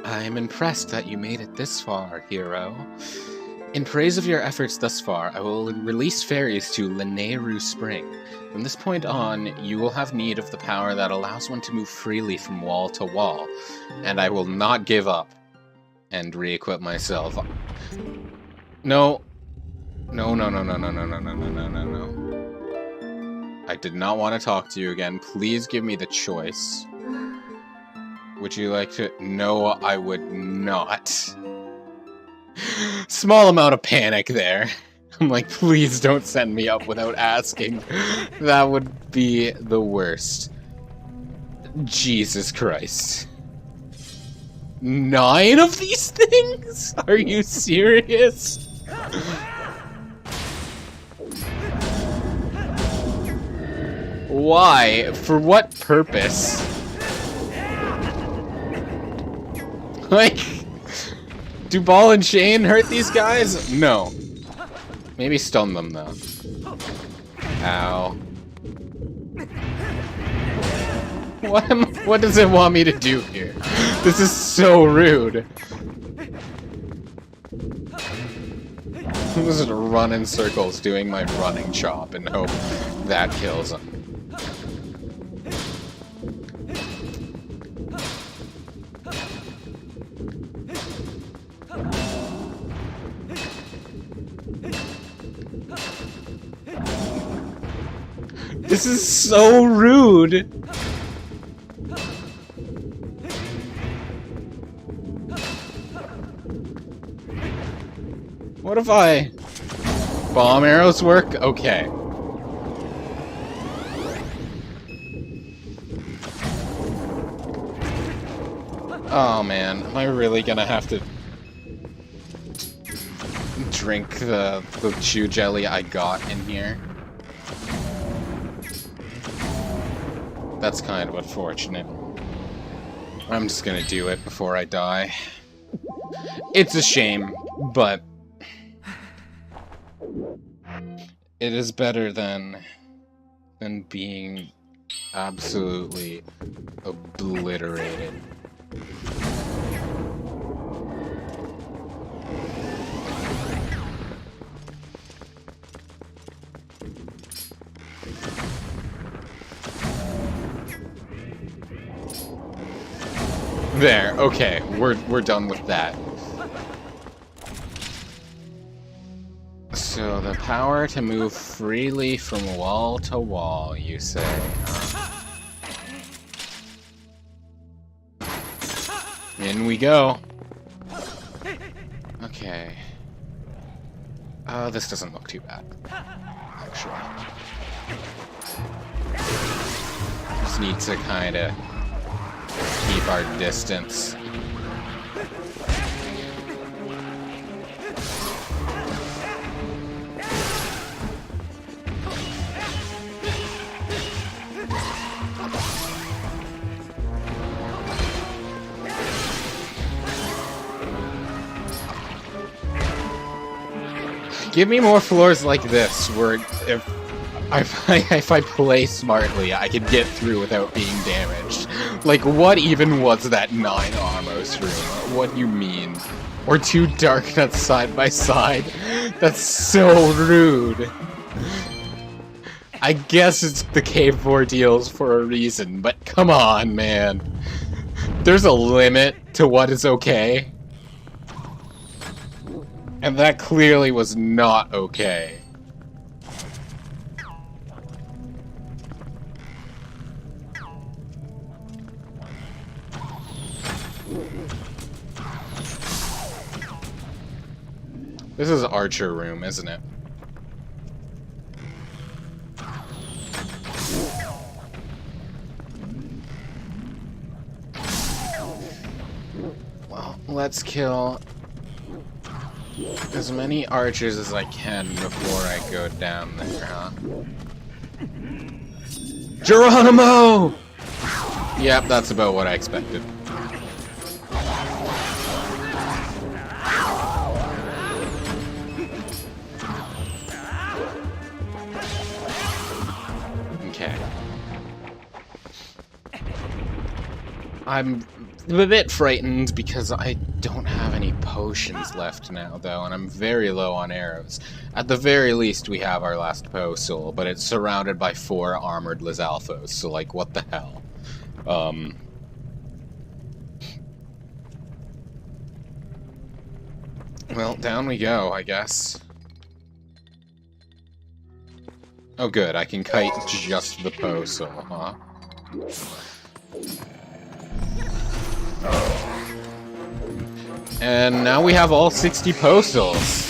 I'm impressed that you made it this far, hero. In praise of your efforts thus far, I will release fairies to Lineru Spring. From this point on, you will have need of the power that allows one to move freely from wall to wall, and I will not give up and re-equip myself. No. No, no, no, no, no, no, no, no, no, no, no, no. I did not want to talk to you again. Please give me the choice. Would you like to— no, I would not. Small amount of panic there. I'm like, please don't send me up without asking. That would be the worst. Jesus Christ. 9 of these things? Are you serious? Why? For what purpose? Like, do ball and chain hurt these guys? No. Maybe stun them, though. Ow. What does it want me to do here? This is so rude. I'm just gonna run in circles doing my running chop and hope that kills him. This is so rude! What if I... Bomb arrows work? Okay. Oh man, am I really gonna have to drink the chew jelly I got in here? That's kind of unfortunate. I'm just gonna do it before I die. It's a shame, but it is better than being absolutely obliterated. There, okay, we're done with that. So the power to move freely from wall to wall, you say? In we go. Okay. This doesn't look too bad, actually. Just need to kind of keep our distance. Give me more floors like this, where if I play smartly, I can get through without being damaged. Like, what even was that 9 Armos room? What do you mean? Or 2 Darknuts side by side? That's so rude. I guess it's the Cave Ordeals for a reason, but come on, man. There's a limit to what is okay. And that clearly was not okay. This is Archer Room, isn't it? Well, let's kill as many archers as I can before I go down there, huh? Geronimo! Yep, that's about what I expected. Okay. I'm a bit frightened because I don't have any potions left now, though, and I'm very low on arrows. At the very least, we have our last Postal, but it's surrounded by 4 armored Lizalfos, so, like, what the hell? Well, down we go, I guess. Oh good, I can kite just the Postal, huh? And now we have all 60 Postals.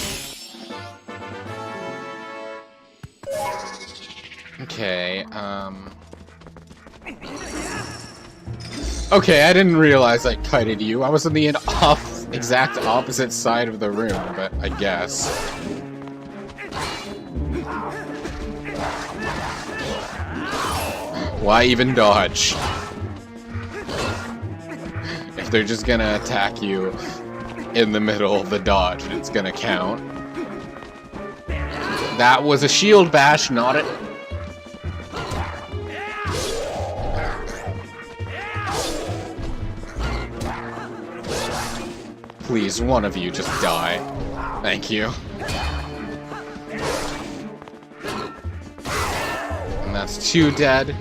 Okay, okay, I didn't realize I kited you. I was on the exact opposite side of the room, but I guess. Why even dodge? If they're just gonna attack you in the middle of the dodge, it's gonna count. That was a shield bash, not a... Please, one of you just die. Thank you. And that's 2 dead.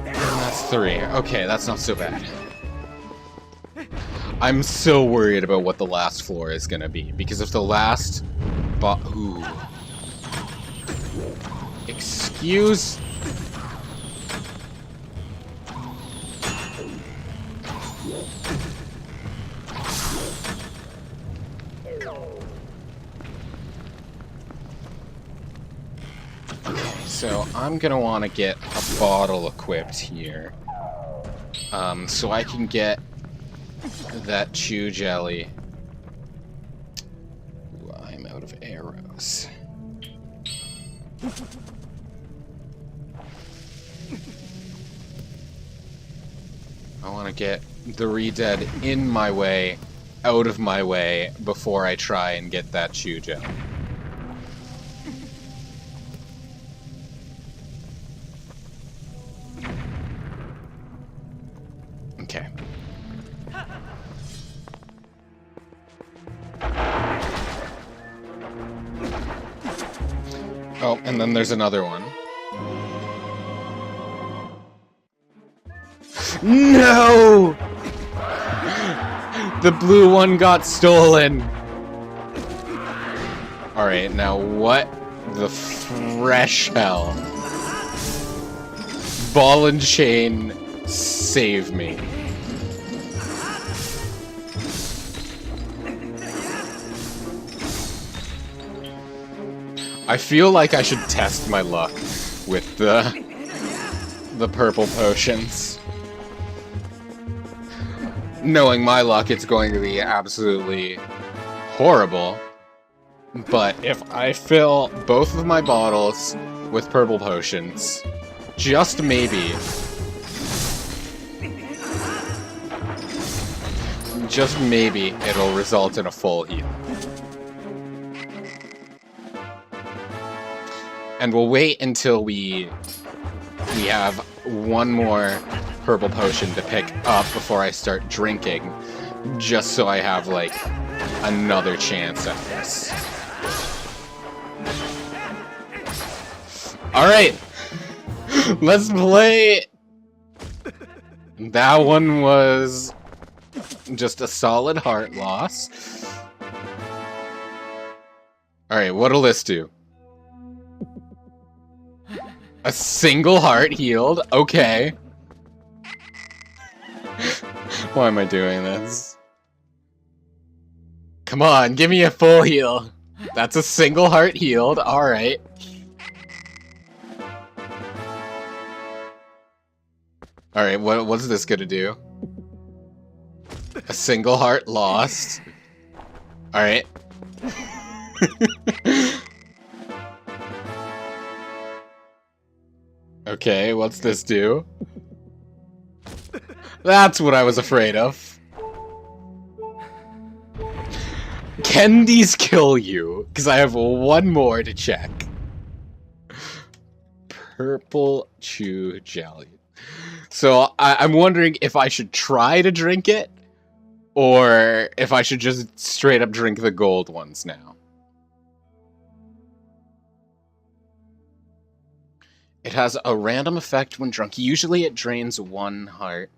And that's 3. Okay, that's not so bad. I'm so worried about what the last floor is gonna be, because if the last ooh. Excuse... So I'm gonna want to get a bottle equipped here, so I can get that chew jelly. Ooh, I'm out of arrows. I want to get the re-dead in my way, out of my way, before I try and get that chew jelly. Okay. Oh, and then there's another one. No! The blue one got stolen. Alright, now what the fresh hell? Ball and chain, save me. I feel like I should test my luck with the purple potions. Knowing my luck, it's going to be absolutely horrible. But if I fill both of my bottles with purple potions, just maybe, it'll result in a full heal. And we'll wait until we have one more purple potion to pick up before I start drinking, just so I have, like, another chance at this. Alright! Let's play... That one was just a solid heart loss. Alright, what'll this do? A single heart healed? Okay. Why am I doing this? Come on, give me a full heal. That's a single heart healed. Alright. Alright, what's this gonna do? A single heart lost. Alright. Okay, what's this do? That's what I was afraid of. Can these kill you? Because I have one more to check. Purple chew jelly. So I'm wondering if I should try to drink it, or if I should just straight up drink the gold ones now. It has a random effect when drunk. Usually it drains 1 heart.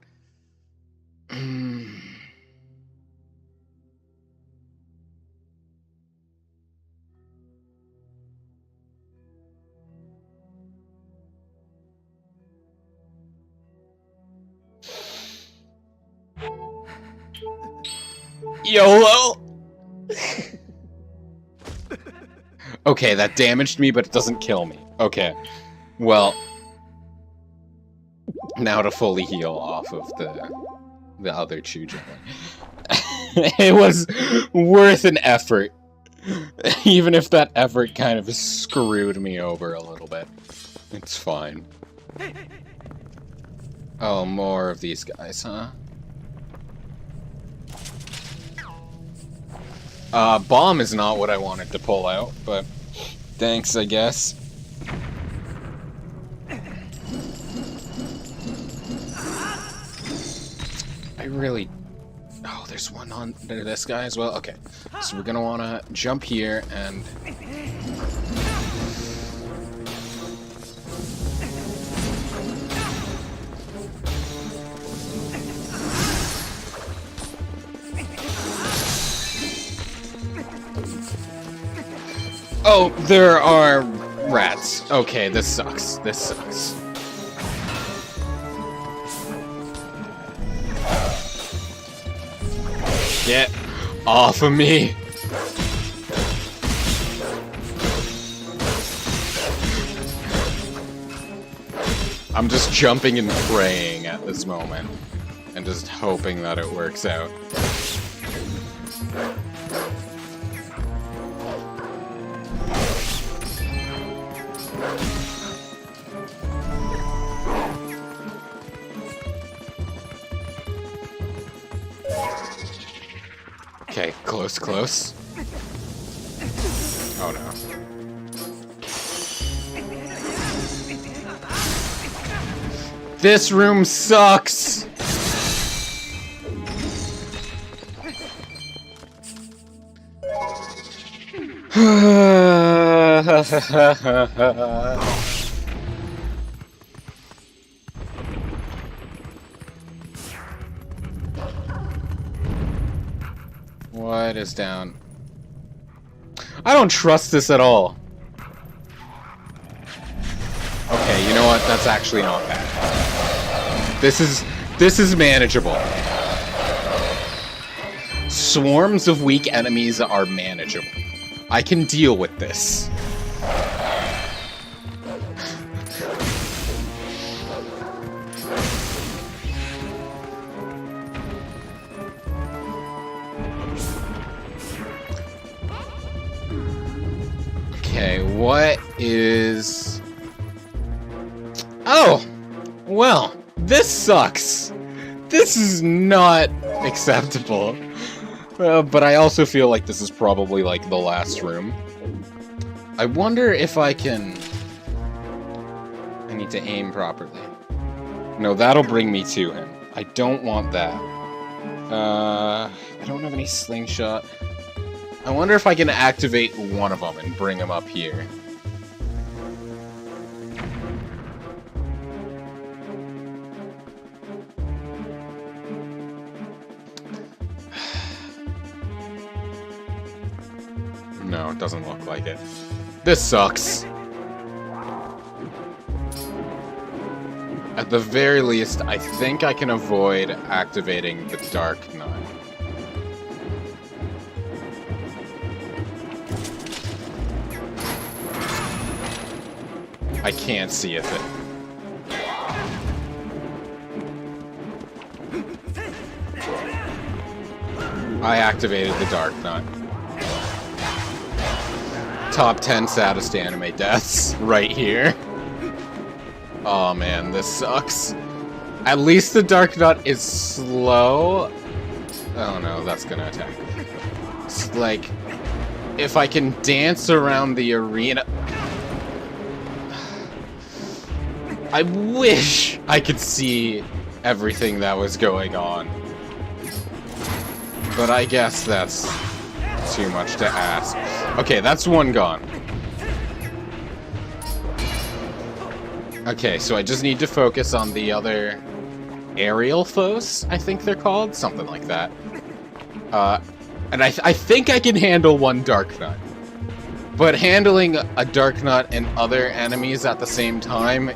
YOLO! Okay, that damaged me, but it doesn't kill me. Okay. Well, now to fully heal off of the other chew jelly. It was worth an effort. Even if that effort kind of screwed me over a little bit. It's fine. Oh, more of these guys, huh? Bomb is not what I wanted to pull out, but thanks, I guess. really... Oh, there's one on this guy as well? Okay. So we're gonna wanna jump here and... Oh, there are rats. Okay, this sucks. This sucks. Get off of me! I'm just jumping and praying at this moment, and just hoping that it works out. Okay, close, close. Oh no. This room sucks! What is down? I don't trust this at all. Okay, you know what? That's actually not bad. This is manageable. Swarms of weak enemies are manageable. I can deal with this. Okay, what is... Oh! Well, this sucks. This is not acceptable. But I also feel like this is probably, like, the last room. I wonder if I can... I need to aim properly. No, that'll bring me to him. I don't want that. I don't have any slingshot. I wonder if I can activate one of them and bring him up here. No, it doesn't look like it. This sucks. At the very least, I think I can avoid activating the Dark Knight. I can't see if it... I activated the Dark Knight. Top 10 saddest anime deaths right here. Oh man, this sucks. At least the Dark Knight is slow. Oh no, that's gonna attack. It's like, if I can dance around the arena... I wish I could see everything that was going on. But I guess that's too much to ask. Okay, that's one gone. Okay, so I just need to focus on the other aerial foes, I think they're called? Something like that. And I think I can handle one Dark Knight. But handling a Dark Knight and other enemies at the same time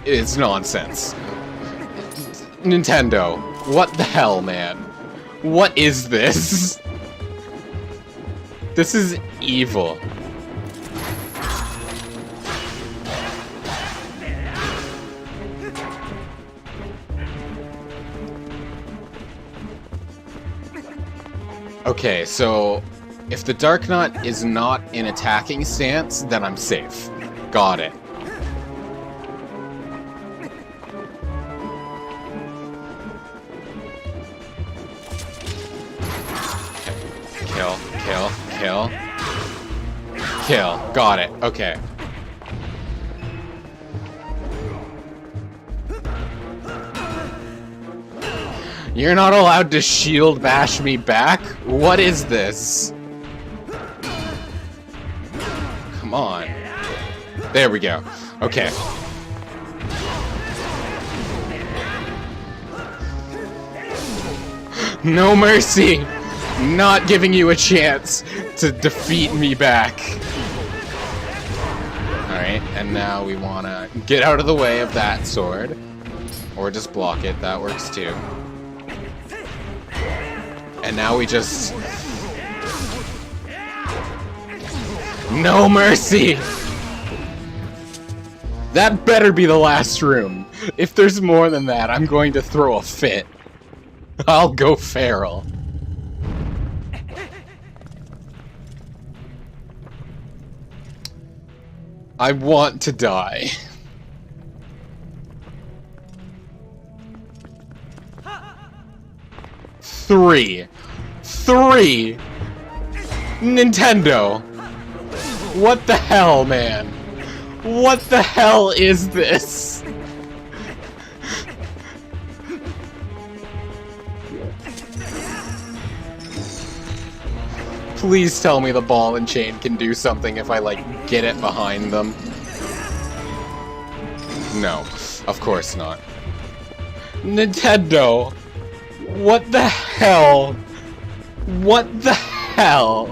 is nonsense. Nintendo, what the hell, man? What is this? This is evil. Okay, so if the Dark Knight is not in attacking stance, then I'm safe. Got it. Kill, kill, kill. Kill. Got it. Okay. You're not allowed to shield bash me back? What is this? Come on. There we go. Okay. No mercy! Not giving you a chance to defeat me back. Alright, and now we want to get out of the way of that sword. Or just block it, that works too. And now we just... No mercy! That better be the last room. If there's more than that, I'm going to throw a fit. I'll go feral. I want to die. Three. Nintendo. What the hell, man? What the hell is this? Please tell me the ball and chain can do something if I, like, get it behind them. No, of course not. Nintendo! What the hell? What the hell?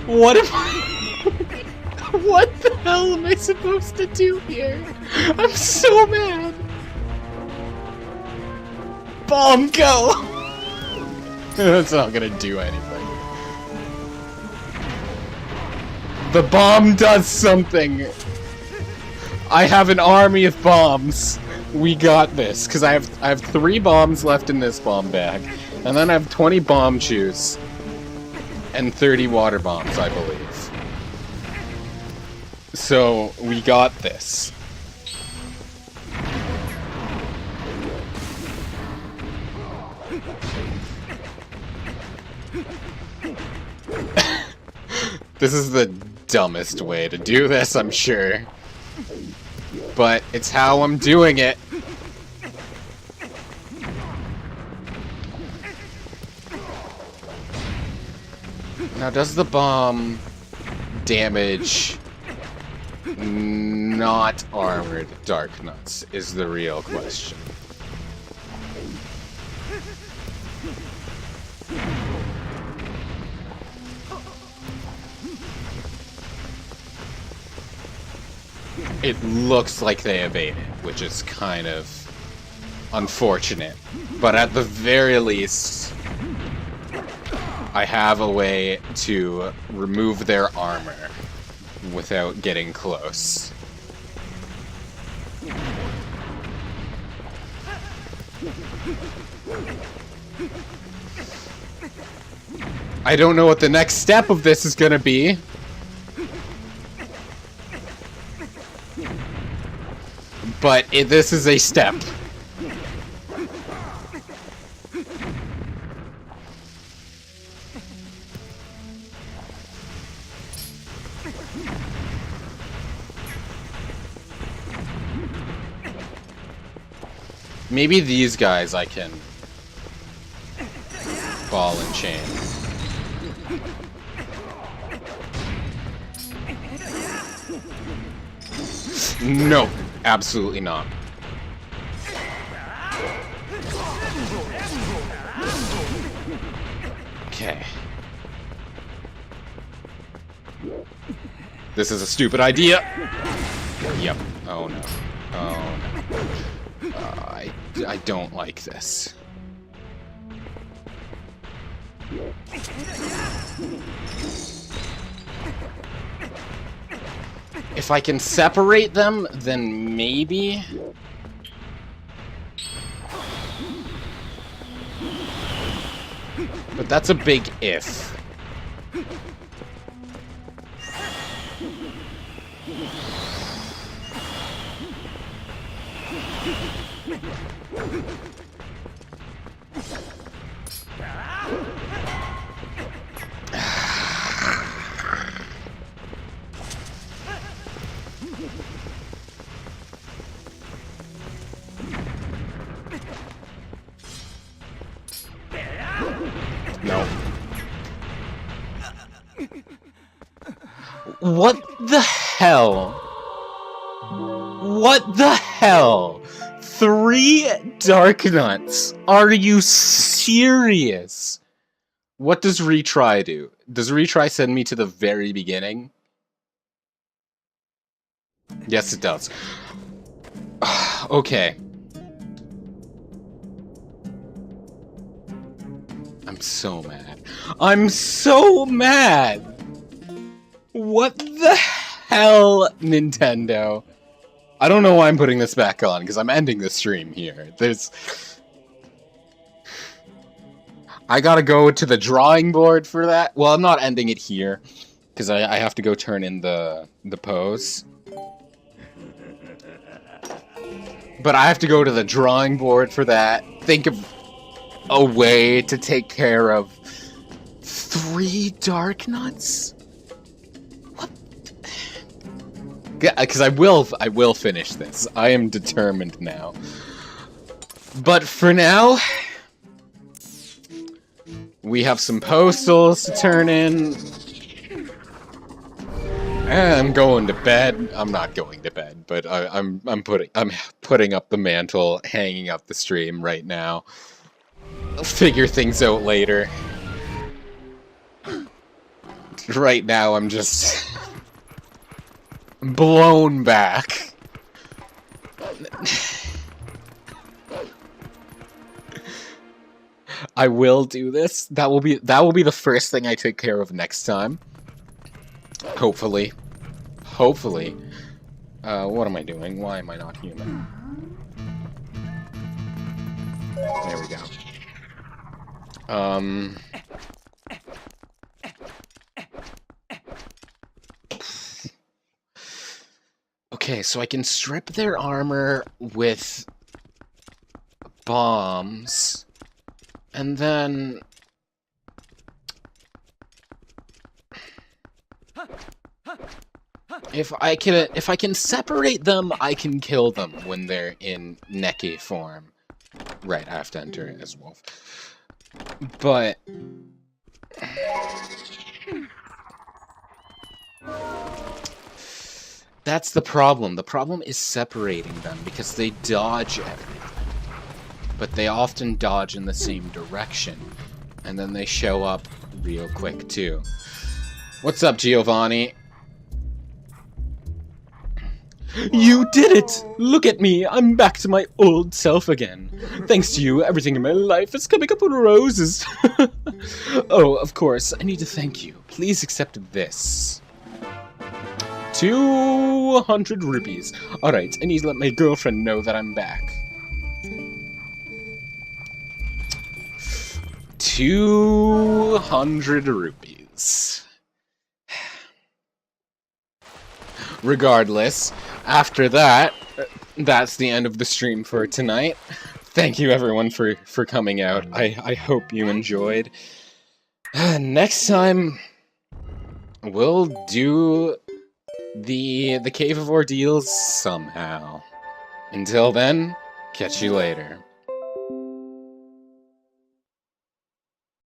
What am I... What the hell am I supposed to do here? I'm so mad! Bomb, go! That's not gonna do anything. The bomb does something! I have an army of bombs. We got this, because I have 3 bombs left in this bomb bag. And then I have 20 bomb chews. And 30 water bombs, I believe. So, we got this. This is the dumbest way to do this, I'm sure. But it's how I'm doing it. Now, does the bomb damage not armored Dark Nuts is the real question. It looks like they evaded, which is kind of unfortunate. But at the very least, I have a way to remove their armor without getting close. I don't know what the next step of this is gonna be. But this is a step. Maybe these guys I can ball and chain. No, absolutely not. Okay. This is a stupid idea. Yep. Oh no. Oh no. I don't like this. If I can separate them, then maybe. But that's a big if. What the hell? What the hell? 3 Dark Nuts? Are you serious? What does retry do? Does retry send me to the very beginning? Yes, it does. Okay. I'm so mad. I'm so mad! What the hell, Nintendo? I don't know why I'm putting this back on, because I'm ending the stream here. I gotta go to the drawing board for that. Well, I'm not ending it here, because I have to go turn in the pose. But I have to go to the drawing board for that. Think of a way to take care of 3 Dark Nuts? What? Because I will finish this. I am determined now. But for now, we have some postals to turn in. I'm going to bed. I'm not going to bed, but I'm putting up the mantle, hanging up the stream right now. I'll figure things out later. Right now, I'm just blown back. I will do this. That will be the first thing I take care of next time. Hopefully. Hopefully. What am I doing? Why am I not human? There we go. Okay, so I can strip their armor with bombs, and then if I can separate them, I can kill them when they're in Neki form. Right, I have to enter as wolf. But that's the problem. The problem is separating them, because they dodge everything. But they often dodge in the same direction. And then they show up real quick, too. What's up, Giovanni? You did it! Look at me! I'm back to my old self again. Thanks to you, everything in my life is coming up with roses. Oh, of course, I need to thank you. Please accept this. 200 rupees. Alright, I need to let my girlfriend know that I'm back. 200 rupees. Regardless, after that, that's the end of the stream for tonight. Thank you everyone for coming out. I hope you enjoyed. Next time, we'll do the Cave of Ordeals somehow. Until then, catch you later.